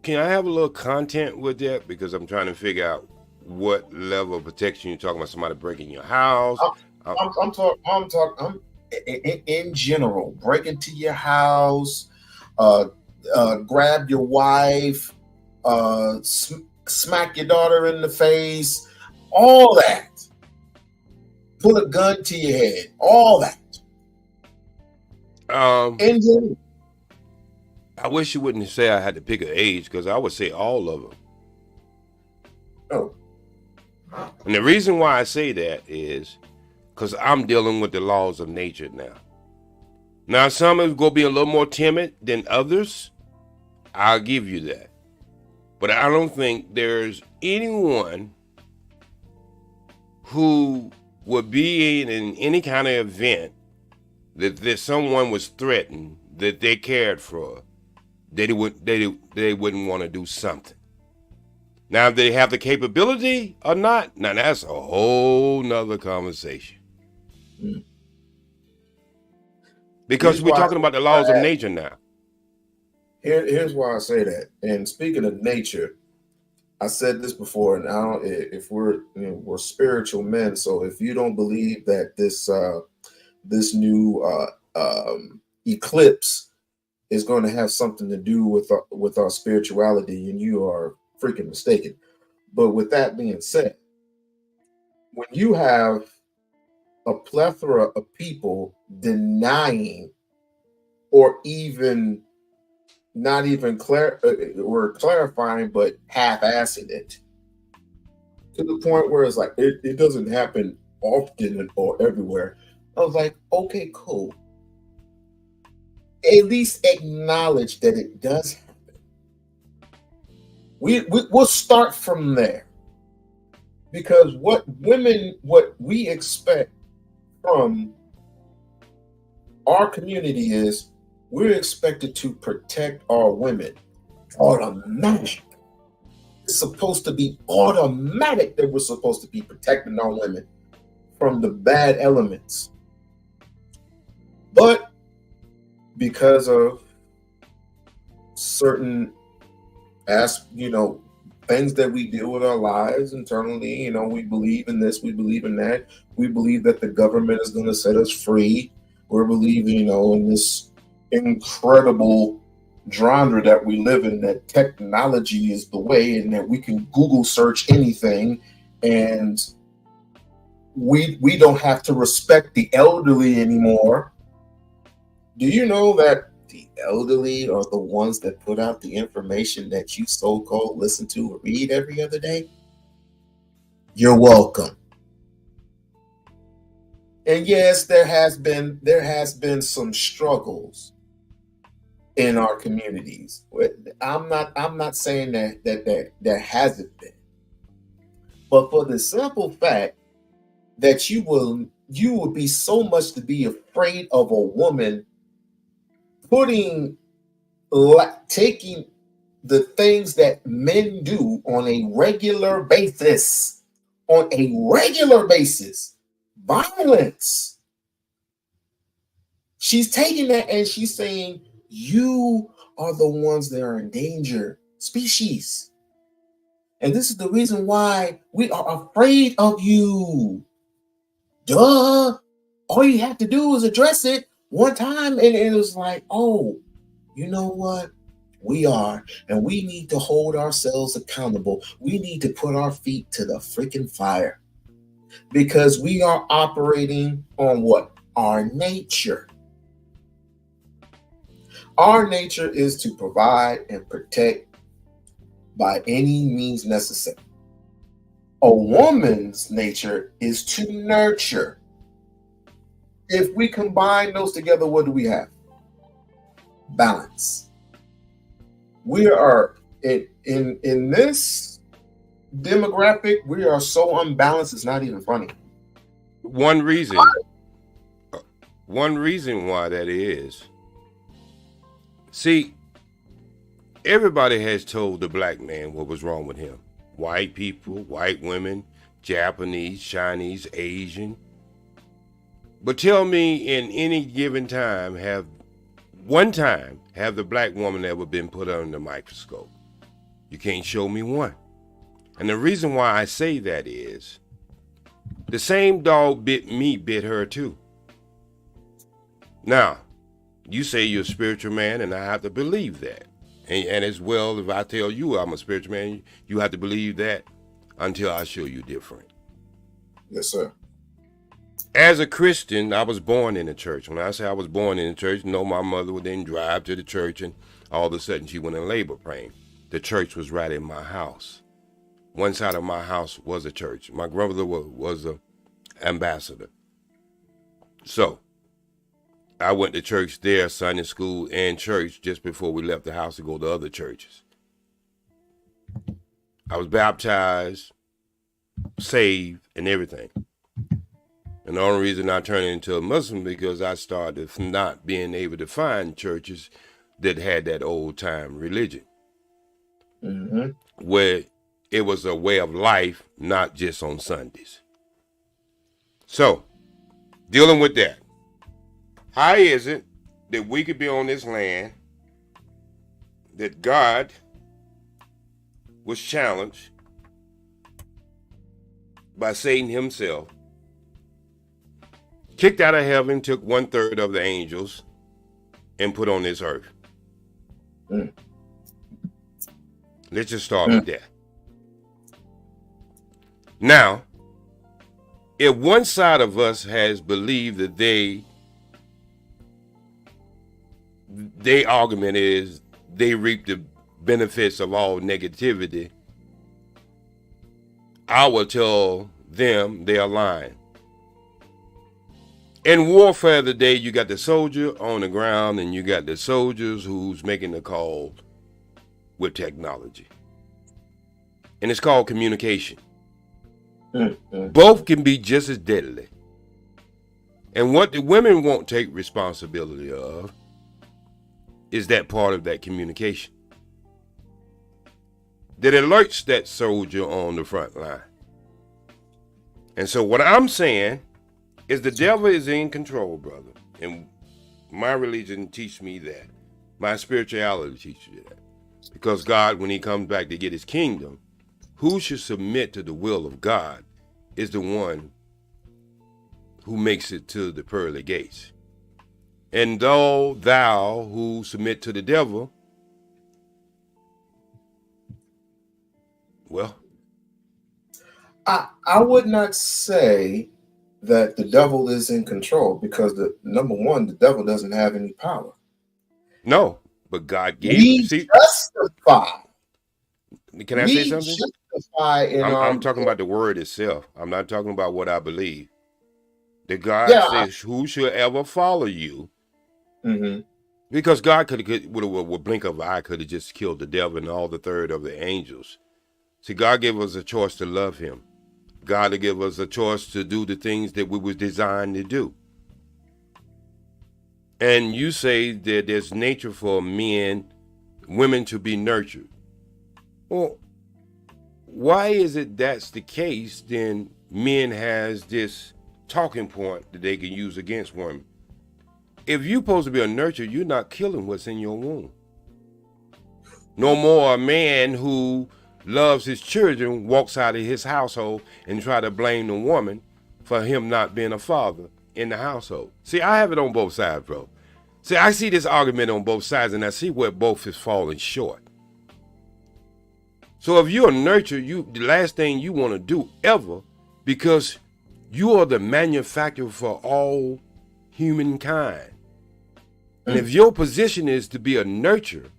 can I have a little content with that? Because I'm trying to figure out what level of protection you're talking about. Somebody breaking your house. I'm talking in general. Break into your house, grab your wife, smack your daughter in the face, all that. Put a gun to your head, all that. In general. I wish you wouldn't say I had to pick an age, because I would say all of them. Oh. And the reason why I say that is because I'm dealing with the laws of nature now. Now, some is going to be a little more timid than others. I'll give you that. But I don't think there's anyone who would be in any kind of event that someone was threatened, that they cared for, they wouldn't want to do something. Now, if they have the capability or not, now that's a whole nother conversation. Because we're talking about the laws of nature now. Here's why I say that. And speaking of nature, I said this before, and if we're spiritual men, so if you don't believe that this new eclipse is going to have something to do with our spirituality, and you are freaking mistaken. But with that being said, when you have a plethora of people denying or even not even or clarifying, but half-assing it to the point where it's like it doesn't happen often or everywhere. I was like, okay, cool. At least acknowledge that it does happen. We'll start from there, because what we expect from our community is we're expected to protect our women. Automatic. It's supposed to be automatic that we're supposed to be protecting our women from the bad elements. But because of certain things that we deal with our lives internally, we believe in this, we believe in that, we believe that the government is going to set us free. We're believing, in this incredible genre that we live in, that technology is the way, and that we can Google search anything, and we don't have to respect the elderly anymore. Do you know that the elderly are the ones that put out the information that you so-called listen to or read every other day? You're welcome. And yes, there has been some struggles in our communities. I'm not saying that there hasn't been, but for the simple fact that you will be so much to be afraid of a woman taking the things that men do on a regular basis, violence. She's taking that and she's saying, you are the ones that are in danger, species. And this is the reason why we are afraid of you. Duh. All you have to do is address it one time, and it was like, oh, you know what? We are, and we need to hold ourselves accountable. We need to put our feet to the freaking fire, because we are operating on what? Our nature. Our nature is to provide and protect by any means necessary. A woman's nature is to nurture. If we combine those together, what do we have? Balance. We are in this demographic, we are so unbalanced, it's not even funny. One reason why that is, see, everybody has told the black man what was wrong with him. White people, white women, Japanese, Chinese, Asian. But tell me, in any given time, have the black woman ever been put under the microscope? You can't show me one. And the reason why I say that is, the same dog bit me, bit her too. Now, you say you're a spiritual man, and I have to believe that. And as well, if I tell you I'm a spiritual man, you have to believe that until I show you different. Yes, sir. As a Christian, I was born in the church. When I say I was born in the church, my mother would then drive to the church, and all of a sudden she went in labor pain. The church was right in my house. One side of my house was a church. My grandmother was an ambassador. So I went to church there, Sunday school and church, just before we left the house to go to other churches. I was baptized, saved, and everything. And the only reason I turned into a Muslim because I started not being able to find churches that had that old time religion, where it was a way of life, not just on Sundays. So, dealing with that, how is it that we could be on this land that God was challenged by Satan himself, kicked out of heaven, took 1/3 of the angels, and put on this earth. Let's just start with that. Now, if one side of us has believed that their argument is they reap the benefits of all negativity, I will tell them they are lying. In warfare today, you got the soldier on the ground and you got the soldiers who's making the call with technology. And it's called communication. Both can be just as deadly. And what the women won't take responsibility of is that part of that communication that alerts that soldier on the front line. And so what I'm saying is the devil is in control, brother. And my religion teaches me that. My spirituality teaches me that. Because God, when he comes back to get his kingdom, who should submit to the will of God is the one who makes it to the pearly gates. And thou who submit to the devil, well, I would not say that the devil is in control, because number one, the devil doesn't have any power. No, but God gave We it. See, justify. Can I say something? Justify in I'm talking about the word itself. I'm not talking about what I believe. The God says, who should ever follow you? Because God could with a blink of an eye, could have just killed the devil and all the third of the angels. See, God gave us a choice to love him. God to give us a choice to do the things that we was designed to do. And you say that there's nature for women to be nurtured. Well, why is it that's the case? Then men has this talking point that they can use against women. If you're supposed to be a nurturer, you're not killing what's in your womb. No more a man who loves his children walks out of his household and try to blame the woman for him not being a father in the household. See, I have it on both sides, bro. See, I see this argument on both sides, and I see where both is falling short. So if you're a nurturer, the last thing you want to do ever, because you are the manufacturer for all humankind. And if your position is to be a nurturer,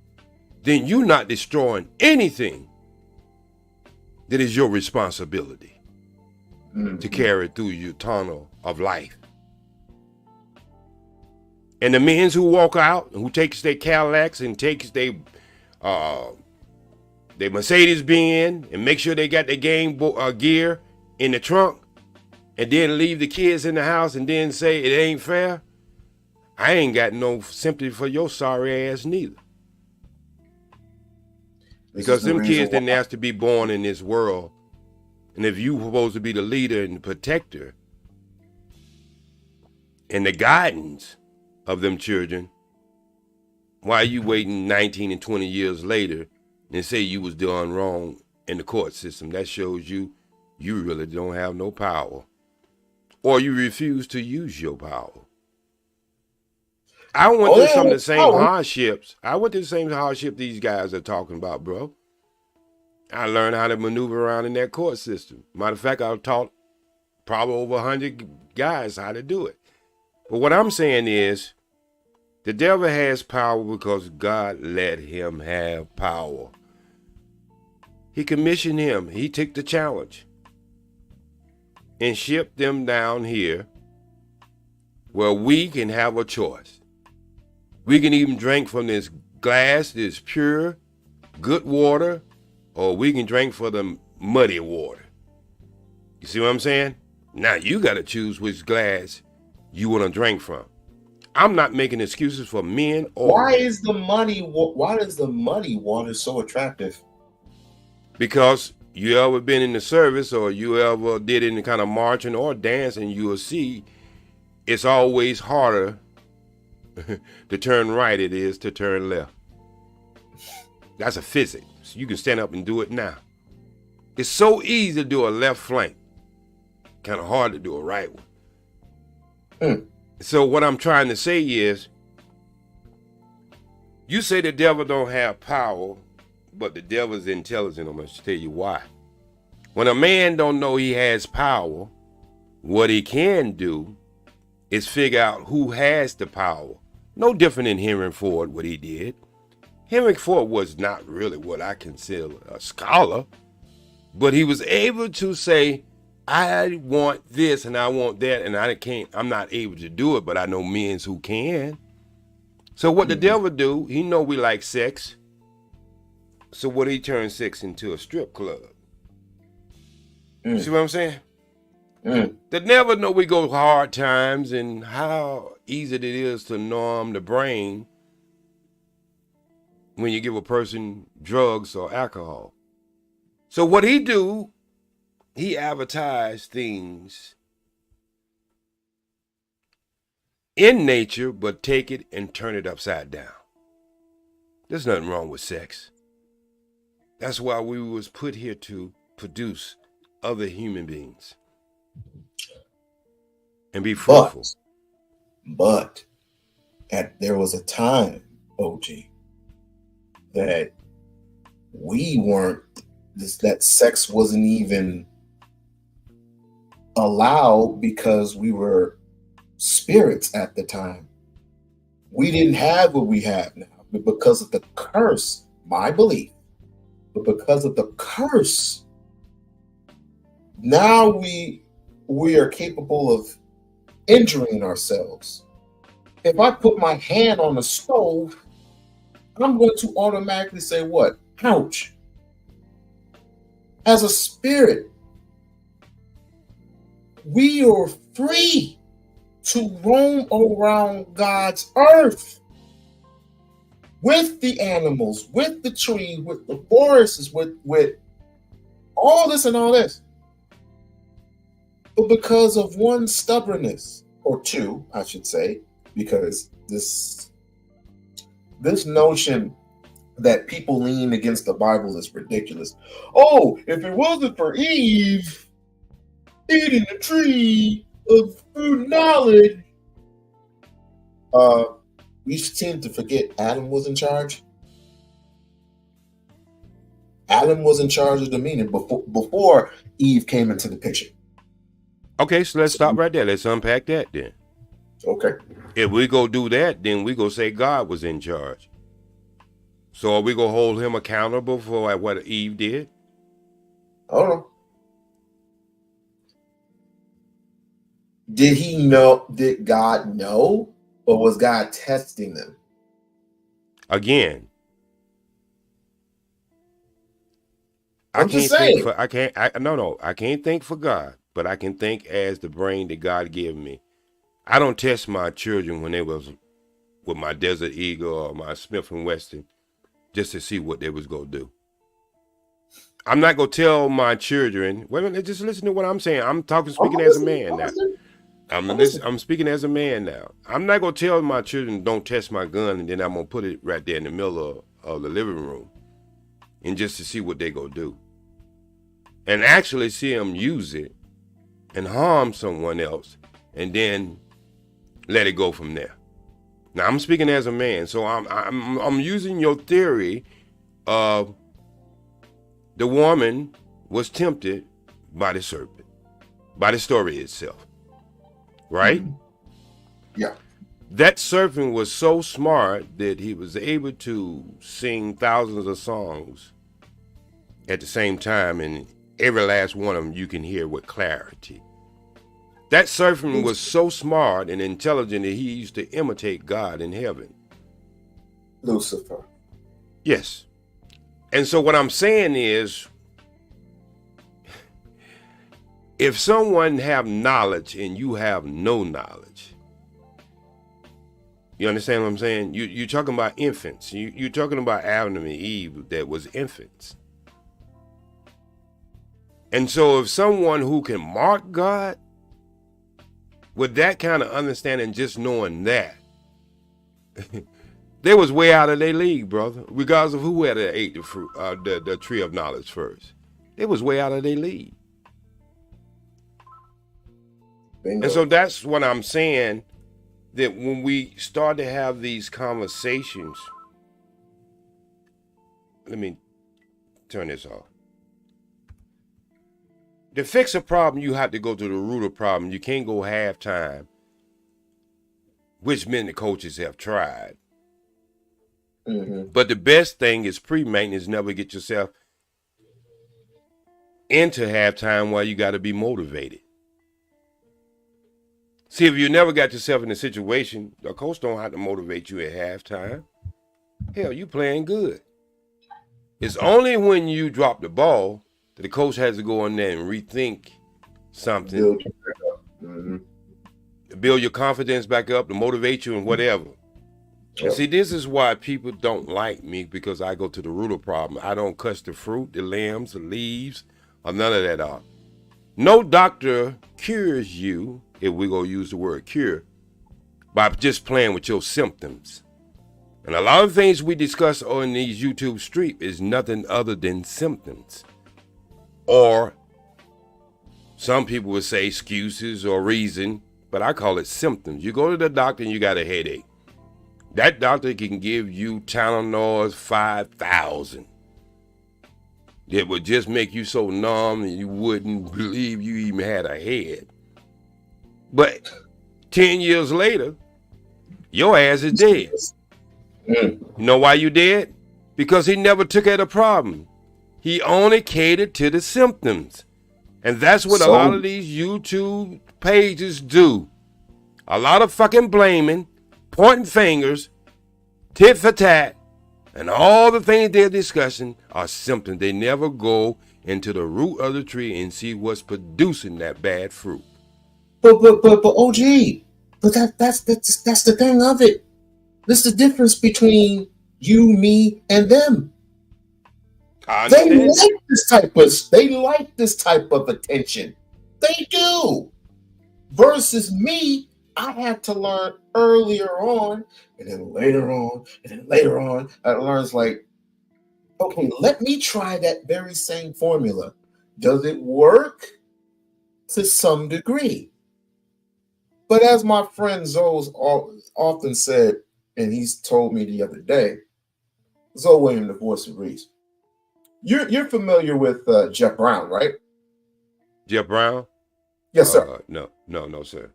then you're not destroying anything that is your responsibility to carry through your tunnel of life. And the men who walk out, who takes their Cadillacs and takes their Mercedes-Benz and make sure they got their game gear in the trunk, and then leave the kids in the house and then say it ain't fair, I ain't got no sympathy for your sorry ass neither. Because them kids didn't ask to be born in this world. And if you supposed to be the leader and the protector and the guidance of them children, why are you waiting 19 and 20 years later and say you was done wrong in the court system? That shows you really don't have no power. Or you refuse to use your power. I went through some of the same hardships. I went through the same hardship these guys are talking about, bro. I learned how to maneuver around in that court system. Matter of fact, I taught probably over 100 guys how to do it. But what I'm saying is, the devil has power because God let him have power. He commissioned him. He took the challenge and shipped them down here where we can have a choice. We can even drink from this glass, this pure, good water, or we can drink from the muddy water. You see what I'm saying? Now you got to choose which glass you want to drink from. I'm not making excuses for men or why is the muddy water so attractive? Because you ever been in the service or you ever did any kind of marching or dancing, you will see it's always harder to turn right it is to turn left. That's a physics. You can stand up and do it now. It's so easy to do a left flank. Kind of hard to do a right one. So what I'm trying to say is, you say the devil don't have power, but the devil is intelligent. I'm going to tell you why. When a man don't know he has power, what he can do is figure out who has the power. No different than Henry Ford, what he did. Henry Ford was not really what I consider a scholar, but he was able to say, I want this and I want that, and I'm not able to do it, but I know men who can. So what the devil do, he know we like sex. So what, he turns sex into a strip club. See what I'm saying? The devil know we go hard times and how easy it is to numb the brain when you give a person drugs or alcohol. So what he do, he advertise things in nature, but take it and turn it upside down. There's nothing wrong with sex. That's why we was put here to produce other human beings and be fruitful. But there was a time, OG, that we weren't, that sex wasn't even allowed because we were spirits at the time. We didn't have what we have now, but because of the curse, my belief, but because of the curse, now we are capable of injuring ourselves. If I put my hand on the stove, I'm going to automatically say what? Ouch. As a spirit, we are free to roam around God's earth with the animals, with the trees, with the forests, with all this and all this. But because of one stubbornness, or two, I should say, because this notion that people lean against the Bible is ridiculous. Oh, if it wasn't for Eve eating the tree of food knowledge, we seem to forget Adam was in charge. Adam was in charge of the meaning before Eve came into the picture. Okay, so let's stop right there. Let's unpack that then. Okay. If we go do that, then we go say God was in charge. So are we going to hold him accountable for what Eve did? Hold on. Did God know, or was God testing them? Again, I can't think for God, but I can think as the brain that God gave me. I don't test my children when they was with my Desert Eagle or my Smith & Wesson just to see what they was going to do. I'm not going to tell my children, wait a minute, just listen to what I'm saying. Speaking as a man now. I'm speaking as a man now. I'm not going to tell my children, don't test my gun, and then I'm going to put it right there in the middle of the living room and just to see what they going to do. And actually see them use it and harm someone else and then let it go from there. Now I'm speaking as a man, so I'm using your theory of the woman was tempted by the serpent, by the story itself, right? Yeah. That serpent was so smart that he was able to sing thousands of songs at the same time, and every last one of them you can hear with clarity. That serpent was so smart and intelligent that he used to imitate God in heaven. Lucifer. Yes. And so what I'm saying is, if someone have knowledge and you have no knowledge, you understand what I'm saying? You're talking about infants. You're talking about Adam and Eve that was infants. And so if someone who can mark God, with that kind of understanding, just knowing that, they was way out of their league, brother. Regardless of who had ate the fruit, the tree of knowledge first, they was way out of their league. Bingo. And so that's what I'm saying, that when we start to have these conversations, let me turn this off. To fix a problem, you have to go to the root of the problem. You can't go halftime, which many coaches have tried. But the best thing is pre-maintenance. Never get yourself into halftime while you got to be motivated. See, if you never got yourself in a situation, a coach don't have to motivate you at halftime. Hell, you playing good. It's only when you drop the ball that the coach has to go in there and rethink something, to build your confidence back up, to motivate you and whatever. And see, this is why people don't like me, because I go to the root of the problem. I don't cuss the fruit, the limbs, the leaves, or none of that out. No doctor cures you, if we're going to use the word cure, by just playing with your symptoms. And a lot of things we discuss on these YouTube streets is nothing other than symptoms. Or some people would say excuses or reason, but I call it symptoms. You go to the doctor and you got a headache. That doctor can give you Tylenol 5,000. It would just make you so numb and you wouldn't believe you even had a head. But 10 years later, your ass is dead. You know why you dead? Because he never took at a problem. He only catered to the symptoms. And that's what a lot of these YouTube pages do. A lot of fucking blaming, pointing fingers, tit for tat, and all the things they're discussing are symptoms. They never go into the root of the tree and see what's producing that bad fruit. But OG, but that's the thing of it. This is the difference between you, me, and them. They like this type of attention. They do. Versus me, I had to learn earlier on, and then later on, and then later on, I learned like, okay, let me try that very same formula. Does it work? To some degree. But as my friend Zoe's often said, and he's told me the other day, Zoe William, the voice of Reese. You're familiar with Jeff Brown, right? Jeff Brown? Yes, sir. No, sir.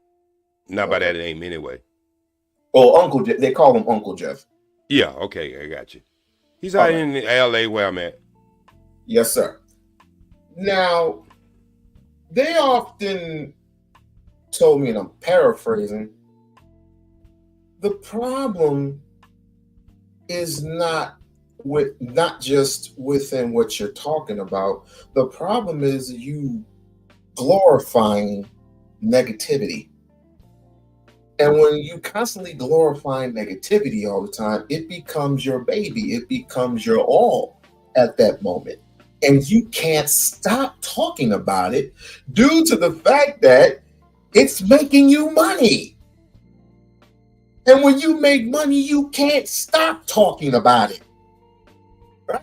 Not by that name anyway. Oh, Uncle Jeff. They call him Uncle Jeff. Yeah, okay, I got you. He's out in LA where I'm at. Yes, sir. Now, they often told me, and I'm paraphrasing, the problem is not just within what you're talking about. The problem is you glorifying negativity. And when you constantly glorify negativity all the time, it becomes your baby. It becomes your all at that moment. And you can't stop talking about it due to the fact that it's making you money. And when you make money, you can't stop talking about it. Right?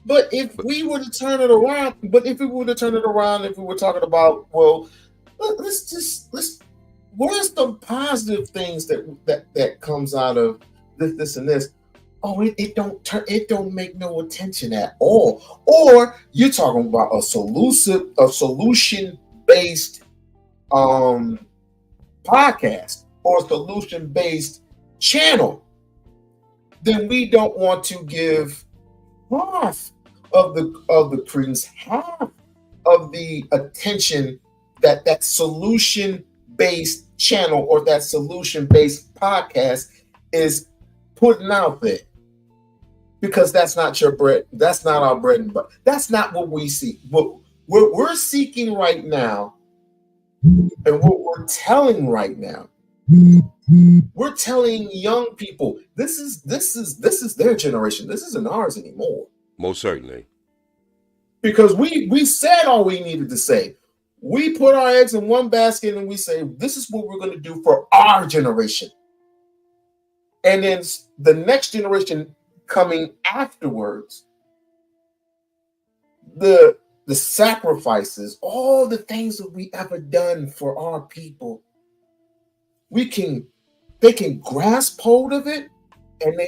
But if we were to turn it around, if we were talking about, well, let's what are some positive things that comes out of this and this? Oh, it don't make no attention at all. Or you're talking about a solution-based podcast or solution-based channel. Then we don't want to give half of the credence, half of the attention that solution-based channel or that solution-based podcast is putting out there. Because that's not your bread. That's not our bread and butter. That's not what we seek. What we're seeking right now, and what we're telling right now, we're telling young people, this is their generation. This isn't ours anymore. Most certainly. Because we said all we needed to say. We put our eggs in one basket and we say, this is what we're going to do for our generation. And then the next generation coming afterwards, the the sacrifices, all the things that we ever done for our people, they can grasp hold of it, and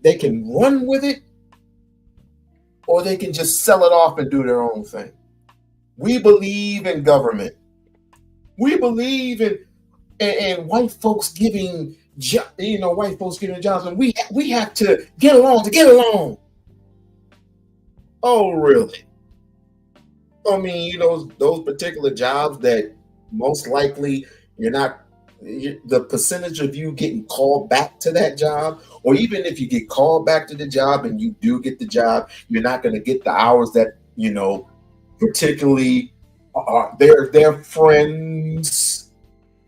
they can run with it, or they can just sell it off and do their own thing. We believe in government. We believe in white folks giving jobs, and we have to get along to get along. Oh, really? I mean, those particular jobs that most likely the percentage of you getting called back to that job, or even if you get called back to the job and you do get the job, you're not going to get the hours that, particularly their friends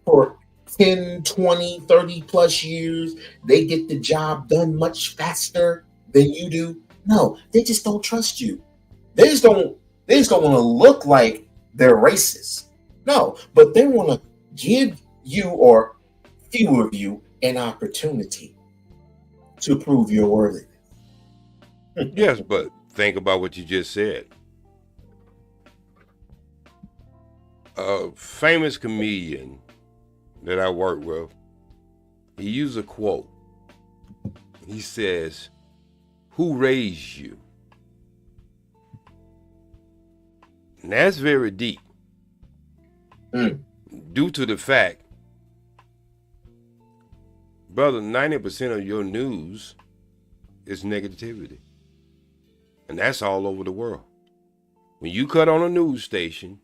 for 10, 20, 30 plus years, they get the job done much faster than you do. No, they just don't trust you. They just don't want to look like they're racist. No, but they want to give you, or few of you, an opportunity to prove your worthiness. Yes, but think about what you just said. A famous comedian that I work with, he used a quote. He says, "Who raised you?" And that's very deep. Due to the fact, brother, 90% of your news is negativity. And that's all over the world. When you cut on a news station,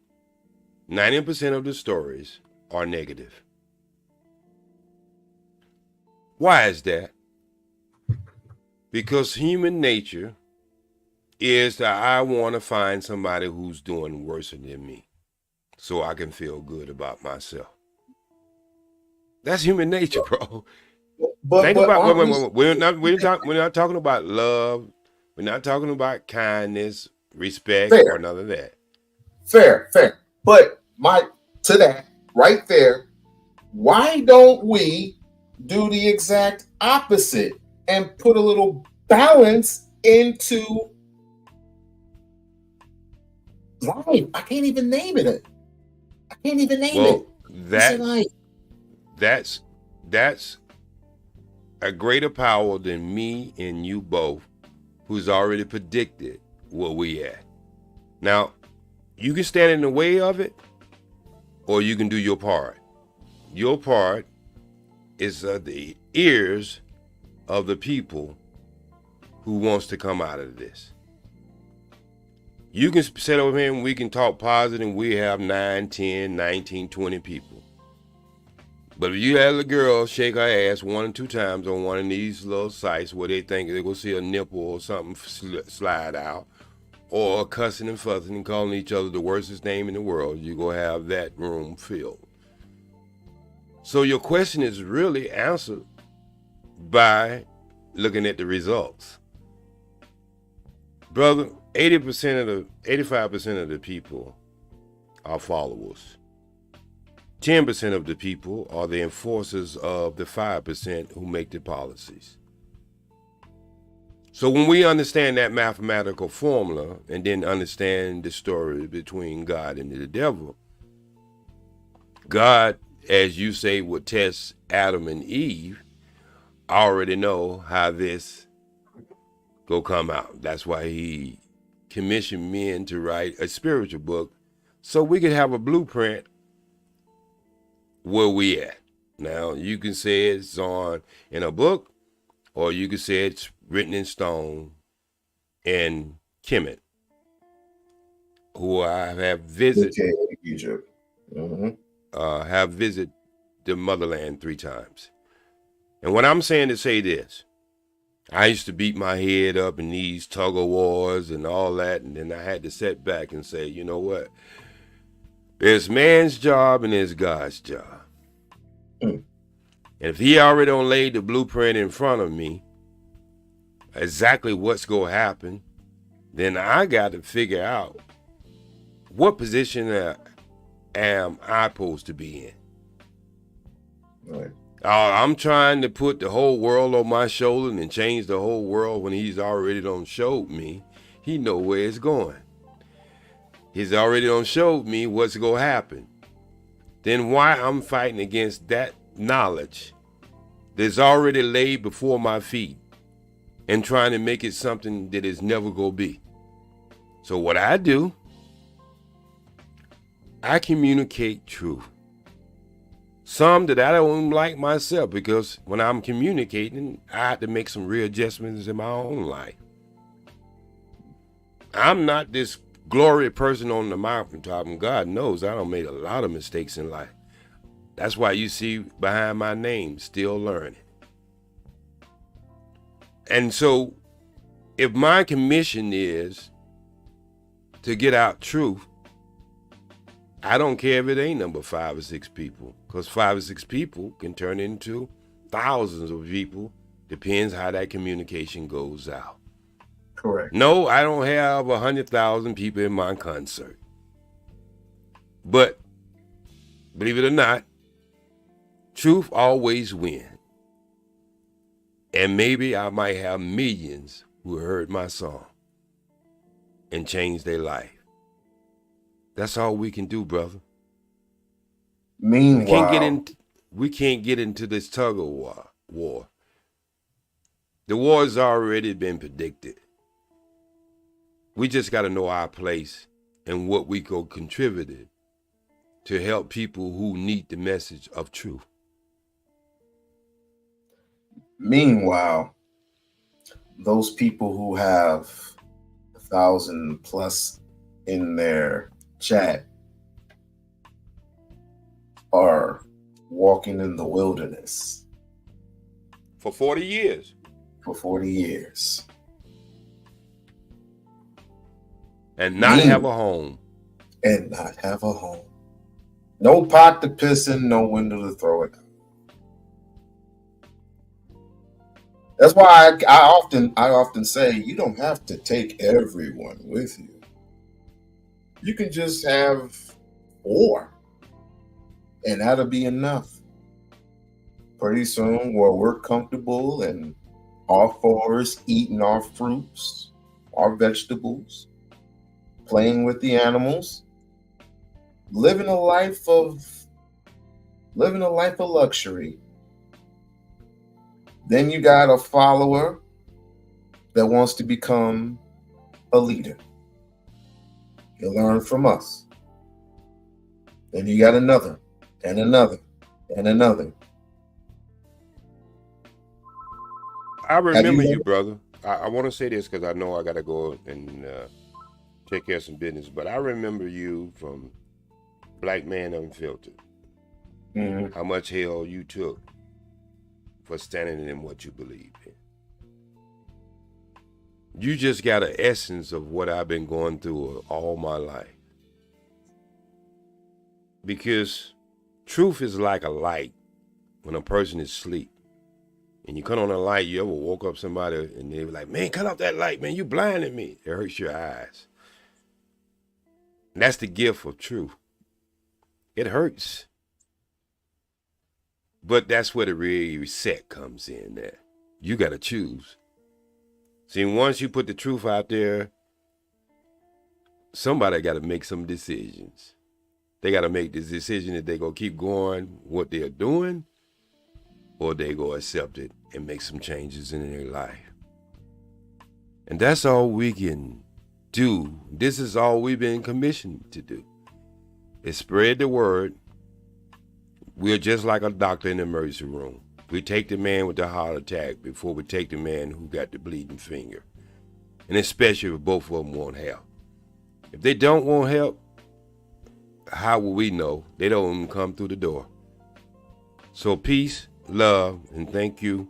90% of the stories are negative. Why is that? Because human nature is that I want to find somebody who's doing worse than me so I can feel good about myself. That's human nature, bro. Think about we're not talking about love. We're not talking about kindness, respect, or none of that. Fair. But to that right there, why don't we do the exact opposite and put a little balance into life? I can't even name it. That's a greater power than me and you both, who's already predicted where we at. Now, you can stand in the way of it, or you can do your part. Your part is the ears of the people who wants to come out of this. You can sit over here and we can talk positive, and we have 9, 10, 19, 20 people. But if you have a girl shake her ass 1 or 2 times on one of these little sites where they think they're going to see a nipple or something slide out, or cussing and fussing and calling each other the worstest name in the world, you're going to have that room filled. So your question is really answered by looking at the results. Brother, 85% of the people are followers. 10% of the people are the enforcers of the 5% who make the policies. So when we understand that mathematical formula and then understand the story between God and the devil, God, as you say, would test Adam and Eve. I already know how this go come out. That's why he commissioned men to write a spiritual book so we could have a blueprint where we at. Now, you can say it's in a book, or you can say it's written in stone in Kemet, who I have visited Egypt. Have visited the motherland 3 times. And what I'm saying to say this, I used to beat my head up in these tug of wars and all that, and then I had to sit back and say, you know what? There's man's job and there's God's job. And if he already done laid the blueprint in front of me, exactly what's going to happen, then I got to figure out what position am I supposed to be in. Right. I'm trying to put the whole world on my shoulder and change the whole world when he's already done showed me he know where it's going. He's already done showed me what's going to happen. Then why I'm fighting against that knowledge that's already laid before my feet and trying to make it something that is never going to be. So what I do, I communicate truth. Some that I don't like myself, because when I'm communicating, I have to make some readjustments in my own life. I'm not this glorious person on the mountaintop, and God knows I done made a lot of mistakes in life. That's why you see behind my name, still learning. And so if my commission is to get out truth, I don't care if it ain't number 5 or 6 people, because 5 or 6 people can turn into thousands of people. Depends how that communication goes out. Correct. No, I don't have 100,000 people in my concert. But believe it or not, truth always wins. And maybe I might have millions who heard my song and changed their life. That's all we can do, brother. Meanwhile, we can't get into this tug of war. The war has already been predicted. We just got to know our place and what we could contribute to help people who need the message of truth. meanwhile, those people who have 1,000 plus in their chat are walking in the wilderness for 40 years. For 40 years. And not have a home. And not have a home. No pot to piss in, no window to throw it out. That's why I often say you don't have to take everyone with you. You can just have 4, and that'll be enough. Pretty soon, where we're comfortable and our 4s eating our fruits, our vegetables, playing with the animals, living a life of luxury. Then you got a follower that wants to become a leader. You learn from us. Then you got another, and another, and another. I remember you, brother. I want to say this because I know I got to go and take care of some business, but I remember you from Black Man Unfiltered. Mm-hmm. How much hell you took for standing in what you believe in. You just got an essence of what I've been going through all my life. Because truth is like a light when a person is asleep. And you cut on a light, you ever woke up somebody and they were like, man, cut off that light, man, you blinded me. It hurts your eyes. And that's the gift of truth. It hurts. But that's where the real reset comes in there. You got to choose. See, once you put the truth out there, somebody got to make some decisions. They got to make this decision that they going to keep going what they're doing, or they go accept it and make some changes in their life. And that's all we can do. This is all we've been commissioned to do, is spread the word. We're just like a doctor in the emergency room. We take the man with the heart attack before we take the man who got the bleeding finger. And especially if both of them want help. If they don't want help, how will we know? They don't even come through the door. So peace, love, and thank you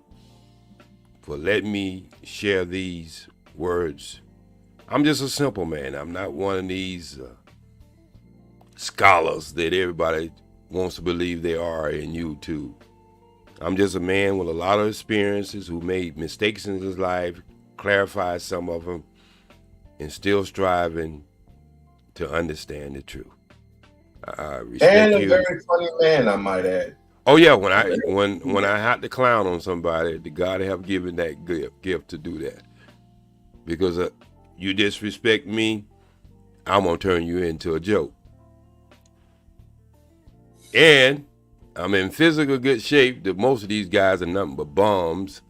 for letting me share these words. I'm just a simple man. I'm not one of these scholars that everybody wants to believe they are in YouTube. I'm just a man with a lot of experiences who made mistakes in his life, clarified some of them, and still striving to understand the truth. I respect and a you. very funny man, I might add. Oh yeah, when I had to clown on somebody, the God have given that gift to do that. Because you disrespect me, I'm gonna turn you into a joke. And I'm in physical good shape. That most of these guys are nothing but bums.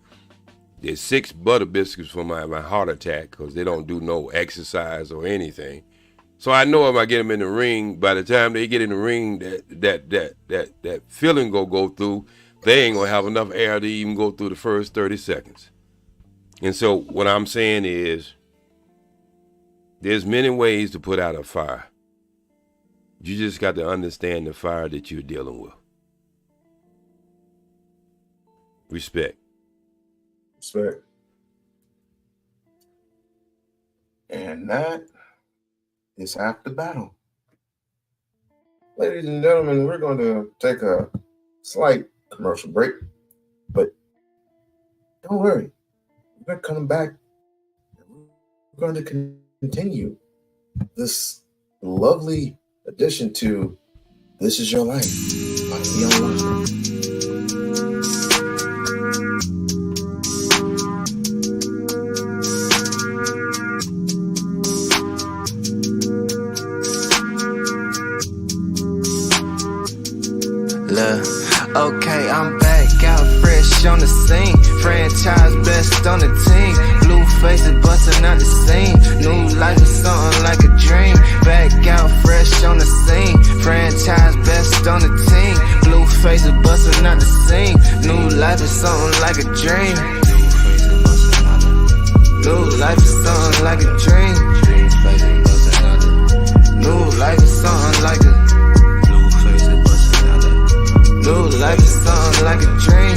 There's 6 butter biscuits for my heart attack because they don't do no exercise or anything. So I know if I get them in the ring, by the time they get in the ring, that feeling go through, they ain't gonna have enough air to even go through the first 30 seconds. And so what I'm saying is, there's many ways to put out a fire. You just got to understand the fire that you're dealing with. Respect. Respect. And that is half the battle. Ladies and gentlemen, we're going to take a slight commercial break, but don't worry. We're coming back. We're going to continue this lovely addition to This Is Your Life by We-On-Loc. Look, okay, I'm back out fresh on the scene. Franchise best on the team. Blue faces busting out the scene. New life is something like a dream. Back out fresh on the scene. Franchise best on the team. Blue faces busting out the scene. New life is something like a dream. New life is something like a dream. New life is something like a New life is something like a dream.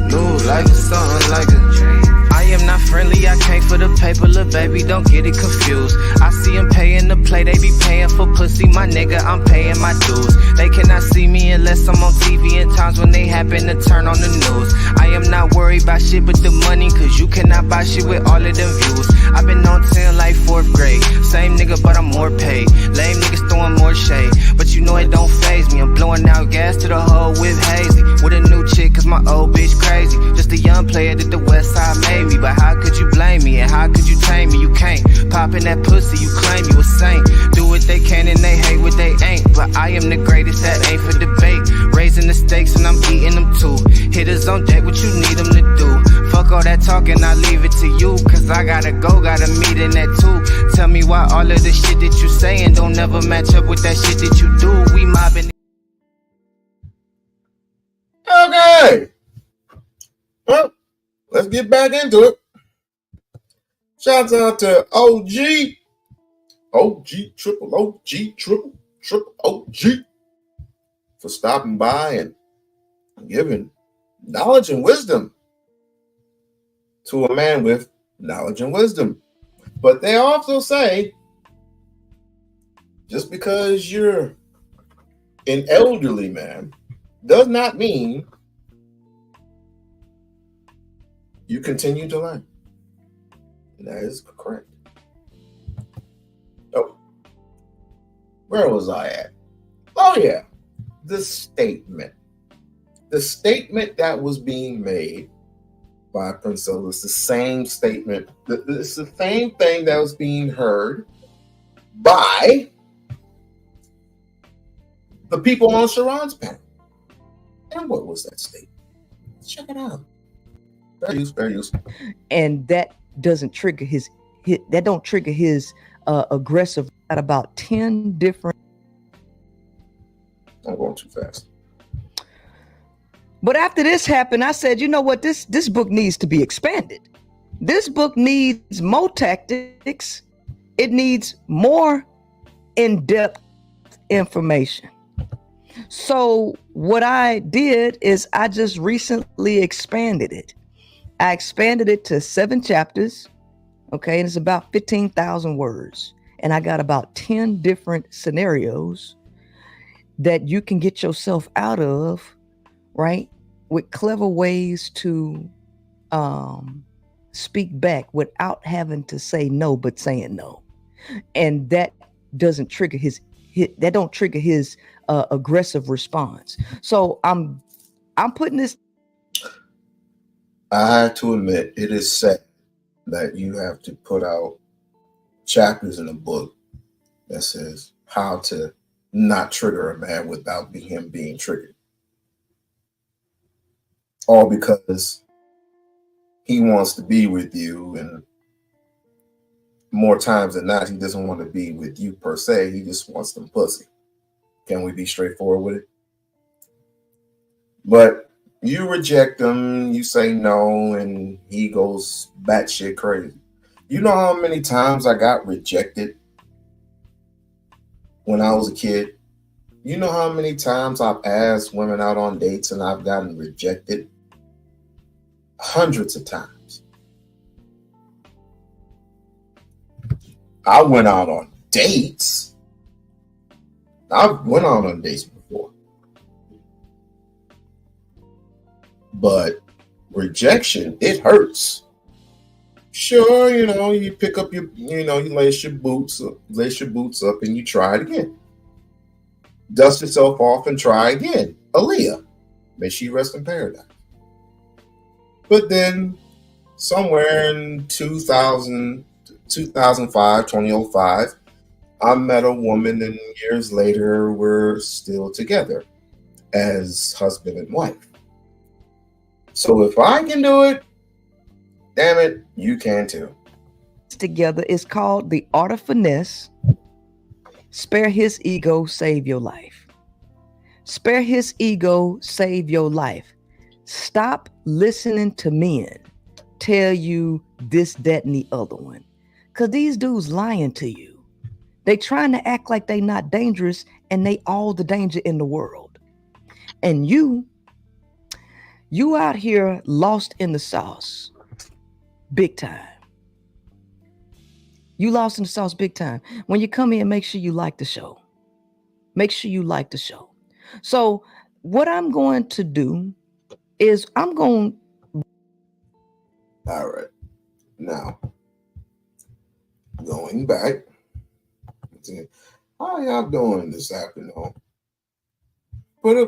New life is something like a dream. I am not friendly, I came for the paper, little baby, don't get it confused. I see them paying to play, they be paying for pussy, my nigga, I'm paying my dues. They cannot see me unless I'm on TV in times when they happen to turn on the news. I am not worried about shit but the money, cause you cannot buy shit with all of them views. I've been on 10 like 4th grade, same nigga but I'm more paid. Lame niggas throwing more shade, but you know it don't faze me. I'm blowing out gas to the whole whip hazy, with a new chick cause my old bitch crazy. Just a young player that the west side made me, but how could you blame me and how could you tame me? You can't pop in that pussy, you claim you a saint. Do what they can and they hate what they ain't, but I am the greatest, that ain't for debate. Raising the stakes and I'm eating them too. Hitters on deck, what you need them to do. Fuck all that talking, I leave it to you, cause I gotta go, got a meeting at 2. Tell me why all of the shit that you saying don't never match up with that shit that you do. We mobbing. Okay. Well, let's get back into it. Shouts out to OG, triple OG for stopping by and giving knowledge and wisdom to a man with knowledge and wisdom. But they also say, just because you're an elderly man does not mean you continue to learn. And that is correct. Oh, where was I at? Oh, yeah. The statement. The statement that was being made by Princella is the same statement. It's the same thing that was being heard by the people on Sharon's panel. And what was that statement? Let's check it out. Very useful. And that doesn't trigger his aggressive at about 10 different. I'm going too fast. But after this happened, I said, you know what? This book needs to be expanded. This book needs more tactics. It needs more in-depth information. So what I did is I just recently expanded it. I expanded it to 7 chapters. Okay, and it's about 15,000 words. And I got about 10 different scenarios that you can get yourself out of, right? With clever ways to speak back without having to say no, but saying no. And that doesn't trigger his aggressive response. So I'm putting this. I have to admit, it is sad that you have to put out chapters in the book that says how to not trigger a man without him being triggered. All because he wants to be with you, and more times than not, he doesn't want to be with you per se. He just wants some pussy. Can we be straightforward with it? But you reject him, you say no, and he goes batshit crazy. You know how many times I got rejected when I was a kid? You know how many times I've asked women out on dates and I've gotten rejected? Hundreds of times. I went out on dates. I've went out on dates before. But rejection, it hurts. Sure, you pick up you lace your boots up and you try it again. Dust yourself off and try again. Aaliyah, may she rest in paradise. But then somewhere in 2005, I met a woman, and years later we're still together as husband and wife. So if I can do it, damn it, you can too. Together is called The Art of Finesse. Spare his ego, save your life. Spare his ego, save your life. Stop listening to men tell you this, that, and the other one. Because these dudes lying to you. They trying to act like they not dangerous, and they all the danger in the world. And you out here lost in the sauce. Big time. You lost in the sauce big time. When you come in, make sure you like the show. Make sure you like the show. So what I'm going to do is I'm going. All right. Now, going back. How y'all doing this afternoon? Y'all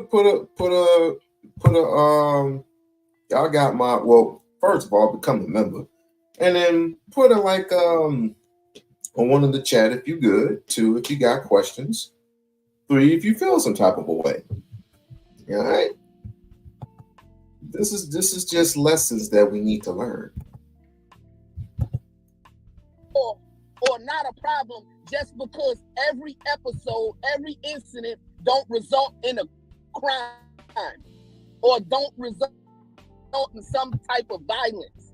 got my, well, first of all, become a member. And then put a on one of the chat if you good. 2, if you got questions. 3, if you feel some type of a way. All right. This is just lessons that we need to learn. Or not a problem just because every episode, every incident don't result in a crime or don't result in some type of violence.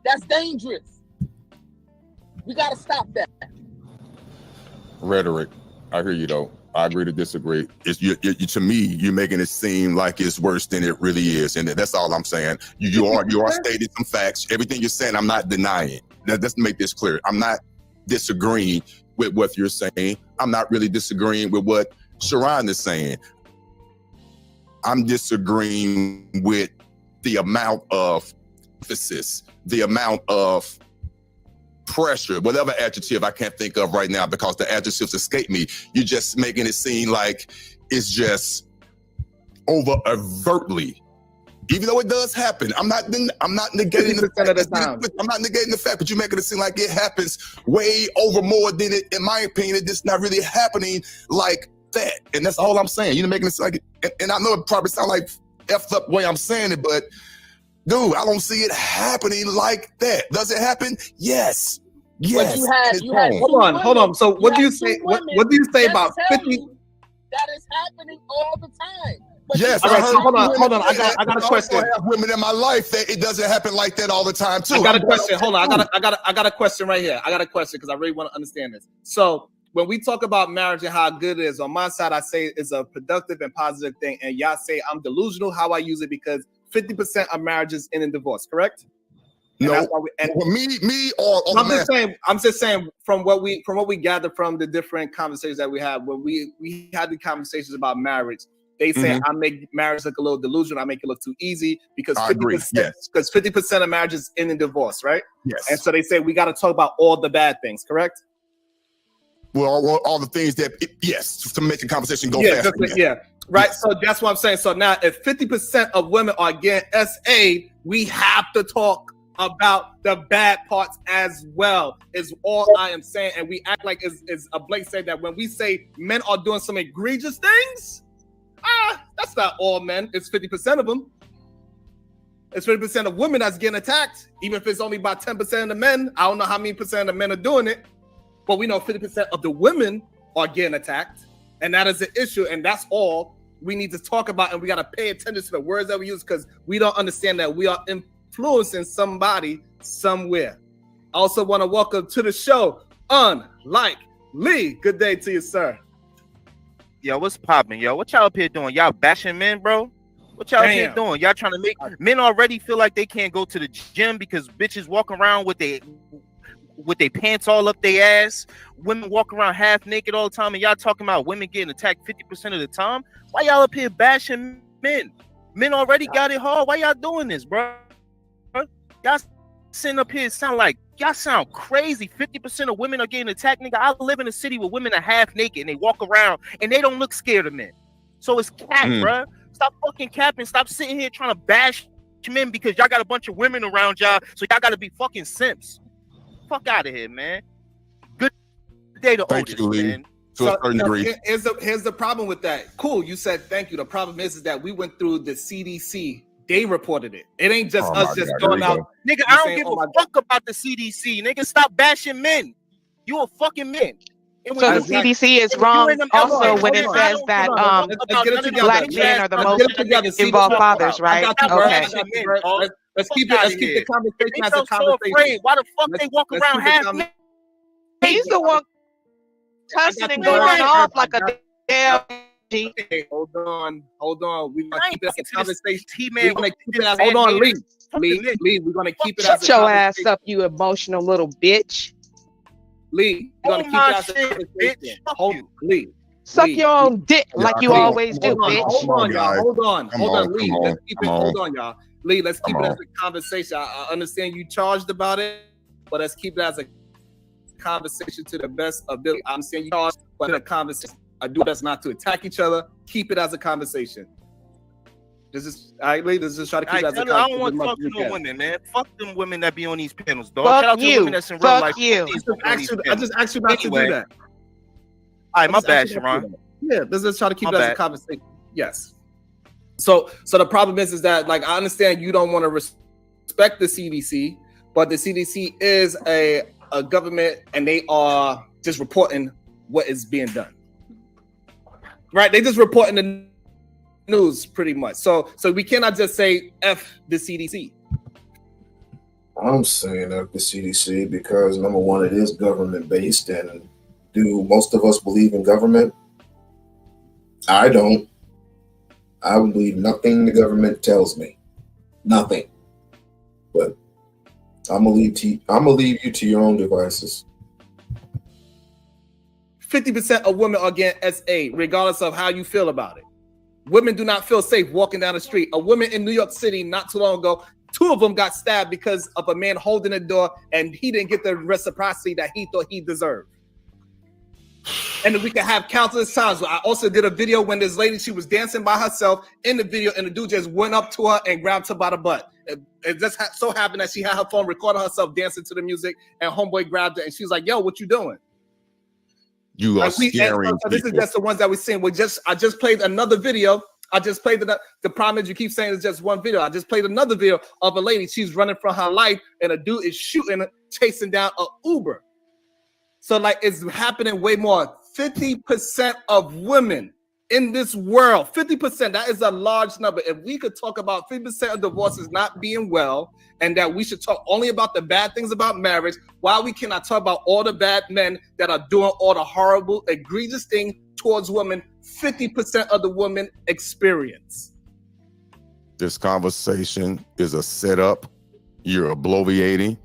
That's dangerous. We got to stop that. Rhetoric. I hear you though. I agree to disagree. To me, you're making it seem like it's worse than it really is, and that's all I'm saying. You are stating some facts. Everything you're saying, I'm not denying. Let's make this clear. I'm not disagreeing with what you're saying. I'm not really disagreeing with what Sharon is saying. I'm disagreeing with the amount of emphasis, the amount of pressure, whatever adjective I can't think of right now because the adjectives escape me. You're just making it seem like it's just over overtly. Even though it does happen, I'm not negating the fact. I'm not negating the fact, but you're making it seem like it happens way over more than it, in my opinion, it's just not really happening like that. And that's all I'm saying. You're making it seem like it, and I know it probably sounds like effed up way I'm saying it, but dude, I don't see it happening like that. Does it happen? Yes. Yes. But you had hold on. So what do you say? What do you say about 50? That is happening all the time. But yes. All right, so hold on. I got a question. I have women in my life that it doesn't happen like that all the time too. I got a question. Hold on. I got a question right here. I got a question because I really want to understand this. So when we talk about marriage and how good it is, on my side, I say it's a productive and positive thing, and y'all say I'm delusional how I use it because 50% of marriages end in divorce, correct? And no, that's why I'm just saying from what we gather from the different conversations that we have, when we had the conversations about marriage, they say I make marriage look a little delusional, I make it look too easy because 50% of marriages end in divorce, right? Yes. And so they say we got to talk about all the bad things, correct? Well, all the things that to make the conversation go faster. Right. Yes. So that's what I'm saying. So now if 50% of women are getting SA, we have to talk about the bad parts as well, is all I am saying. And we act like, as Blake said, that when we say men are doing some egregious things, that's not all men. It's 50% of them. It's 50% of women that's getting attacked, even if it's only about 10% of the men. I don't know how many percent of the men are doing it, but we know 50% of the women are getting attacked, and that is an issue, and that's all we need to talk about, and we got to pay attention to the words that we use, because we don't understand that we are influencing somebody somewhere. I also want to welcome to the show, Unlike Lee. Good day to you, sir. Yo, what's popping, yo? What y'all up here doing? Y'all bashing men, bro? What y'all up here doing? Y'all trying to make men already feel like they can't go to the gym because bitches walk around with their pants all up their ass. Women walk around half naked all the time, and y'all talking about women getting attacked 50% of the time. Why y'all up here bashing men? Men already got it hard. Why y'all doing this, bro? Y'all sitting up here sound like y'all sound crazy. 50% of women are getting attacked, nigga. I live in a city where women are half naked and they walk around and they don't look scared of men. So it's cap, bro. Stop fucking capping. Stop sitting here trying to bash men because y'all got a bunch of women around y'all, so y'all got to be fucking simps. Fuck out of here, man. Good day to Otis, man. So, here's the problem with that. Cool, you said thank you. The problem is that we went through the CDC. They reported it. It ain't just us just going out. Nigga, I don't give a fuck about the CDC. Nigga, stop bashing men. You a fucking man. So the CDC is wrong also when it says that black men are the most involved fathers, right? Okay. Let's keep the conversation as a conversation. Why the fuck they walk around half naked? He's the one cussing and going off like a damn. Hold on. We're gonna keep it as a conversation. Hold on, Lee. We're gonna keep it as a conversation. Shut your ass up, you emotional little bitch. Lee, we're gonna keep it as a conversation. Hold, Lee. Suck your own dick like you always do, bitch. Hold on, y'all. Hold on, Lee. Let's keep it. Hold on, y'all. Lee, let's keep it as a conversation. I understand you charged about it, but let's keep it as a conversation to the best ability. I'm saying you charged, but a conversation. I do that's not to attack each other. Keep it as a conversation. This is Lee. Let's just try to keep it as a conversation. I don't want to talk to no women, man. Fuck them women that be on these panels, dog. Fuck Shout out to you. women that's in real life. You. I just asked you not to do that. All right, my bad, Sharon. Yeah, let's just try to keep it as a conversation. Yes. So the problem is that, like, I understand you don't want to respect the CDC, but the CDC is a government, and they are just reporting what is being done. Right? They just reporting the news pretty much. So we cannot just say F the CDC. I'm saying F the CDC because number one, it is government based, and do most of us believe in government? I don't. I believe nothing the government tells me. Nothing. But I'm gonna leave you to your own devices. 50% of women are getting SA, regardless of how you feel about it. Women do not feel safe walking down the street. A woman in New York City not too long ago, 2 of them got stabbed because of a man holding the door, and he didn't get the reciprocity that he thought he deserved. And we can have countless times. I also did a video when this lady, she was dancing by herself in the video, and the dude just went up to her and grabbed her by the butt. It just so happened that she had her phone recording herself dancing to the music, and homeboy grabbed her, and she was like, "Yo, what you doing?" You are scaring so this is just the ones that we're seeing. I just played another video. I just played the problem is you keep saying it's just one video. I just played another video of a lady. She's running for her life, and a dude is shooting, chasing down an Uber. So like it's happening way more. 50% of women in this world, 50%, that is a large number. If we could talk about 50% of divorces not being well, and that we should talk only about the bad things about marriage, why we cannot talk about all the bad men that are doing all the horrible, egregious things towards women, 50% of the women experience. This conversation is a setup. You're bloviating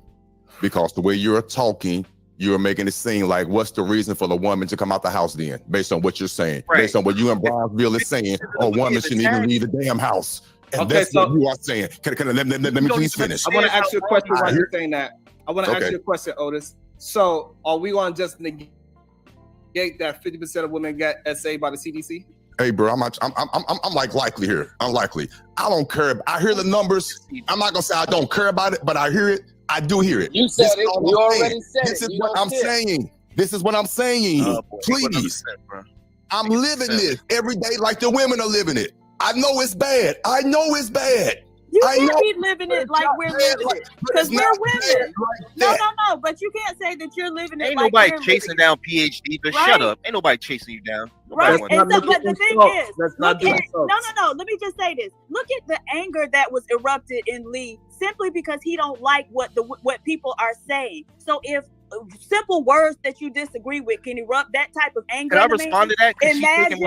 because the way you're talking, you're making it seem like what's the reason for the woman to come out the house then, based on what you're saying, based on what you and Brownsville is saying, a woman shouldn't even leave the damn house. And okay, that's what you are saying. Let me please finish. I want to ask you a question while you're saying that. I want to ask you a question, Otis. So are we going to just negate that 50% of women get SA by the CDC? Hey, bro, I'm like likely here. Unlikely. I don't care. I hear the numbers. I'm not gonna say I don't care about it, but I hear it. I do hear it. You said This is it. all You I'm already saying. said This it. is You what don't I'm care. saying. This is what I'm saying. Boy, Please. bro. I'm living this every day like the women are living it. I know it's bad. I know it's bad. You I can't know be living it like we're living it, but because it's we're not women. like No, that. no, no. But you can't say that you're living it Ain't like nobody we're chasing living down PhD, but shut Right? up. Ain't nobody chasing you down. Nobody Right. wants And that. so, but the thing is, look at no, no. Let me just say this. Look at the anger that was erupted in Lee simply because he don't like what people are saying. So if simple words that you disagree with can erupt that type of anger. Can I in a respond man, to that? Because she's taking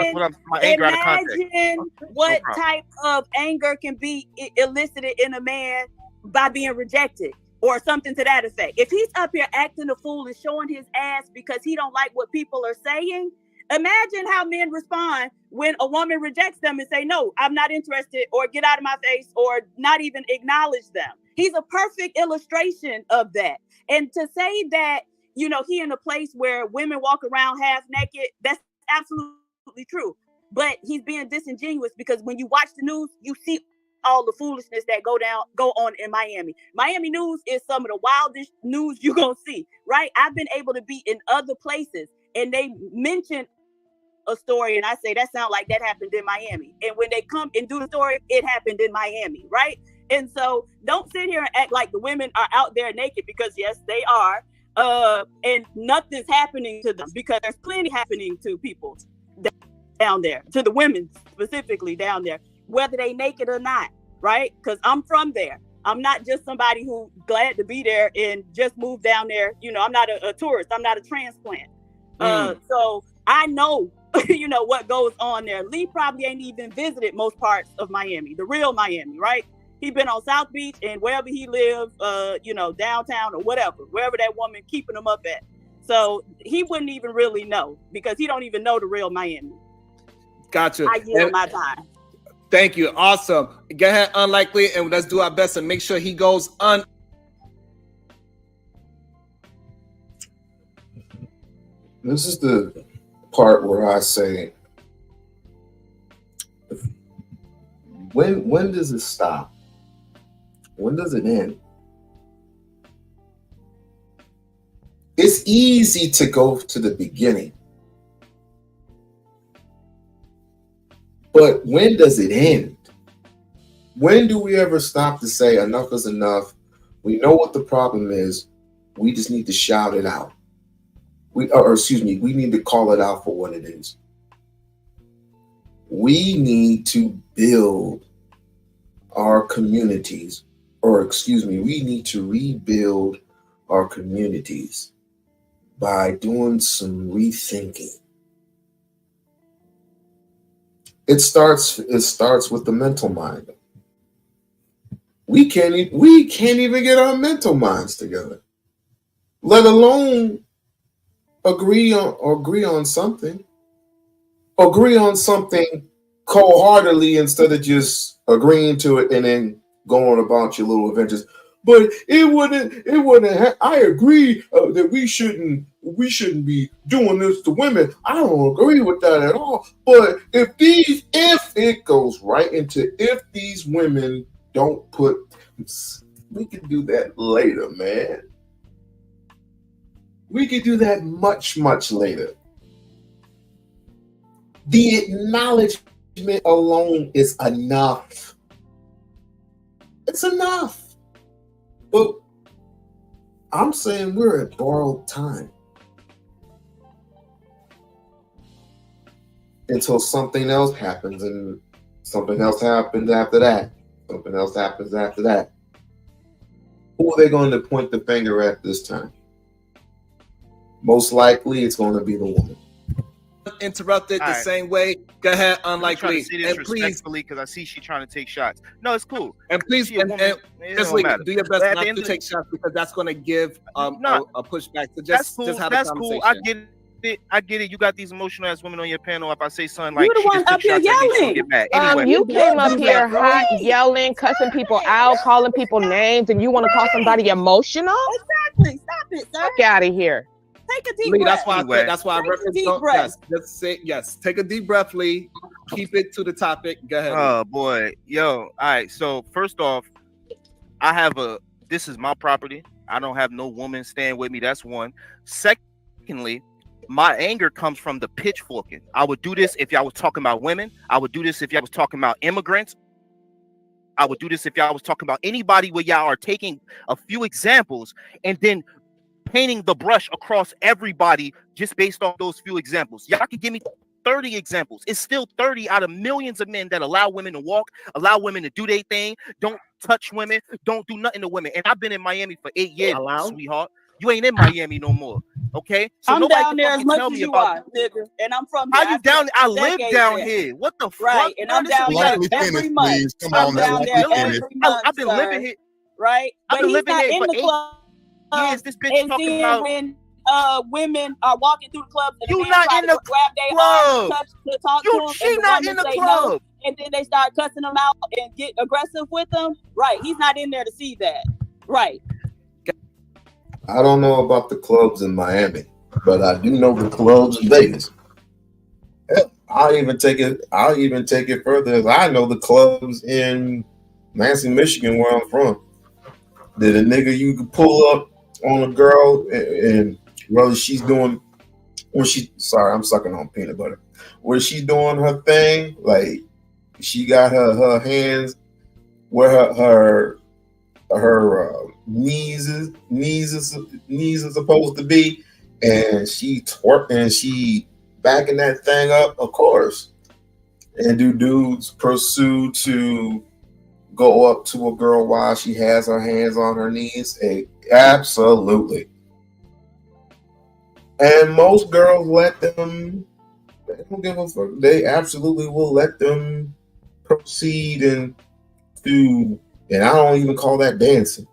my anger out of context. Imagine what type of anger can be elicited in a man by being rejected or something to that effect. If he's up here acting a fool and showing his ass because he don't like what people are saying, imagine how men respond when a woman rejects them and say, no, I'm not interested, or get out of my face, or not even acknowledge them. He's a perfect illustration of that. And to say that, you know, he in a place where women walk around half naked, that's absolutely true. But he's being disingenuous because when you watch the news, you see all the foolishness that go on in Miami. Miami news is some of the wildest news you're gonna see, right? I've been able to be in other places and they mention a story and I say that sounds like that happened in Miami. And when they come and do the story, it happened in Miami, right? And so don't sit here and act like the women are out there naked, because yes, they are. And nothing's happening to them, because there's plenty happening to people down there, to the women specifically down there, whether they naked or not, right? Because I'm from there. I'm not just somebody who glad to be there and just moved down there. You know, I'm not a tourist. I'm not a transplant. So I know, you know, what goes on there. Lee probably ain't even visited most parts of Miami, the real Miami, right? He been on South Beach and wherever he lives, you know, downtown or whatever, wherever that woman keeping him up at. So he wouldn't even really know, because he don't even know the real Miami. Gotcha. I yield my time. Thank you. Awesome. Go ahead, Unlikely, and let's do our best and make sure he goes on. This is the part where I say, when does it stop? When does it end? It's easy to go to the beginning, but when does it end? When do we ever stop to say enough is enough? We know what the problem is. We just need to shout it out. We need to call it out for what it is. We need to build our communities, we need to rebuild our communities by doing some rethinking. It starts with the mental mind. We can't even get our mental minds together, let alone agree on something cold-heartedly instead of just agreeing to it and then going about your little adventures. But it wouldn't. I agree that we shouldn't be doing this to women. I don't agree with that at all. But if it goes right into if these women don't put, we can do that later, man. We could do that much, much later. The acknowledgement alone is enough. It's enough. But I'm saying we're at borrowed time until something else happens, and something else happens after that. Something else happens after that. Who are they going to point the finger at this time? Most likely it's going to be the woman. Interrupted the same way. Go ahead, Unlikely. And please, because I see she trying to take shots. No, it's cool. And please, just do your best not to take shots, because that's going to give a pushback. So just have a conversation. Cool. I get it. You got these emotional ass women on your panel. If I say something like, you the one up here yelling. Anyway, you came up here hot, yelling, cussing people out, calling people names, and you want to call somebody emotional? Exactly. Stop it, sir. Get out of here. Take a deep breath. That's why I referenced. Yes, just say yes. Take a deep breath, Lee. Keep it to the topic. Go ahead. Oh boy, yo. All right. So first off, this is my property. I don't have no woman staying with me. That's one. Secondly, my anger comes from the pitchforking. I would do this if y'all was talking about women. I would do this if y'all was talking about immigrants. I would do this if y'all was talking about anybody where y'all are taking a few examples and then painting the brush across everybody just based on those few examples. Y'all can give me 30 examples. It's still 30 out of millions of men that allow women to walk, allow women to do their thing, don't touch women, don't do nothing to women. And I've been in Miami for 8 years, sweetheart. You ain't in Miami no more. Okay? So I'm nobody down can there as fucking much tell as me you about are, nigga. And I'm from how here. you down? I live decades down there. here. What the Right, fuck? and Bro, I'm this is down like there every month. Come I'm on, down there every month, I've been sir. living here. Right? I've But been he's living not here in for the 8 club. years. This bitch And talking then about when women are walking through the club and the you men not try in to the grab their arm club. to talk to You, them, she and the not women in the say club. no, and then they start cussing them out and get aggressive with them. Right? He's not in there to see that. Right? I don't know about the clubs in Miami, but I do know the clubs in Vegas. Hell, I'll even take it further. As I know the clubs in Lansing, Michigan, where I'm from. That a nigga you can pull up on a girl and whether she's doing sorry, I'm sucking on peanut butter. Where she's doing her thing, like she got her hands where her knees is supposed to be, and she twerking and she backing that thing up, of course. And do dudes pursue to go up to a girl while she has her hands on her knees? Absolutely. And most girls let them. They don't give a fuck. They absolutely will let them proceed and I don't even call that dancing.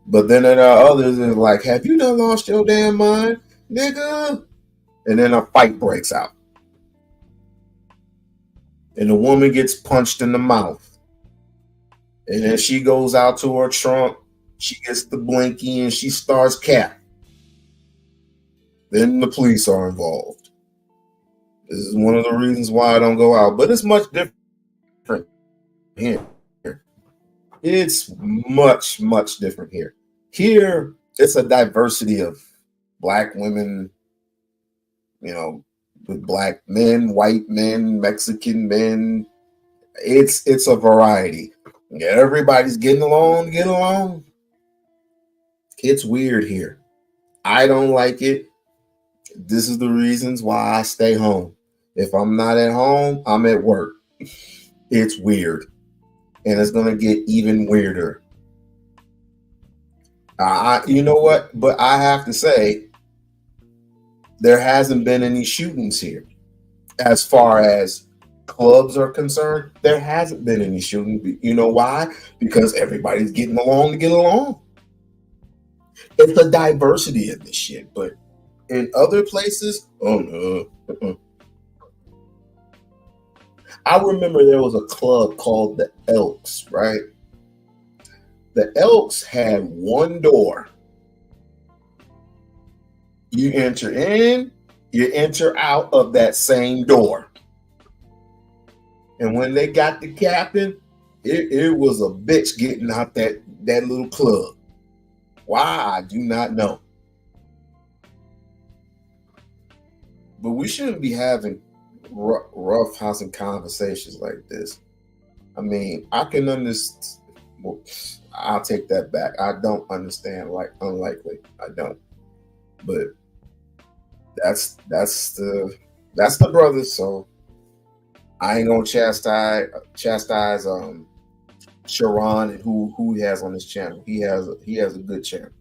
But then there are others that are like, have you done lost your damn mind, nigga? And then a fight breaks out. And the woman gets punched in the mouth. And then she goes out to her trunk. She gets the blinky and she starts cap. Then the police are involved. This is one of the reasons why I don't go out. But it's much different here. It's much, much different here. Here, it's a diversity of black women, with black men, white men, Mexican men. It's a variety. Everybody's getting along. It's weird here. I don't like it. This is the reasons why I stay home. If I'm not at home, I'm at work. It's weird. And it's going to get even weirder. You know what? But I have to say, there hasn't been any shootings here. As far as clubs are concerned, there hasn't been any shooting. You know why? Because everybody's getting along to get along. It's a diversity of this shit. But in other places, oh no. I remember there was a club called the Elks, right? The Elks had one door. You enter in, you enter out of that same door. And when they got the captain, it was a bitch getting out that little club. Why? I do not know. But we shouldn't be having rough housing conversations like this. I mean, I can understand. Well, I'll take that back. I don't understand like unlikely. I don't. But that's the brothers. So I ain't gonna chastise Sharon and who he has on his channel. He has a good channel.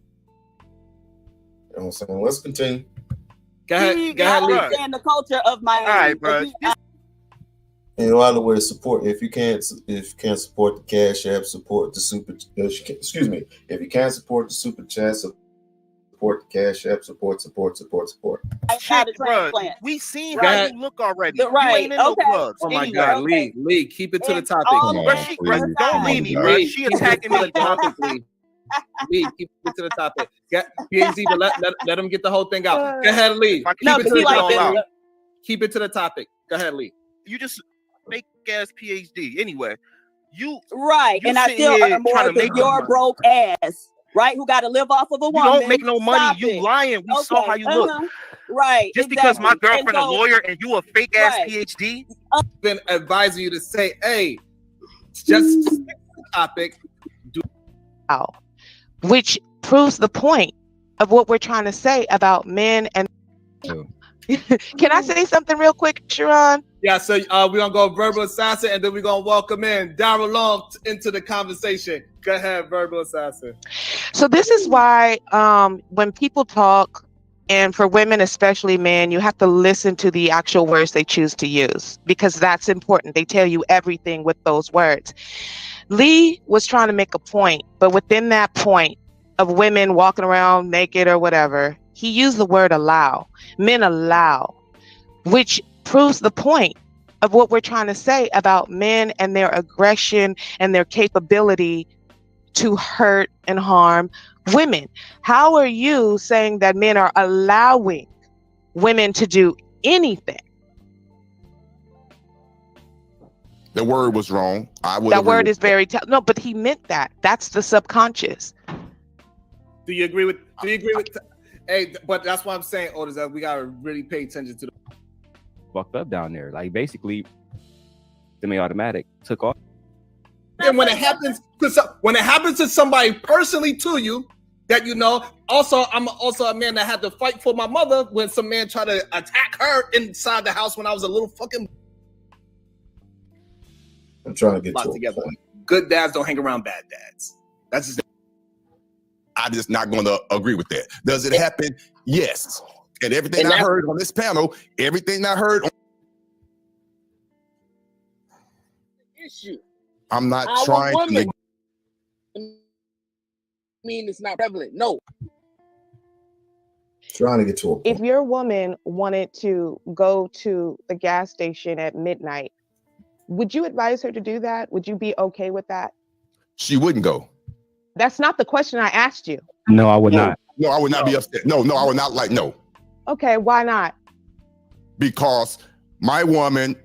You know what I'm saying? Let's continue. Go ahead, I understand the culture of Miami. All right, bro. And the other way to support, if you can't support the Cash App, support the super. Excuse me. If you can't support the super chat, support the Cash App, support. Shit, bro. We seen how you look already. You ain't in no clubs. Oh my Anyway. God, Lee, keep it to the topic. Don't leave me, bro. She attacking me. Lee, keep it to the topic. BAZ, but let him get the whole thing out. Go ahead, Lee. Keep it to the topic. Keep it to the topic. Go ahead, Lee. You just fake ass PhD. Anyway, you Right, you and I sitting still here earn more trying to than make your broke ass, right? Who got to live off of a You woman? don't make no money. Stop You it. lying. We saw how you look. Right, Just because my exactly. And girlfriend a so, lawyer and you a fake ass right. PhD. Been advising you to say, hey, just stick to the topic. Which proves the point of what we're trying to say about men and. Can I say something real quick, Sharon? Yeah, so we're gonna go verbal assassin, and then we're gonna welcome in Daryl Long into the conversation. Go ahead, verbal assassin. So this is why when people talk, and for women, especially men, you have to listen to the actual words they choose to use, because that's important. They tell you everything with those words. Lee was trying to make a point, but within that point of women walking around naked or whatever, he used the word allow. Men allow, which proves the point of what we're trying to say about men and their aggression and their capability to hurt and harm women. How are you saying that men are allowing women to do anything? The word was wrong. That word is very no, but he meant that. That's the subconscious. Do you agree with? Hey, but that's what I'm saying, Otis. That we gotta really pay attention to the fucked up down there. Like basically, semi-automatic took off. And when it happens to somebody personally to you, that you know, also I'm also a man that had to fight for my mother when some man tried to attack her inside the house when I was a little fucking. I'm trying to get to together. Good dads don't hang around bad dads. That's just. I'm just not going to agree with that. Does it happen? Yes. And everything I heard on this panel, everything I heard. Issue. I'm not Our trying women to. Mean it's not prevalent. No. Trying to get to a point. If your woman wanted to go to the gas station at midnight, would you advise her to do that? Would you be okay with that? She wouldn't go. That's not the question I asked you. No, I would not. No, I would not be upset. No, I would not like no. Okay, why not? Because my woman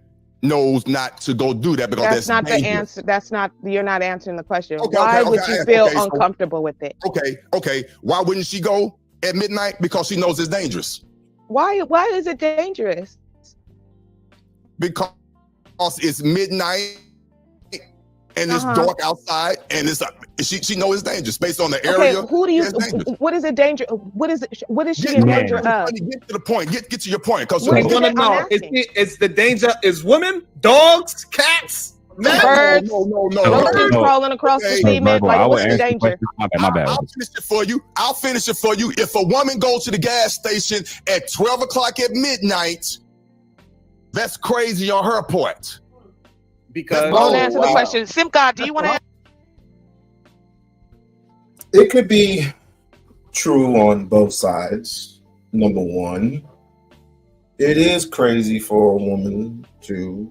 knows not to go do that because that's not dangerous. the answer. You're not answering the question. Okay, why okay, would okay, you feel okay, so- uncomfortable with it? Okay. Why wouldn't she go at midnight? Because she knows it's dangerous. Why is it dangerous? Because it's midnight and it's dark outside, and she knows it's dangerous based on the area. Okay, who do you? What is it danger? What is she in danger of? Get to the point. Get to your point. Because we want to know: is the danger is women, dogs, cats, men? Birds? No. Birds crawling across the cement. Like, what's the danger? My bad. I'll finish it for you. If a woman goes to the gas station at 12 o'clock at midnight, that's crazy on her part. Because don't answer the question. Simka, do you want to answer? It could be true on both sides. Number one, it is crazy for a woman to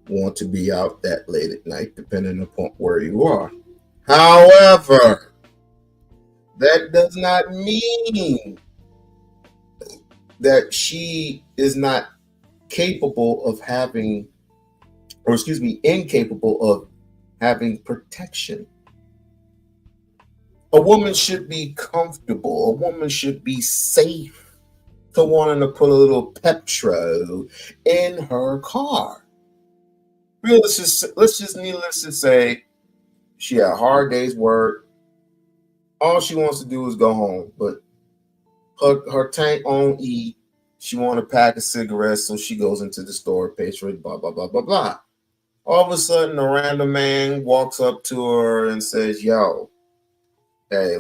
want to be out that late at night, depending upon where you are. However, that does not mean that she is not capable of having, or excuse me, incapable of having protection. A woman should be comfortable. A woman should be safe to wanting to put a little petrol in her car. Let's just needless to say, she had a hard day's work. All she wants to do is go home, but her tank on E. She want a pack of cigarettes, so she goes into the store, pays for it, blah, blah, blah, blah, blah. All of a sudden, a random man walks up to her and says, yo, hey,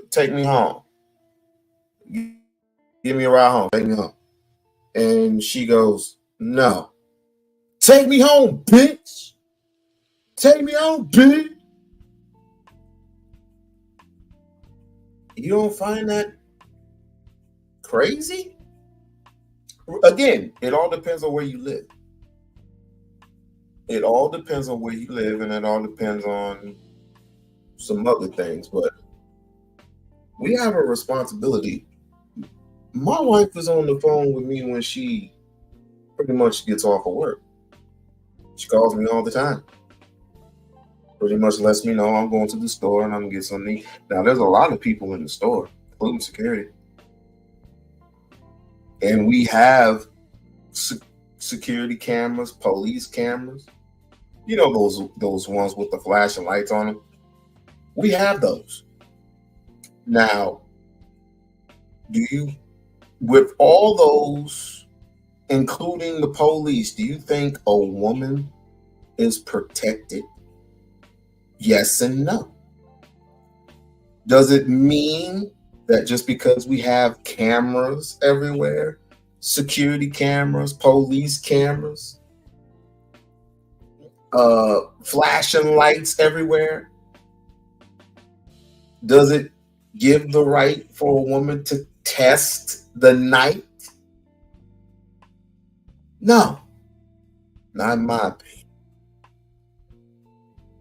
take me home. Give me a ride home. Take me home. And she goes, no. Take me home, bitch. Take me home, bitch. You don't find that crazy? Again, it all depends on where you live. It all depends on where you live, and it all depends on some other things. But we have a responsibility My wife is on the phone with me when she pretty much gets off of work. She calls me all the time. Pretty much lets me know I'm going to the store and I'm gonna get something to eat. Now, there's a lot of people in the store, including security. And we have security cameras, police cameras. You know those ones with the flashing lights on them? We have those. Now, with all those, including the police, do you think a woman is protected? Yes and no. Does it mean that just because we have cameras everywhere, security cameras, police cameras, flashing lights everywhere, does it give the right for a woman to test the night? No, not in my opinion.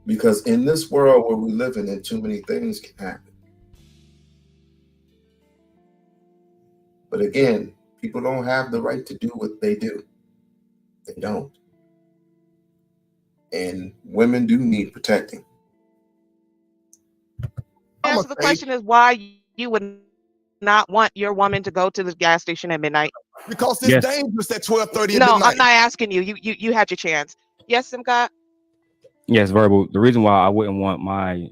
Because in this world where we live in, too many things can happen. But again, people don't have the right to do what they do. They don't. And women do need protecting. Answer the question is why you would not want your woman to go to the gas station at midnight. Because it's dangerous at 12:30 at No, midnight. I'm not asking you. You had your chance. Yes, Simcott? Yes, verbal. The reason why I wouldn't want my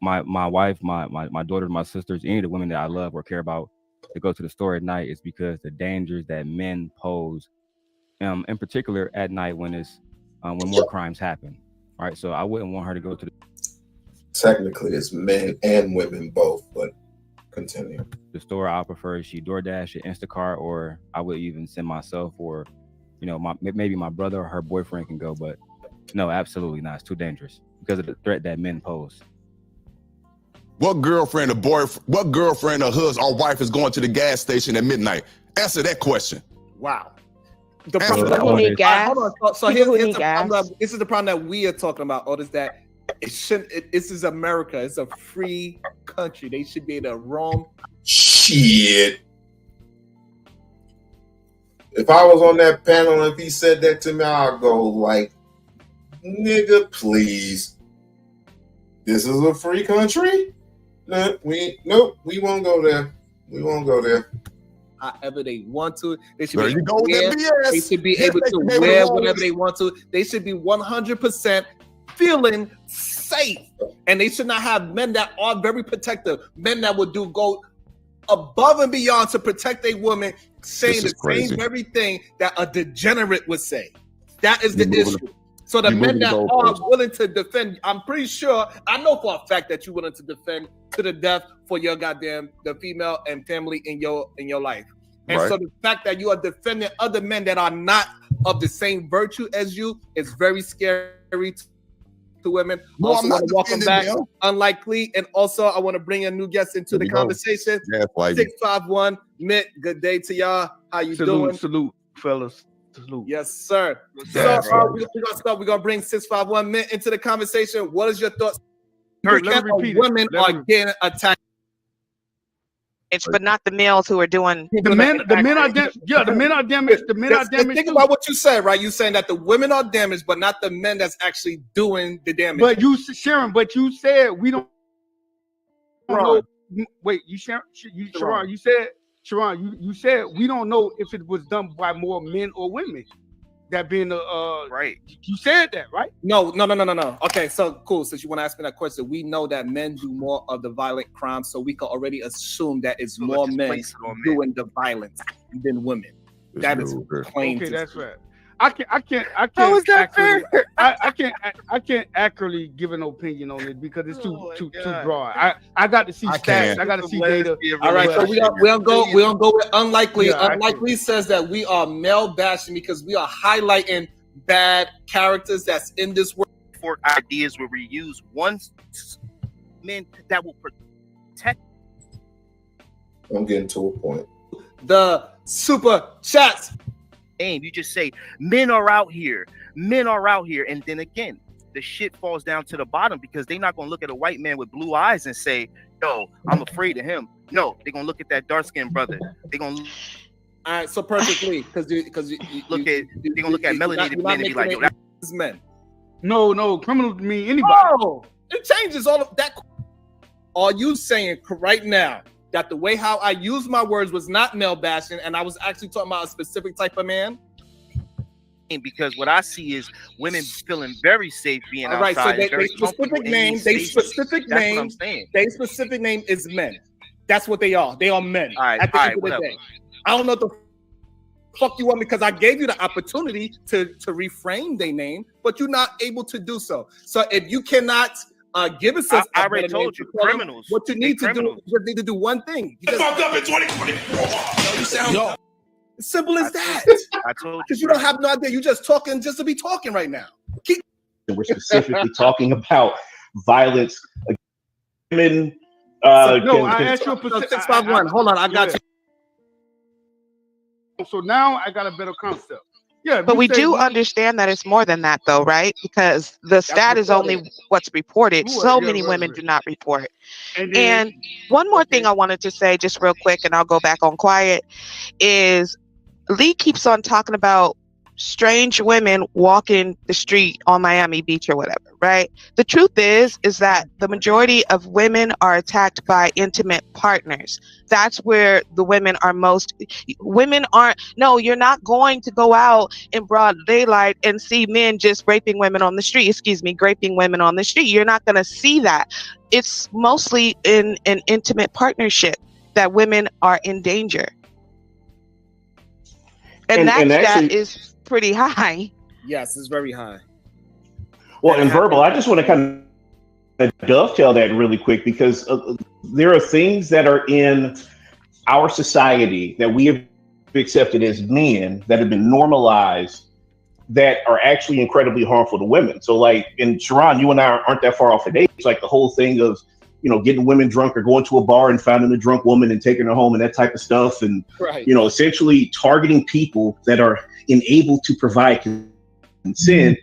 wife, my daughter, my sisters, any of the women that I love or care about to go to the store at night is because the dangers that men pose, in particular at night when more crimes happen. All right, so I wouldn't want her to go to the. Technically, it's men and women both, but continue. The store, I prefer she DoorDash or Instacart, or I would even send myself, or maybe my brother or her boyfriend can go, but no, absolutely not. It's too dangerous because of the threat that men pose. What girlfriend or husband or wife is going to the gas station at midnight? Answer that question. Wow. The problem, hold on. So here's the problem. This is the problem that we are talking about. Otis, that it shouldn't. This is America. It's a free country. They should be able to roam. Shit. If I was on that panel and if he said that to me, I'd go like, nigga, please. This is a free country? Nope, we won't go there. We won't go there. However they want to. They should There be you go with that BS. They should be Yes, able they to should be able to wear roll whatever it. they want to. They should be 100% feeling safe. And they should not have men that are very protective. Men that would go above and beyond to protect a woman, saying the same very thing that a degenerate would say. That is the issue. So the men that are willing to defend, I'm pretty sure, I know for a fact that you're willing to defend to the death for your the female and family in your life. And Right. so the fact that you are defending other men that are not of the same virtue as you is very scary to women. No, Also I'm not want to welcome defending back them. Unlikely. And also I want to bring a new guest into the we go. conversation. Yeah, like- 651 Mitt, good day to y'all. How you doing? Salute, fellas. Salute. Yes, sir. Yeah, So bro. we're gonna start. We're gonna bring 651 Mint into the conversation. What is your thoughts? Let me repeat it. Women are getting attacked. But not the males who are doing The men are damaged. Yeah, the men are damaged. The men are damaged. Think about what you said, right? You saying that the women are damaged, but not the men that's actually doing the damage. But you, Sharon, you said we don't know. Wait, Sharon, you said we don't know if it was done by more men or women. That being right. You said that, right? No. Okay, so cool. Since you want to ask me that question, we know that men do more of the violent crimes, so we can already assume that it's more men doing the violence than women. That is plain. Okay, to that's see. right. I can't. How is that accurately, I can't accurately give an opinion on it because it's too broad. I got to see stats. I got to see data. All right, so we're gonna go with Unlikely. Yeah, Unlikely says that we are male bashing because we are highlighting bad characters that's in this world. For ideas where we use one men that will protect. I'm getting to a point. The super chats. You just say men are out here, and then again the shit falls down to the bottom because they're not gonna look at a white man with blue eyes and say, yo, I'm afraid of him. No, they're gonna look at that dark skinned brother. They're gonna. All right, so perfectly, because they're gonna look at melanated men and be like, yo, that's men. No, criminal mean anybody. Oh, it changes all of that. Are you saying right now that the way how I used my words was not male bashing, and I was actually talking about a specific type of man? Because what I see is women feeling very safe being All right, outside. so they specific name, they specific name is men. That's what they are. They are men. All right, at the end of the day. I don't know what the fuck you want me, because I gave you the opportunity to reframe their name, but you're not able to do so. So if you cannot give us, I already told you, criminals. What you need to do, you just need to do one thing. You fucked up in 2024. You sound simple as that. I told you, because you don't have no idea. You just talking just to be talking right now. We're specifically talking about violence against women. I asked you a 651. Hold on, I got you. So now I got a better concept. Yeah, but we do understand that it's more than that, though, right? Because the stat is only what's reported. So many women do not report. And one more thing I wanted to say, just real quick, and I'll go back on quiet, is Lee keeps on talking about strange women walking the street on Miami Beach or whatever, right? The truth is that the majority of women are attacked by intimate partners. That's where the women are most. Women aren't. No, you're not going to go out in broad daylight and see men just raping women on the street. Raping women on the street. You're not going to see that. It's mostly in an intimate partnership that women are in danger. And that stat is pretty high. Yes, it's very high. Well, and verbal, I just want to kind of dovetail that really quick, because there are things that are in our society that we have accepted as men that have been normalized that are actually incredibly harmful to women. So like, in Sharon, you and I aren't that far off in age. It's like the whole thing of, getting women drunk or going to a bar and finding a drunk woman and taking her home and that type of stuff. And, essentially targeting people that are unable to provide consent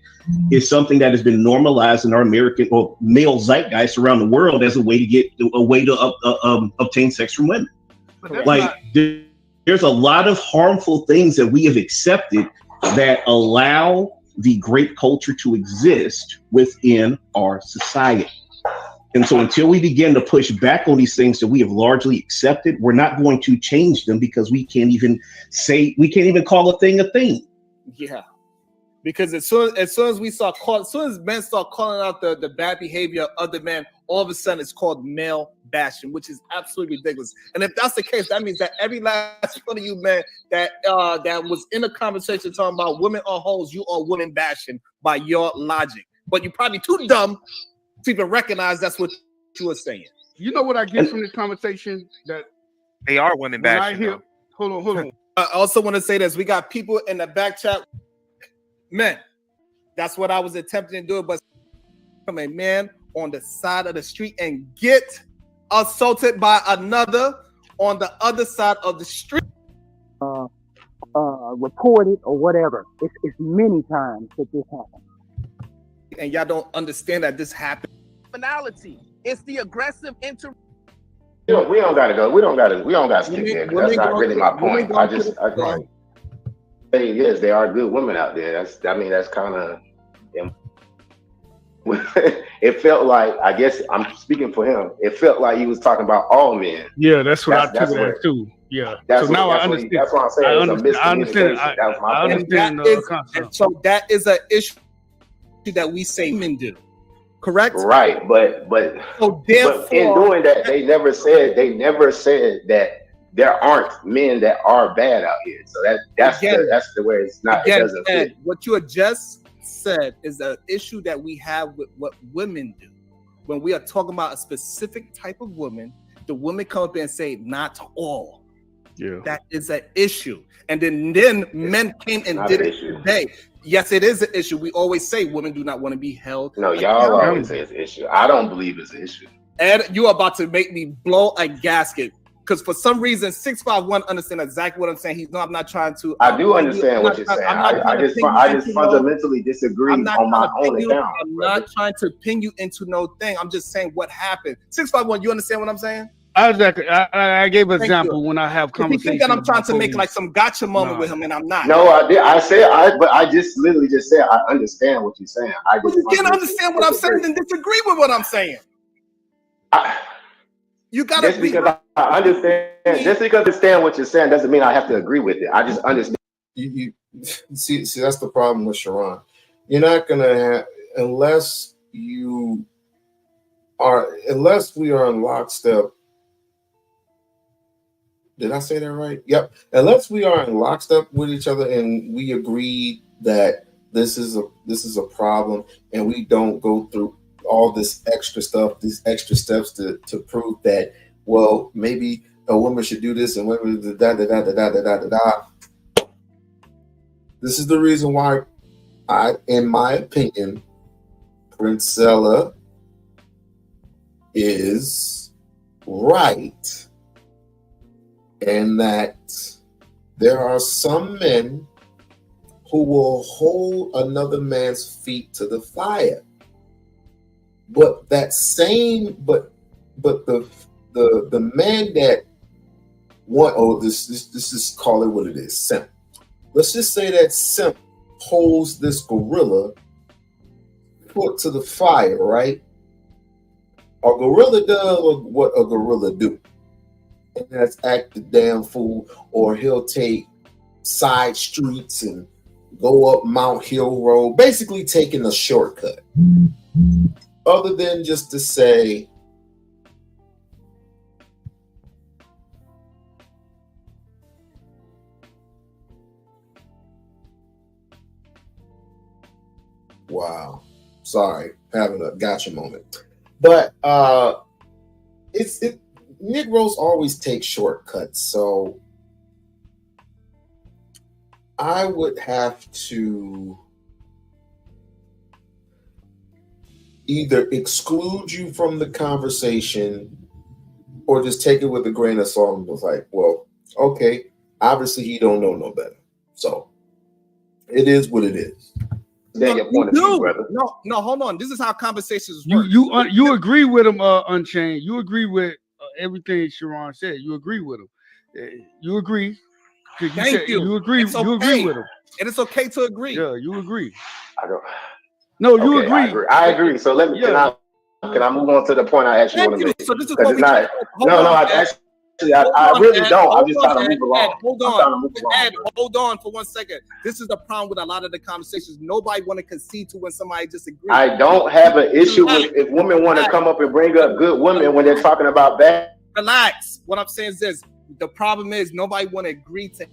is something that has been normalized in our American or male zeitgeist around the world as a way to obtain sex from women. Like there's a lot of harmful things that we have accepted that allow the great culture to exist within our society. And so until we begin to push back on these things that we have largely accepted, we're not going to change them, because we can't even call a thing a thing. Yeah. Because as soon as men start calling out the bad behavior of other men, all of a sudden it's called male bashing, which is absolutely ridiculous. And if that's the case, that means that every last one of you men that was in a conversation talking about women are hoes, you are women bashing by your logic. But you're probably too dumb to even recognize that's what you were saying. You know what I get from this conversation? That they are women bashing. Hold on. I also want to say this. We got people in the back chat. Men, that's what I was attempting to do, but from a man on the side of the street and get assaulted by another on the other side of the street. Reported or whatever. It's many times that this happens. And y'all don't understand that this happened. Finality. It's the aggressive We don't gotta go. We don't gotta stick there. That's not really my point. I say yes, there are good women out there. That's kind of. It felt like, I guess I'm speaking for him. It felt like he was talking about all men. Yeah, that's what I took that too. Yeah. So now I understand. That's what I'm saying. I understand. I understand the concept. So that is an issue that we say men do. Correct? Right, but so therefore, but in doing that, they never said that there aren't men that are bad out here. So that's the way it's not. Again, it doesn't fit. What you had just said is an issue that we have with what women do. When we are talking about a specific type of woman, the women come up and say, "Not all." Yeah, that is an issue. And then men came and did it today. Yes, it is an issue. We always say women do not want to be held. No, y'all always say it's an issue. I don't believe it's an issue. And you are about to make me blow a gasket, because for some reason 651 understand exactly what I'm saying. I'm not trying to. I do understand what you're saying. I just fundamentally disagree on my own account. I'm not trying to pin you into no thing. I'm just saying what happened. 651, you understand what I'm saying? Exactly. I gave an Thank example you. when I have If you conversations. think that I'm trying about to make police. like some gotcha moment Nah. with him, and I'm not. No, I did. But I just literally just said I understand what you're saying. I Well, just you want can't you to understand what I'm saying, disagree. then disagree with what I'm saying. You gotta Just because I understand, just because I understand what you're saying doesn't mean I have to agree with it. I just understand. You see that's the problem with Sharon. You're not gonna have unless we are in lockstep. Did I say that right? Yep. Unless we are in lockstep with each other and we agree that this is a problem and we don't go through all this extra stuff, these extra steps to prove that, well, maybe a woman should do this and women da da da da da da da da. This is the reason why in my opinion, Princella is right. And that there are some men who will hold another man's feet to the fire. But the man that this is, call it what it is, simp. Let's just say that simp holds this gorilla foot to the fire, right? A gorilla does what a gorilla do. And that's act the damn fool, or he'll take side streets and go up Mount Hill Road, basically taking a shortcut. Other than just to say, wow, sorry, having a gotcha moment. But Negroes always take shortcuts, so I would have to either exclude you from the conversation or just take it with a grain of salt and was like, well, okay, obviously he don't know no better. So it is what it is. No, hold on. This is how conversations work. You agree with him, Unchained. You agree with everything Sharon said. You agree with him. You agree. Thank you. You agree. It's okay. You agree with him. And it's okay to agree. Yeah, you agree. I don't. No, you okay, agree. I agree. So let me. Yeah. Can I move on to the point I actually want to make? So this is what we not. I really don't. I'm just trying to move along. Hold on for 1 second. This is the problem with a lot of the conversations. Nobody want to concede to when somebody disagrees. I don't have an issue with if women want to come up and bring up good women when they're talking about bad. Relax. What I'm saying is this: the problem is nobody want to agree to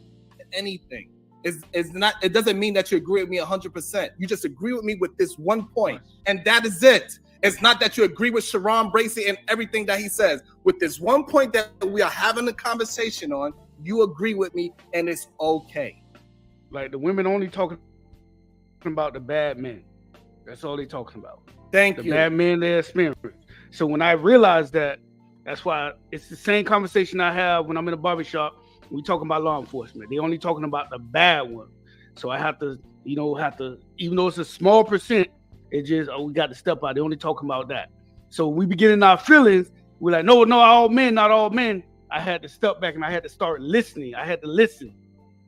anything. It's not. It doesn't mean that you agree with me 100%. You just agree with me with this one point, and that is it. It's not that you agree with Sharon Bracey and everything that he says. With this one point that we are having a conversation on, you agree with me, and it's okay. Like the women only talking about the bad men. That's all they talking about. Thank you. The bad men they experience. So when I realized that, that's why it's the same conversation I have when I'm in a barbershop. We talking about law enforcement. They only talking about the bad one. So I have to, even though it's a small percent, it just, we got to step out. They only talking about that. So we be getting our feelings. We're like, no, all men, not all men. I had to step back and I had to start listening. I had to listen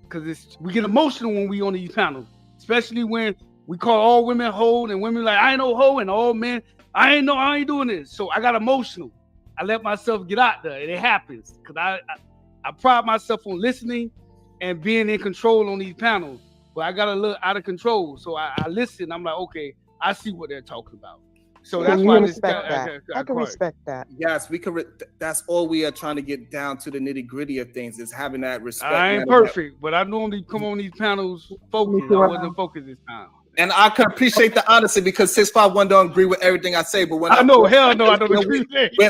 because we get emotional when we on these panels, especially when we call all women hoe and women like, I ain't no hoe, and all men, I ain't doing this. So I got emotional. I let myself get out there, and it happens because I pride myself on listening and being in control on these panels, but I got a little out of control. So I listen. I'm like, okay, I see what they're talking about. So that's why I can respect that. Yes, we can. That's all we are trying to get down to the nitty gritty of things is having that respect. I ain't perfect, but I normally come on these panels focused. I wasn't focused this time. And I can appreciate the honesty because 651 don't agree with everything I say. But when I know, hell no, I don't agree.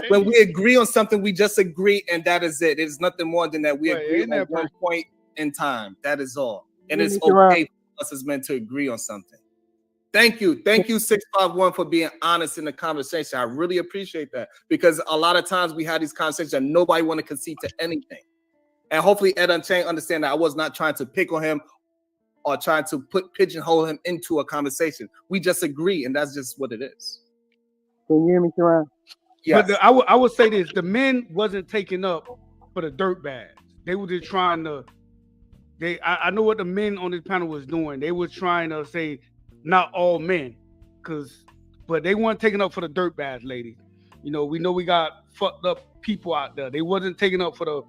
When we agree on something, we just agree, and that is it. It is nothing more than that. We agree on one point in time. That is all. And it's okay for us as men to agree on something. Thank you. Thank you, 651, for being honest in the conversation. I really appreciate that because a lot of times we have these conversations and nobody want to concede to anything. And hopefully Ed Unchained understand that I was not trying to pick on him or trying to pigeonhole him into a conversation. We just agree, and that's just what it is. Can you hear me, Sharon? But I would say this: the men wasn't taking up for the dirt bags. They were just trying to. I know what the men on this panel was doing. They were trying to say not all men, but they weren't taking up for the dirt bags, ladies. You know we got fucked up people out there. They wasn't taking up for the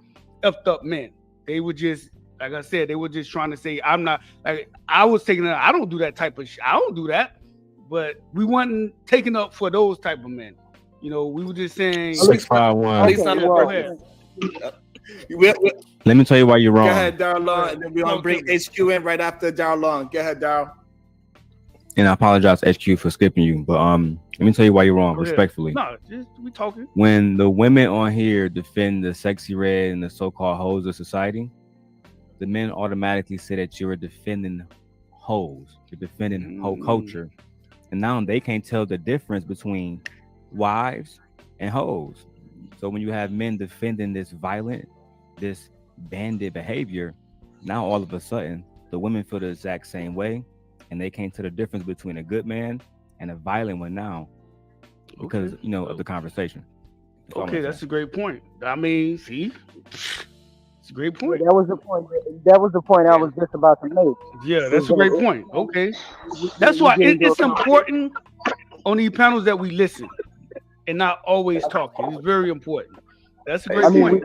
effed up men. They were just, like I said, they were just trying to say I'm not. Like I was taking up. I don't do that type of shit. I don't do that. But we wasn't taking up for those type of men. You know, we were just saying 651. Go ahead. Let me tell you why you're wrong. Go ahead, Darlon, and then we're gonna bring HQ in right after Darlon. Go ahead, Dar. And I apologize, HQ, for skipping you. But let me tell you why you're wrong, Go ahead. respectfully. No, just we talking. When the women on here defend the sexy red and the so-called hoes of society, the men automatically say that you're defending hoes. You're defending hoe culture. And now they can't tell the difference between wives and hoes. So when you have men defending this violent, this bandit behavior, now all of a sudden the women feel the exact same way, and they can't tell the difference between a good man and a violent one now because of the conversation. That's a great point. I mean, see, it's a great point. That was the point. That was the point I was just about to make. Yeah, that's a great point. Okay, that's why it's important on these panels that we listen and not always talking. It's very important. That's a great point.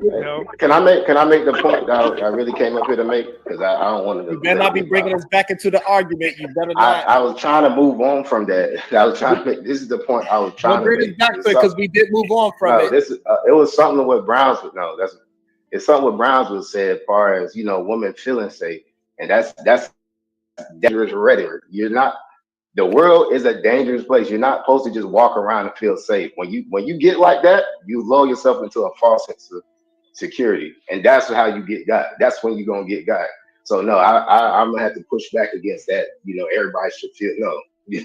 Can I make the point that I really came up here to make? Because I don't want to. You better not be bringing us back into the argument. You better not. I was trying to move on from that. I was trying to make. This is the point I was trying to make. Because we did move on from it. This it was something with Brownswood. No, it's something with Brownswood said, as far as women feeling safe, and that's dangerous rhetoric. You're not. The world is a dangerous place. You're not supposed to just walk around and feel safe. When you get like that, you lull yourself into a false sense of security, and that's how you get got. That's when you're gonna get got. So no, I'm gonna have to push back against that. Everybody should feel you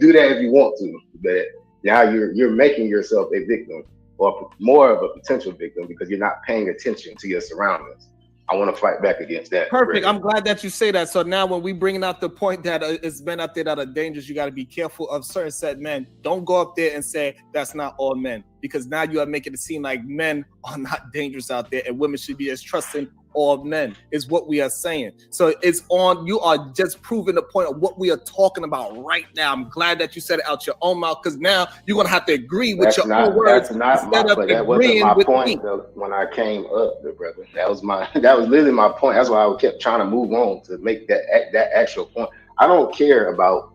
do that if you want to, but now you're making yourself a victim or more of a potential victim because you're not paying attention to your surroundings. I want to fight back against that. Perfect. I'm glad that you say that. So now when we bringing out the point that it's men out there that are dangerous, you got to be careful of certain set men. Don't go up there and say that's not all men, because now you are making it seem like men are not dangerous out there and women should be as trusting all men is what we are saying. So it's on, you are just proving the point of what we are talking about right now. I'm glad that you said it out your own mouth, because now you're going to have to agree with your own words. That wasn't my point when I came up, brother. That was literally my point. That's why I kept trying to move on to make that actual point. I don't care about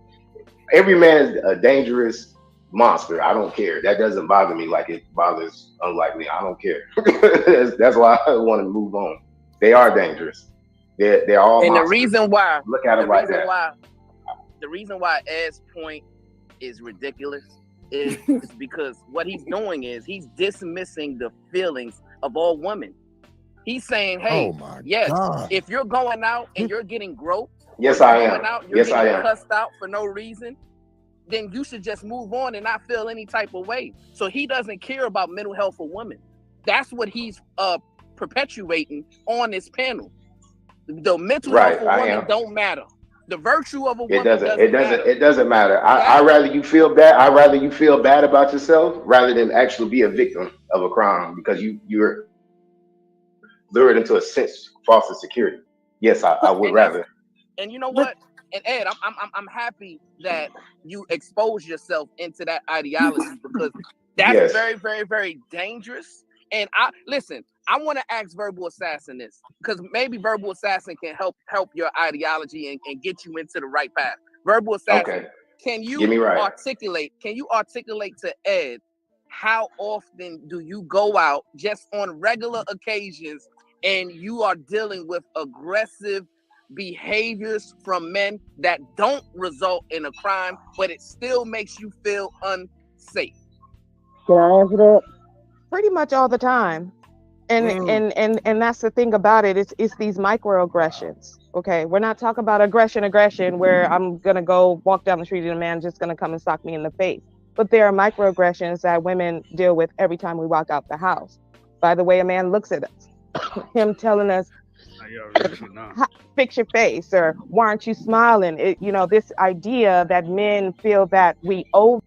every man is a dangerous monster. I don't care. That doesn't bother me like it bothers Unlikely. I don't care. That's why I want to move on. They are dangerous. They're all. And monsters. the reason why, look at it like that. The reason why Ed's point is ridiculous is because what he's doing is he's dismissing the feelings of all women. He's saying, "Hey, if you're going out and you're getting groped, yes, I am. You're getting cussed out for no reason, then you should just move on and not feel any type of way." So he doesn't care about mental health for women. That's what he's perpetuating on this panel. The mental health of women don't matter. The virtue of a woman it doesn't matter. I rather you feel bad. I rather you feel bad about yourself rather than actually be a victim of a crime because you're lured into a sense of false insecurity. Yes, I would rather. And you know what? And Ed, I'm happy that you expose yourself into that ideology because that's very, very, very dangerous. And I want to ask Verbal Assassin this because maybe Verbal Assassin can help your ideology and get you into the right path. Verbal Assassin, can you articulate to Ed how often do you go out just on regular occasions and you are dealing with aggressive behaviors from men that don't result in a crime, but it still makes you feel unsafe? Can I answer that? Pretty much all the time. And that's the thing about it. It's these microaggressions. Okay, we're not talking about aggression where I'm gonna go walk down the street and a man just gonna come and sock me in the face. But there are microaggressions that women deal with every time we walk out the house. By the way a man looks at us, him telling us, fix your face, or why aren't you smiling? This idea that men feel that we owe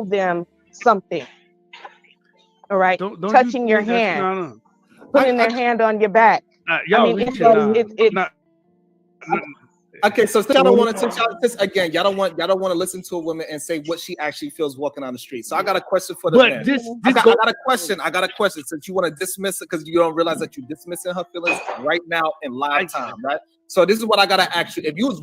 them something. All right, Don't you touching your think that's hand, no. putting their hand on your back. I Y'all mean, reaching now. Okay, so y'all don't want to again. Y'all don't want to listen to a woman and say what she actually feels walking on the street. So I got a question for the But men. this I got a question. I got a question. Since you want to dismiss it because you don't realize that you're dismissing her feelings right now in live time, right? So this is what I gotta ask you. If you was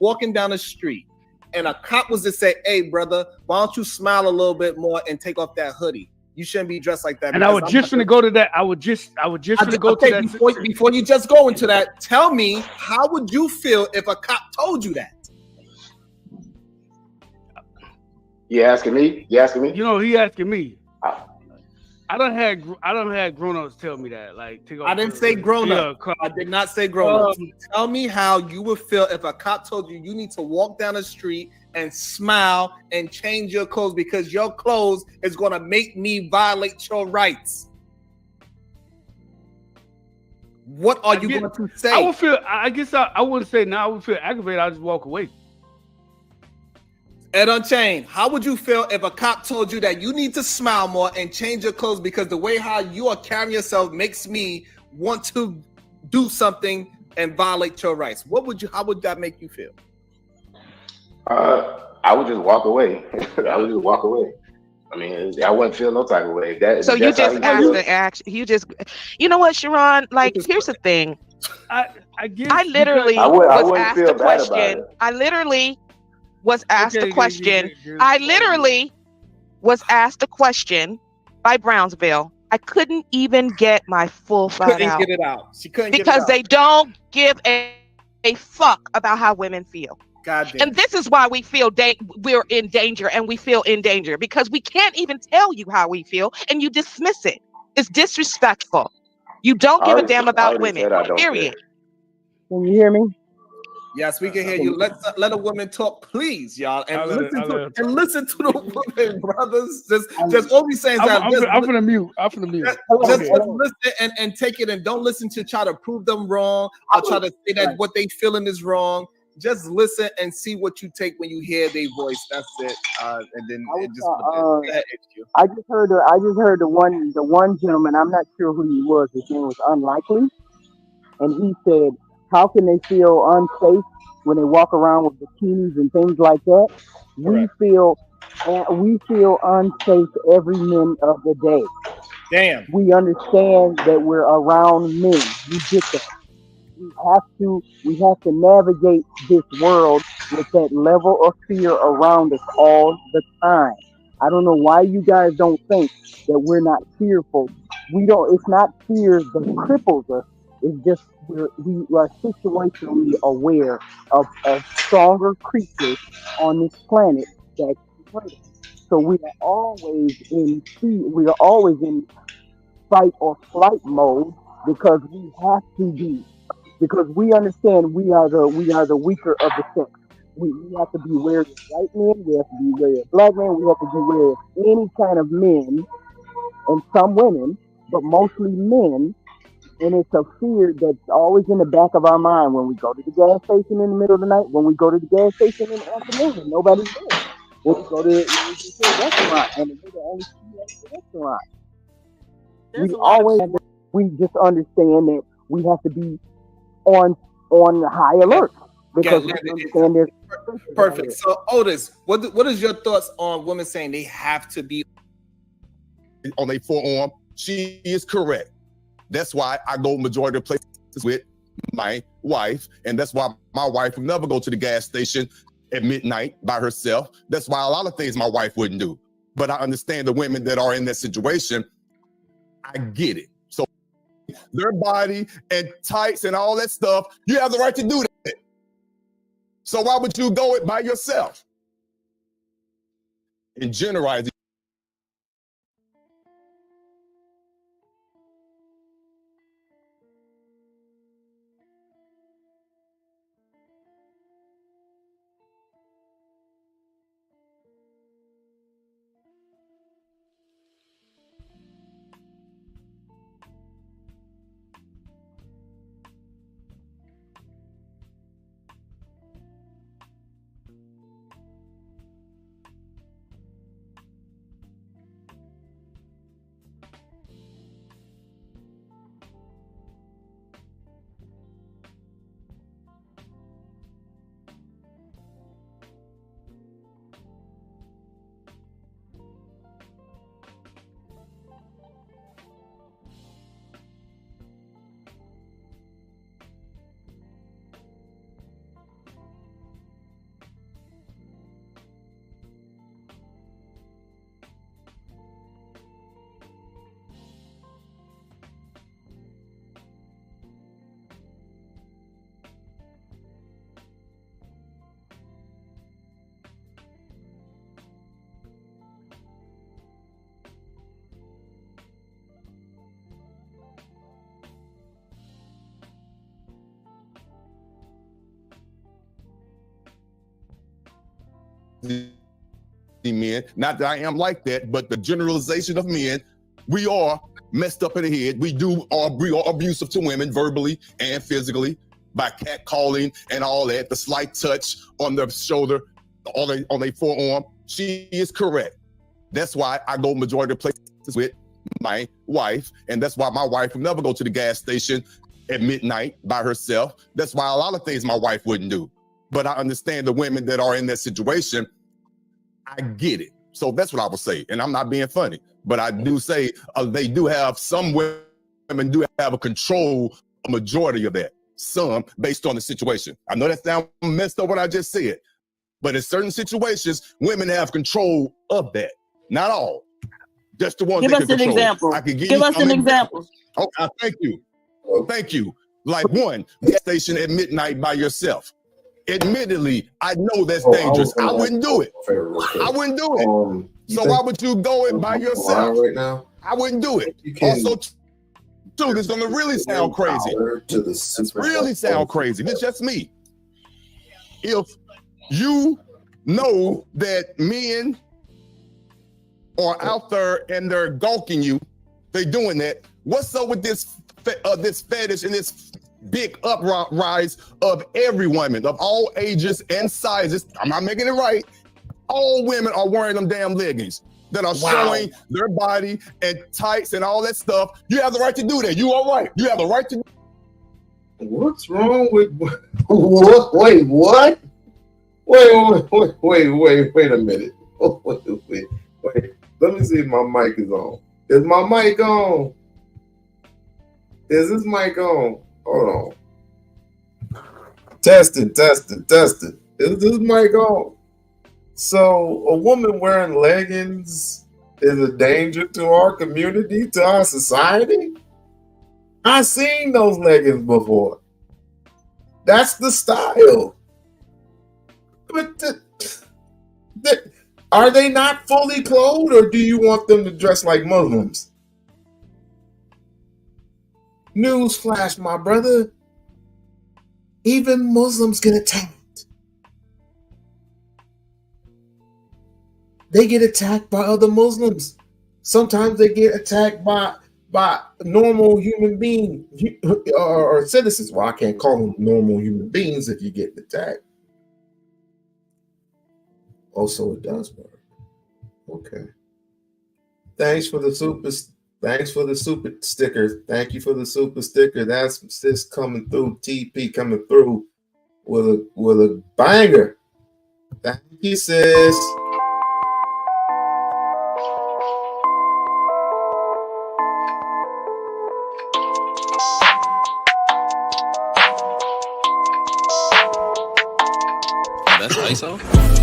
walking down the street and a cop was to say, "Hey, brother, why don't you smile a little bit more and take off that hoodie? You shouldn't be dressed like that." And I was just gonna go to that. I would just gonna go to that. Before you just go into that, tell me, how would you feel if a cop told you that? You asking me? You asking me? You know, he asking me. I don't had grown-ups tell me that. Like, I didn't say grown-up. I did not say grown-up. Tell me how you would feel if a cop told you need to walk down the street and smile and change your clothes because your clothes is going to make me violate your rights. What are you going to say? I would feel. I guess I wouldn't say now. I would feel aggravated. I'd just walk away. Ed Unchained, how would you feel if a cop told you that you need to smile more and change your clothes because the way how you are carrying yourself makes me want to do something and violate your rights? How would that make you feel? I would just walk away. I would just walk away. I mean, I wouldn't feel no type of way. So you just asked the action. You know what, Sharon? Like, here's the thing. I guess I literally was asked the question. I literally was asked the question. I literally was asked a question by Brownsville. I couldn't even get my full thought out. Get it out. She couldn't get it because out. they don't give a fuck about how women feel. God damn. And this is why we feel we're in danger, and we feel in danger because we can't even tell you how we feel, and you dismiss it. It's disrespectful. You don't give a damn about women. Period. Can you hear me? Yes, we can hear you. Let a woman talk, please, y'all, and listen to the woman, brothers. Just all we saying is I'm gonna mute. I'm gonna mute. Just listen and take it, and don't listen to try to prove them wrong or try to say that what they feeling is wrong. Just listen and see what you take when you hear their voice. That's it. And then I just heard the one gentleman. I'm not sure who he was. His name was Unlikely, and he said, How can they feel unsafe when they walk around with bikinis and things like that? We feel unsafe every minute of the day. Damn. We understand that we're around men. We get that. We have to navigate this world with that level of fear around us all the time. I don't know why you guys don't think that we're not fearful. We don't. It's not fear that cripples us. It's just we are situationally aware of stronger creatures on this planet that can hurt us. So we are always in fear. We are always in fight or flight mode because we have to be, because we understand we are the weaker of the sex. We have to be wary of white men, we have to be wary of black men, we have to be wary of any kind of men and some women, but mostly men. And it's a fear that's always in the back of our mind when we go to the gas station in the middle of the night, when we go to the gas station in the afternoon and nobody's there. When we go to a restaurant and we're the only people at the restaurant. We just understand that we have to be on high alert because we understand there's perfect. So Otis, what is your thoughts on women saying they have to be on their forearm? She is correct. That's why I go majority of places with my wife, and that's why my wife would never go to the gas station at midnight by herself. That's why a lot of things my wife wouldn't do. But I understand the women that are in that situation. I get it. So their body and tights and all that stuff, you have the right to do that. So why would you go it by yourself? In generalizing. Men, not that I am like that, but the generalization of men, we are messed up in the head. We are abusive to women verbally and physically by catcalling and all that, the slight touch on their shoulder, on their forearm. She is correct. That's why I go majority of places with my wife, and that's why my wife would never go to the gas station at midnight by herself. That's why a lot of things my wife wouldn't do. But I understand the women that are in that situation. I get it. So that's what I would say. And I'm not being funny, but I do say they do have, some women do have a majority of that. Some based on the situation. I know that sounds messed up what I just said, but in certain situations, women have control of that. Not all. Just the ones Give that us can an control. example. I can Give us an example. Oh, thank you. Thank you. Like one, gas station at midnight by yourself. Admittedly, I know that's dangerous. I wouldn't do it. I wouldn't do it. So why would you go it by yourself? Right now, I wouldn't do it. Also, too, this is gonna really sound crazy. Really sound crazy. It's just me. If you know that men are out there and they're gawking you, they doing that. What's up with this fetish and this big uprise of every woman of all ages and sizes? I'm not making it right. All women are wearing them damn leggings that are showing their body and tights and all that stuff. You have the right to do that. You are right. You have the right to. What's wrong with what? Wait, what? Wait a minute. Wait. Let me see if my mic is on. Is my mic on? Is this mic on? Hold on. Testing. Is this mic on? So a woman wearing leggings is a danger to our community, to our society? I've seen those leggings before. That's the style. But are they not fully clothed, or do you want them to dress like Muslims? Newsflash, my brother. Even Muslims get attacked. They get attacked by other Muslims. Sometimes they get attacked by normal human beings or citizens. Well, I can't call them normal human beings if you get attacked. Also, it does work. Okay. Thanks for the super sticker. Thank you for the super sticker. That's sis coming through. TP coming through with a banger. Thank you, sis. That's ISO.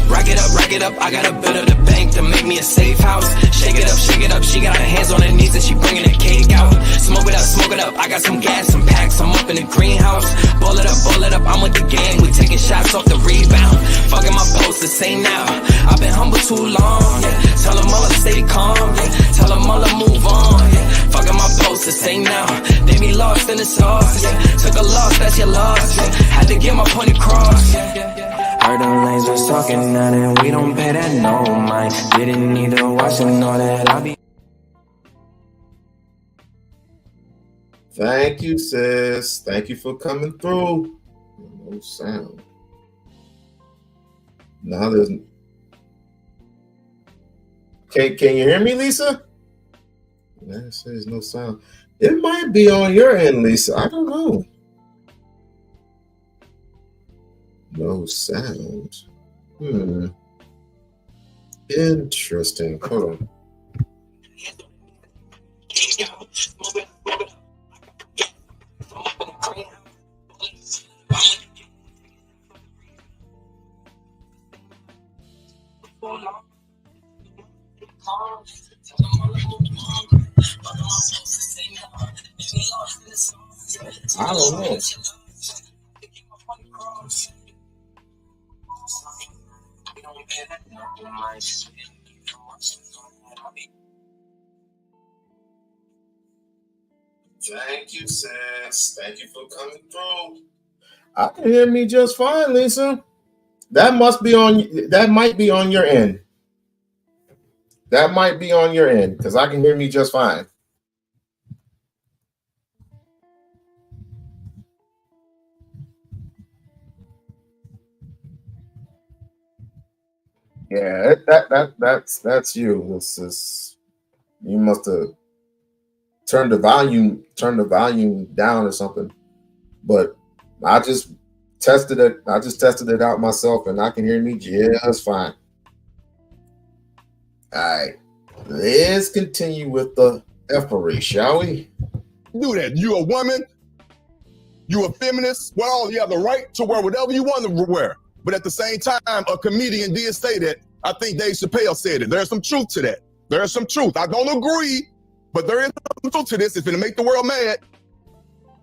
Rack it up, I got a bit of the bank to make me a safe house. Shake it up, she got her hands on her knees and she bringing the cake out. Smoke it up, I got some gas, some packs, I'm up in the greenhouse. Ball it up, I'm with the gang, we taking shots off the rebound. Fucking my post the same now, I've been humble too long, yeah. Tell them all to stay calm, yeah. Tell them all to move on, yeah. Fucking my post the same now, they be lost in the sauce, yeah. Took a loss, that's your loss, yeah. Had to get my point across, yeah. Heard them lanes was talking nothing, we don't pay that no mind. Didn't need to watch and know that I be. Thank you, sis. Thank you for coming through. No sound. Now there's. Can you hear me, Lisa? Yeah, it says no sound. It might be on your end, Lisa. I don't know. No sound. Interesting. Hold on. I don't know. Thank you, sis. Thank you for coming through. I can hear me just fine, Lisa. That might be on your end. That might be on your end, because I can hear me just fine. Yeah, that's you. This is, you must have turned the volume down or something. But I just tested it. I just tested it out myself, and I can hear me just fine. All right, let's continue with the effery, shall we? Do that. You a woman, you a feminist. Well, you have the right to wear whatever you want to wear. But at the same time, a comedian did say that. I think Dave Chappelle said it. There's some truth to that. There's some truth. I don't agree, but there is some truth to this. It's going to make the world mad.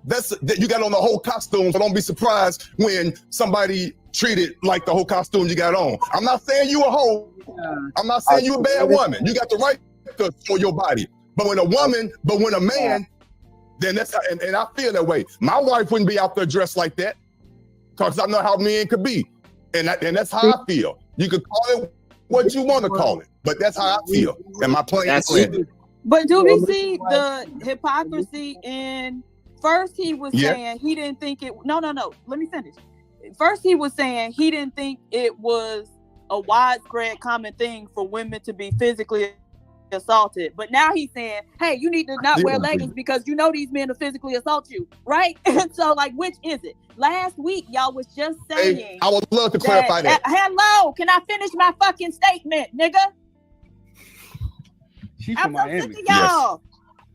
That you got on the whole costume, so don't be surprised when somebody treated like the whole costume you got on. I'm not saying you a hoe. I'm not saying you a bad woman. You got the right to show your body. But when a man, then that's how, and I feel that way. My wife wouldn't be out there dressed like that, because I know how men could be. And that's how I feel. You could call it what you want to call it, but that's how I feel. And my plan is landed. But do we see the hypocrisy in? First, he was saying he didn't think it. No. Let me finish. First, he was saying he didn't think it was a widespread common thing for women to be physically assaulted. But now he's saying, hey, you need to not wear leggings because you know these men will physically assault you, right? And so, like, which is it? Last week, y'all was just saying. Hey, I would love to clarify that. Hello, can I finish my fucking statement, nigga? She's I'm from so Miami. sick of y'all.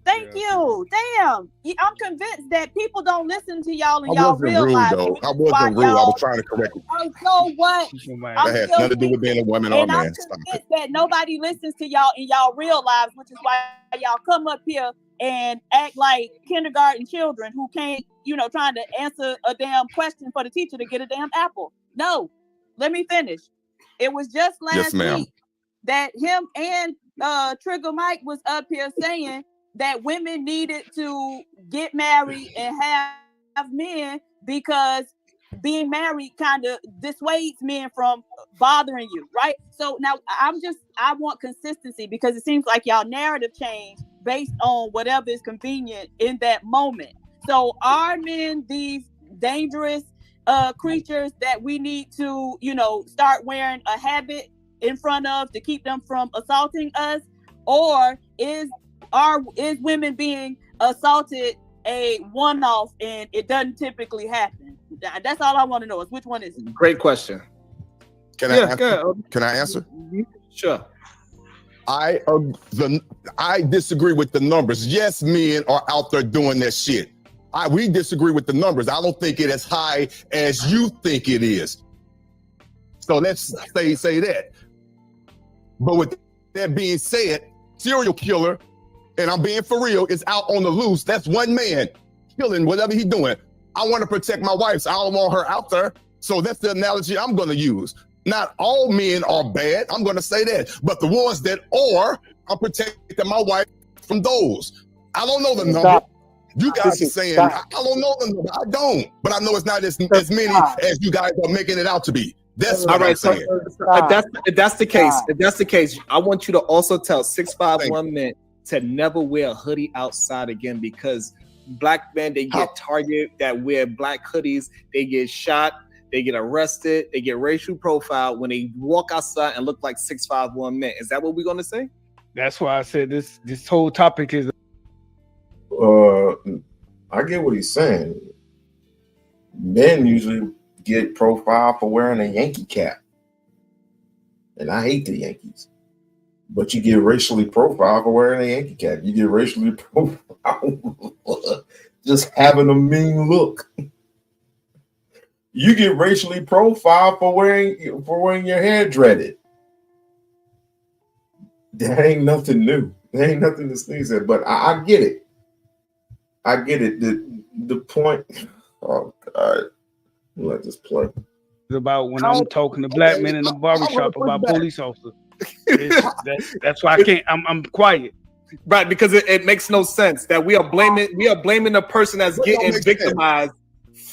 Thank you. Damn. I'm convinced that people don't listen to y'all and I y'all wasn't rude, realize. though. I wasn't rude. I was trying to correct it. Oh, so what? That has nothing to do with being a woman or a And I'm man. Stop it. convinced that nobody listens to y'all in y'all real lives, which is why y'all come up here and act like kindergarten children who can't, trying to answer a damn question for the teacher to get a damn apple. No, let me finish. It was just last week that him and Trigger Mike was up here saying that women needed to get married and have men because being married kind of dissuades men from bothering you, right? So now I want consistency because it seems like y'all narrative change based on whatever is convenient in that moment. So are men these dangerous creatures that we need to, start wearing a habit in front of to keep them from assaulting us? Or is women being assaulted a one-off and it doesn't typically happen? That's all I want to know is which one is it? Great question. Can I answer? Sure. I disagree with the numbers. Yes, men are out there doing that shit. We disagree with the numbers. I don't think it as high as you think it is. So let's say that. But with that being said, serial killer, and I'm being for real, is out on the loose. That's one man killing whatever he's doing. I want to protect my wife, so I don't want her out there. So that's the analogy I'm going to use. Not all men are bad. I'm going to say that. But the ones that are, I'm protecting my wife from those. I don't know the number. You guys are saying, I don't know the number. I don't. But I know it's not as many as you guys are making it out to be. That's what I'm saying. If that's the case, I want you to also tell 651 men to never wear a hoodie outside again, because black men, they get targeted that wear black hoodies, they get shot, they get arrested, they get racial profiled when they walk outside and look like 651 men. Is that what we're gonna say? That's why I said this whole topic is I get what he's saying. Men usually get profiled for wearing a Yankee cap. And I hate the Yankees. But you get racially profiled for wearing a Yankee cap. You get racially profiled for just having a mean look. You get racially profiled for wearing your hair dreaded. That ain't nothing new. There ain't nothing to sneeze at. But I get it. I get it. The point. Oh God. Let this play. About when I'm talking to black men in the barbershop about police officers. That's why I can't. I'm quiet. Right, because it makes no sense that we are blaming the person that's getting victimized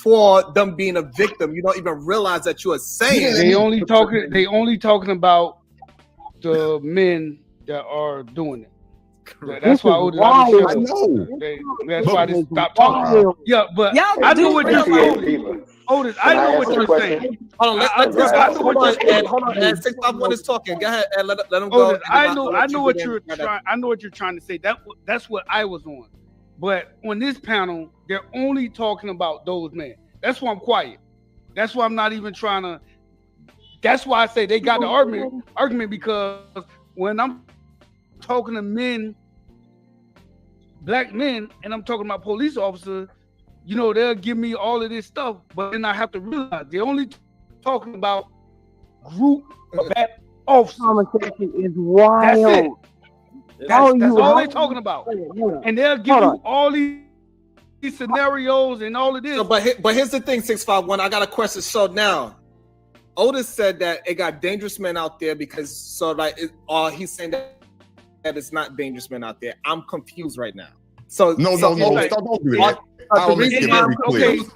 for them being a victim. You don't even realize that you are saying they only talking about the men that are doing it. That's why I know. That's why they stop talking. Yeah, but I know what you're saying. Otis, I know what you're saying. Hold on, Ed. 651 is talking. Go ahead, Ed. Let him go. Otis, I know what you're trying. I know what you're trying to say. That's what I was on. But on this panel, they're only talking about those men. That's why I'm quiet. That's why I'm not even trying to. That's why I say they got the argument because when I'm talking to men, black men, and I'm talking about police officers, they'll give me all of this stuff, but then I have to realize they're only talking about group black officers. Conversation is wild. That's it. That's all they're talking about. And they'll give you all these scenarios and all of this. So, but here's the thing, 651. I got a question. So now, Otis said that it got dangerous men out there because he's saying that it's not dangerous men out there. I'm confused right now. So no, don't do that. The reason why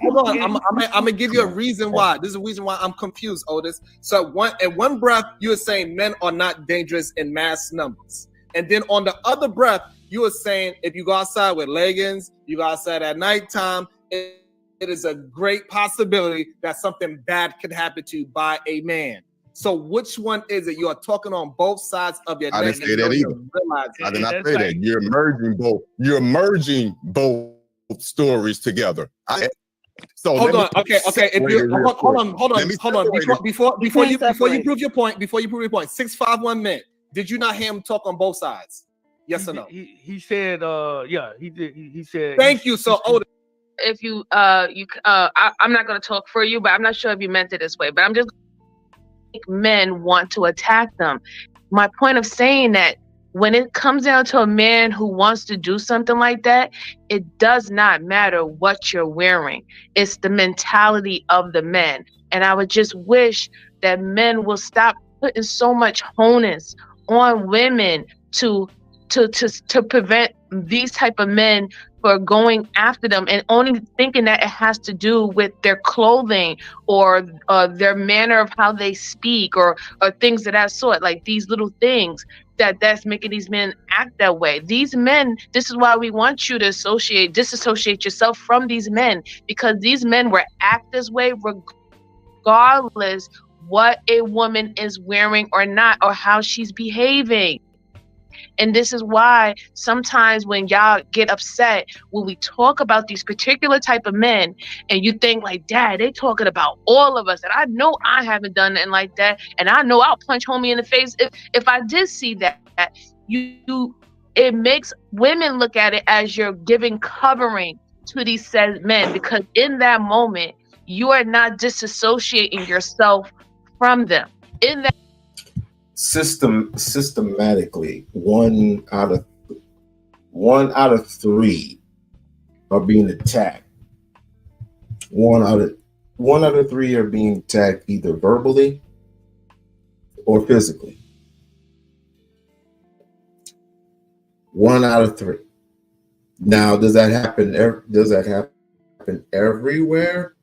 hold on. I'm gonna give you a reason why. This is the reason why I'm confused, Otis. So at one breath, you were saying men are not dangerous in mass numbers, and then on the other breath, you were saying if you go outside with leggings, you go outside at nighttime, it is a great possibility that something bad could happen to you by a man. So which one is it? You are talking on both sides of your I neck. didn't say that either. I did not say that. You're merging both. You're merging both stories together. Hold on. Okay. If you hold on. Before you prove your point, 651 men. Did you not hear him talk on both sides? Yes or no? He said, yeah, he did. He said. Thank you. So, if you I'm not going to talk for you, but I'm not sure if you meant it this way. But I'm just men want to attack them. My point of saying that when it comes down to a man who wants to do something like that, it does not matter what you're wearing. It's the mentality of the men. And I would just wish that men will stop putting so much onus on women to prevent these type of men for going after them and only thinking that it has to do with their clothing or their manner of how they speak or things of that sort, like these little things that's making these men act that way. These men, this is why we want you to disassociate yourself from these men, because these men will act this way regardless what a woman is wearing or not, or how she's behaving. And this is why sometimes when y'all get upset, when we talk about these particular type of men, and you think like, Dad, they talking about all of us. And I know I haven't done nothing like that. And I know I'll punch homie in the face if I did see that. It makes women look at it as you're giving covering to these said men, because in that moment, you are not disassociating yourself from them. In that systematically, one out of three are being attacked. One out of three are being attacked either verbally or physically. 1 out of 3. Now, does that happen everywhere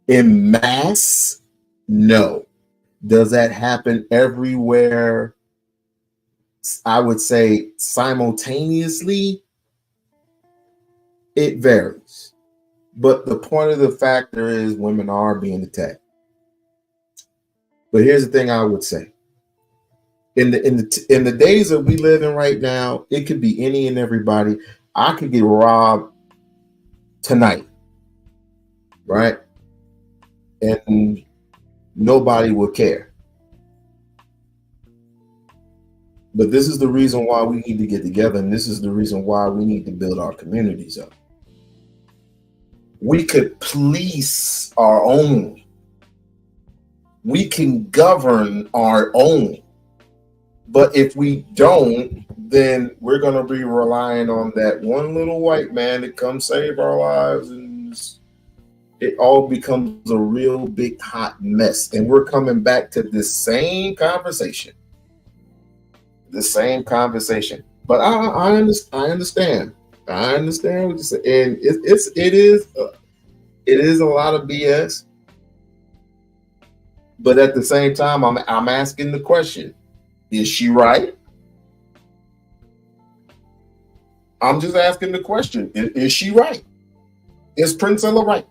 in mass? No. Does that happen everywhere? I would say simultaneously. It varies. But the point of the factor is women are being attacked. But here's the thing I would say. In the days that we live in right now, it could be any and everybody. I could get robbed tonight, right? And nobody will care. But this is the reason why we need to get together, and this is the reason why we need to build our communities up. We could police our own. We can govern our own. But if we don't, then we're going to be relying on that one little white man to come save our lives, and it all becomes a real big hot mess. And we're coming back to this same conversation. The same conversation. But I understand. I understand what you're saying. And it is a lot of BS. But at the same time, I'm asking the question. Is she right? I'm just asking the question. Is she right? Is Priscilla right?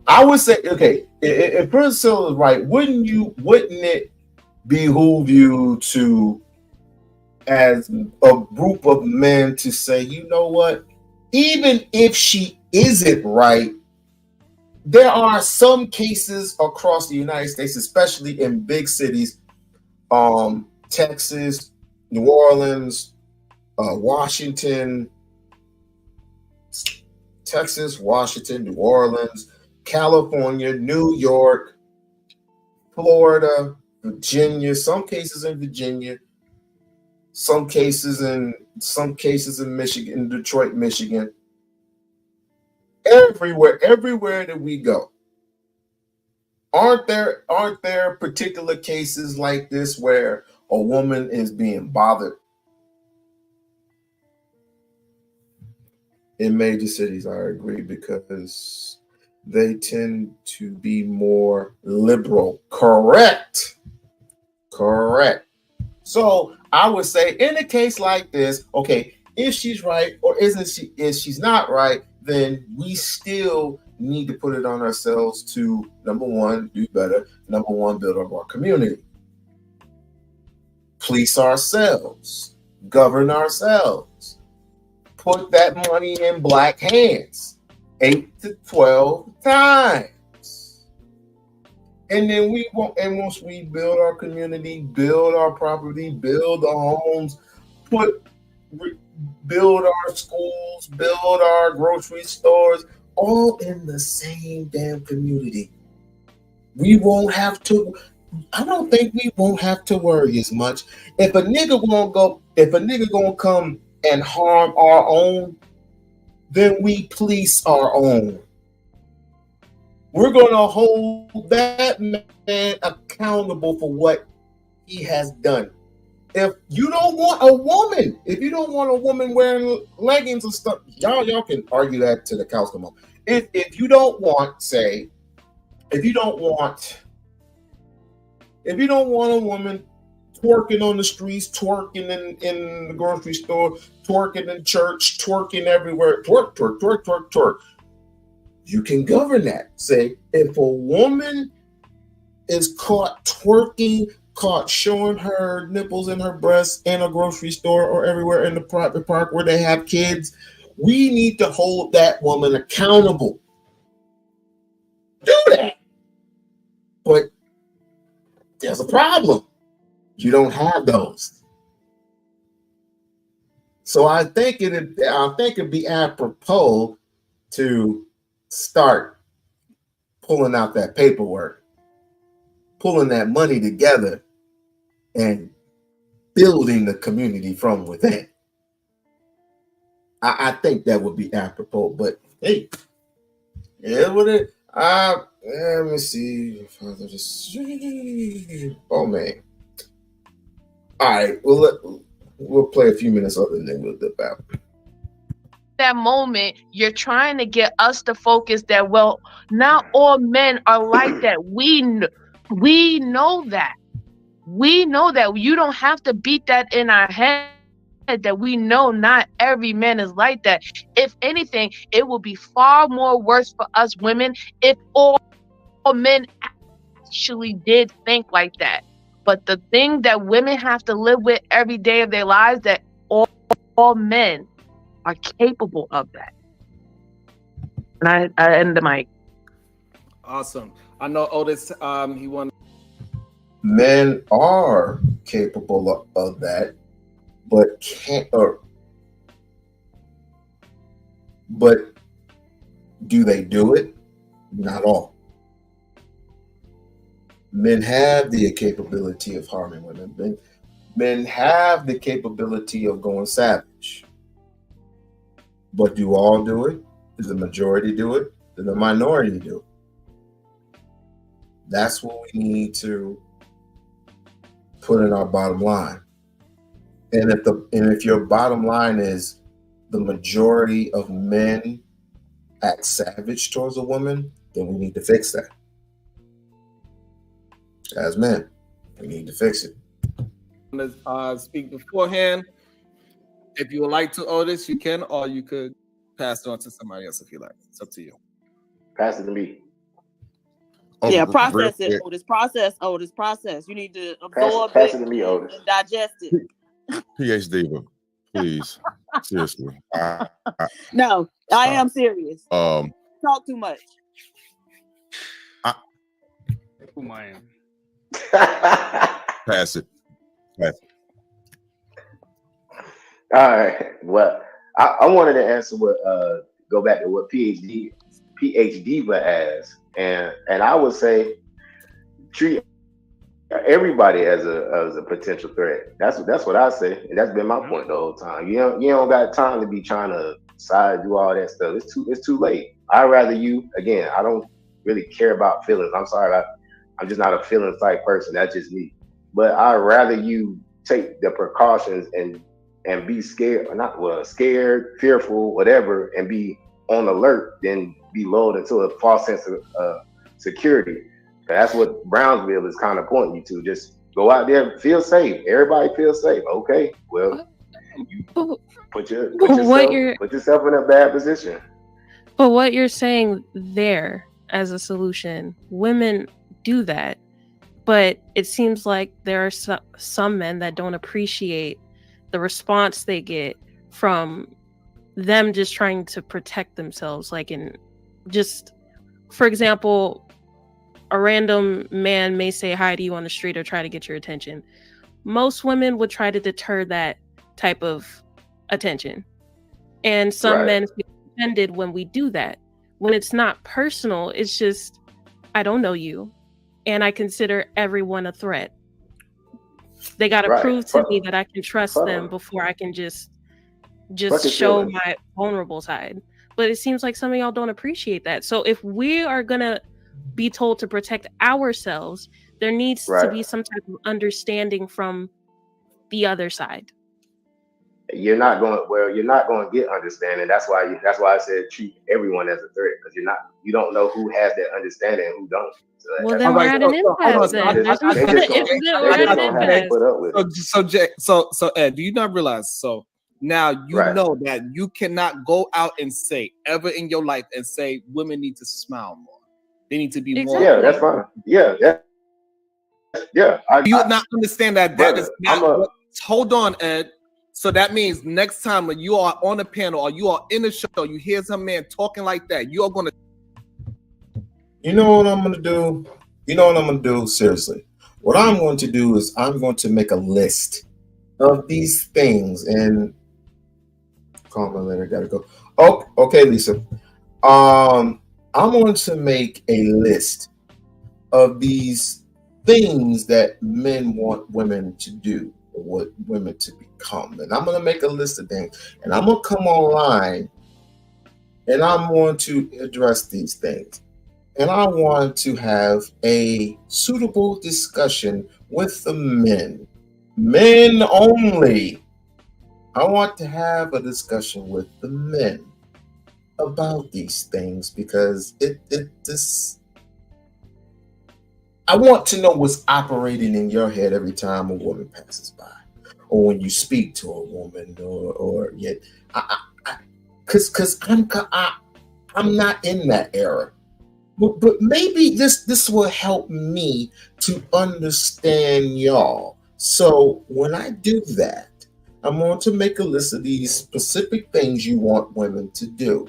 I would say, okay, if Priscilla is right, wouldn't it behoove you to, as a group of men, to say, you know what? Even if she isn't right, there are some cases across the United States, especially in big cities, Texas, New Orleans, Washington, New Orleans, California, New York, Florida, Virginia, some cases in Virginia, some cases in Michigan, Detroit, Michigan. Everywhere that we go. Aren't there particular cases like this where a woman is being bothered? In major cities, I agree, because they tend to be more liberal. Correct. So I would say in a case like this, okay, if she's right or if she's not right, then we still need to put it on ourselves to, number one, do better. Number one, build up our community. Police ourselves. Govern ourselves. Put that money in black hands 8 to 12 times. And then once we build our community, build our property, build the homes, build our schools, build our grocery stores, all in the same damn community. We won't have to, I don't think we won't have to worry as much. If a nigga gonna come and harm our own, then we police our own. We're gonna hold that man accountable for what he has done. If you don't want a woman wearing leggings and stuff, y'all can argue that to the cows come home. If you don't want a woman twerking on the streets, twerking in the grocery store, twerking in church, twerking everywhere, twerk. You can govern that. Say, if a woman is caught twerking, caught showing her nipples and her breasts in a grocery store or everywhere in the private park where they have kids, we need to hold that woman accountable. Do that. But there's a problem. You don't have those. So I think it'd be apropos to start pulling out that paperwork, pulling that money together, and building the community from within. I think that would be apropos, but hey, yeah, what it? Let me see. Oh man. All right, we'll play a few minutes of it and then we'll dip out. That moment, you're trying to get us to focus that, well, not all men are like that. We know that. We know that. You don't have to beat that in our head, that we know not every man is like that. If anything, it will be far more worse for us women if all men actually did think like that. But the thing that women have to live with every day of their lives, that all men are capable of that. And I end the mic. Awesome. I know Otis, he wanted. Men are capable of that, but do they do it? Not all. Men have the capability of harming women. Men have the capability of going savage. But do all do it? Does the majority do it? Does the minority do it? That's what we need to put in our bottom line. And if your bottom line is the majority of men act savage towards a woman, then we need to fix that. As men, we need to fix it. Speak beforehand. If you would like to, Otis, you can, or you could pass it on to somebody else if you like. It's up to you. Pass it to me. Yeah, process it, Otis. Process. You need to absorb pass it to me, Otis. And digest it. PhD, please. Seriously. No, I am serious. Talk too much. Who I am. Pass it. All right. Well, I wanted to answer go back to what PhD asked, and I would say treat everybody as a potential threat. That's what I say, and that's been my point the whole time. You don't got time to be trying to do all that stuff. It's too late. I'd rather you, again, I don't really care about feelings. I'm sorry, I'm just not a feelings type person. That's just me. But I'd rather you take the precautions and be scared, scared, fearful, whatever, and be on alert than be lulled into a false sense of security. That's what Brownsville is kind of pointing you to. Just go out there, feel safe. Everybody feels safe. Okay, well, you put yourself in a bad position. But what you're saying there as a solution, women do that, but it seems like there are some men that don't appreciate the response they get from them just trying to protect themselves. Like, in just, for example, a random man may say hi to you on the street or try to get your attention. Most women would try to deter that type of attention. And some men feel offended when we do that. When it's not personal, it's just, I don't know you, and I consider everyone a threat. They got to prove to me that I can trust them before I can just show my vulnerable side. But it seems like some of y'all don't appreciate that. So if we are going to be told to protect ourselves, there needs to be some type of understanding from the other side. You're not going to get understanding. That's why I said treat everyone as a threat, because you don't know who has that understanding and who don't. So well, then we're at an impasse. So Ed, do you not realize? So now you know that you cannot go out and say ever in your life and say women need to smile more. They need to be more. Yeah, that's fine. Yeah. You not understand that is not. Hold on, Ed. So that means next time when you are on a panel or you are in a show, you hear some man talking like that, you are going to. You know what I'm going to do? Seriously. What I'm going to do is I'm going to make a list of these things and call me later. Gotta go. Oh, okay, Lisa. I'm going to make a list of these things that men want women to do, or what women to become. And I'm going to make a list of things, and I'm going to come online and I'm going to address these things. And I want to have a suitable discussion with the men only. I want to have a discussion with the men about these things, because I want to know what's operating in your head every time a woman passes by, or when you speak to a woman, or yet, because I'm not in that era. But maybe this will help me to understand y'all. So when I do that, I'm going to make a list of these specific things you want women to do.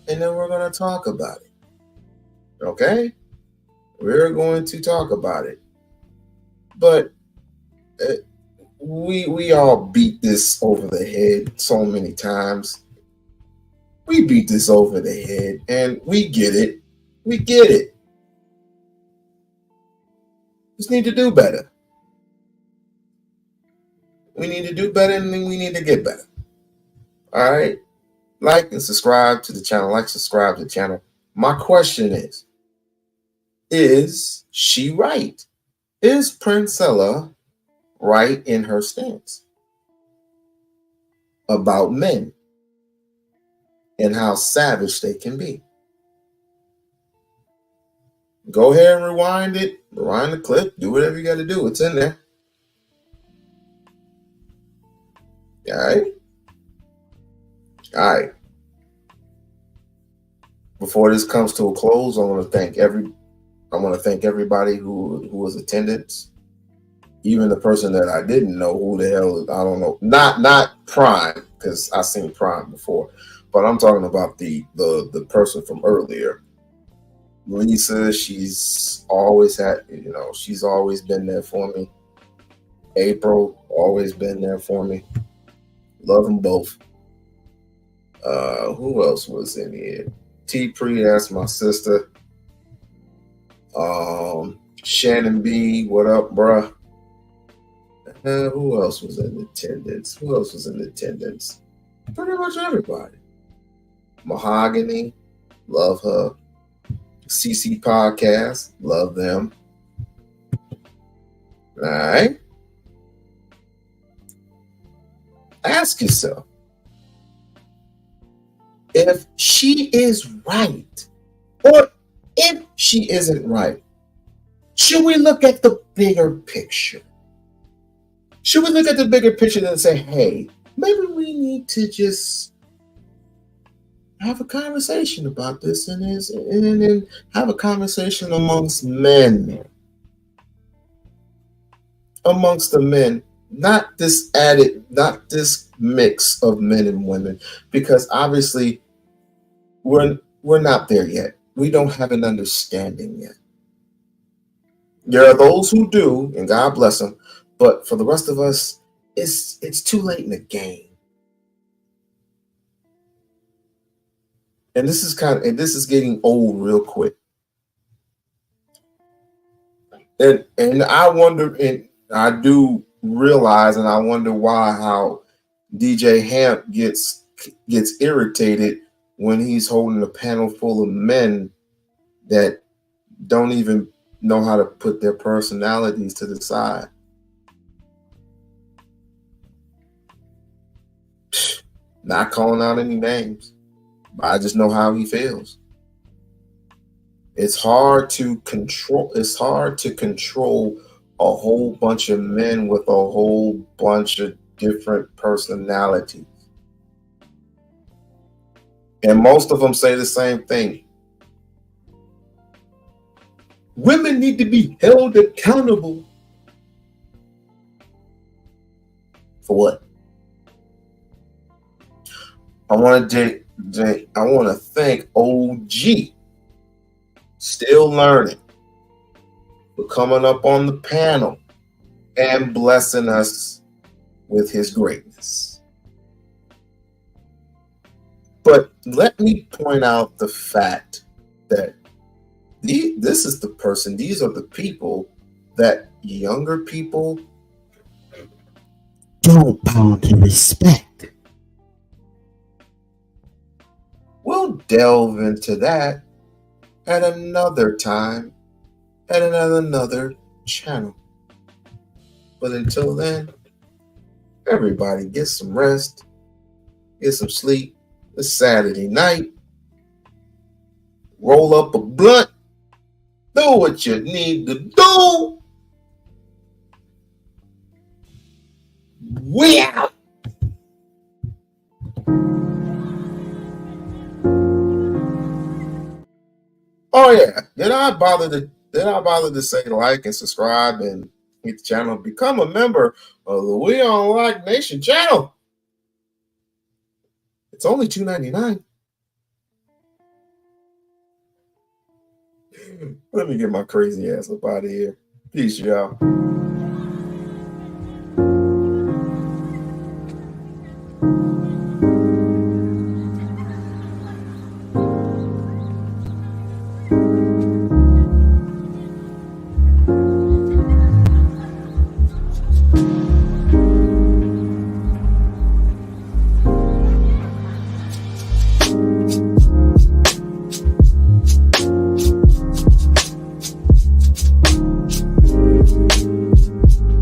And then we're going to talk about it. Okay? We're going to talk about it. But we all beat this over the head so many times. We beat this over the head, and we get it. We get it. Just need to do better. We need to do better, and then we need to get better. All right? Like and subscribe to the channel. Like, subscribe to the channel. My question is she right? Is Princella right in her stance about men and how savage they can be? Go ahead and rewind the clip, do whatever you got to do. It's in there. All right. Before this comes to a close, I want to thank everybody who was attendance. Even the person that I didn't know who the hell, I don't know. Not Prime, because I seen Prime before, but I'm talking about the person from earlier. Lisa, she's always she's always been there for me. April, always been there for me. Love them both. Who else was in here? T-Pre, that's my sister. Shannon B, what up, bruh? Who else was in attendance? Pretty much everybody. Mahogany, love her. CC Podcast, love them. All right. Ask yourself, if she is right, or if she isn't right, should we look at the bigger picture? Should we look at the bigger picture and say, hey, maybe we need to just have a conversation about this and have a conversation amongst men. Amongst the men, not this mix of men and women, because obviously we're not there yet. We don't have an understanding yet. There are those who do, and God bless them, but for the rest of us, it's too late in the game. And this is getting old real quick. And I wonder, and I do realize, and I wonder how DJ Hamp gets irritated when he's holding a panel full of men that don't even know how to put their personalities to the side. Not calling out any names, but I just know how he feels. It's hard to control a whole bunch of men with a whole bunch of different personalities. And most of them say the same thing. Women need to be held accountable. For what? I want to thank OG, still learning, for coming up on the panel and blessing us with his greatness. But let me point out the fact that these are the people that younger people don't bow to respect. We'll delve into that at another time, at another channel. But until then, everybody get some rest, get some sleep. It's Saturday night. Roll up a blunt. Do what you need to do. We out. Oh yeah. Did I bother to say like and subscribe and hit the channel? Become a member of the We-On-Loc Nation channel. It's only $2.99. Let me get my crazy ass up out of here. Peace, y'all.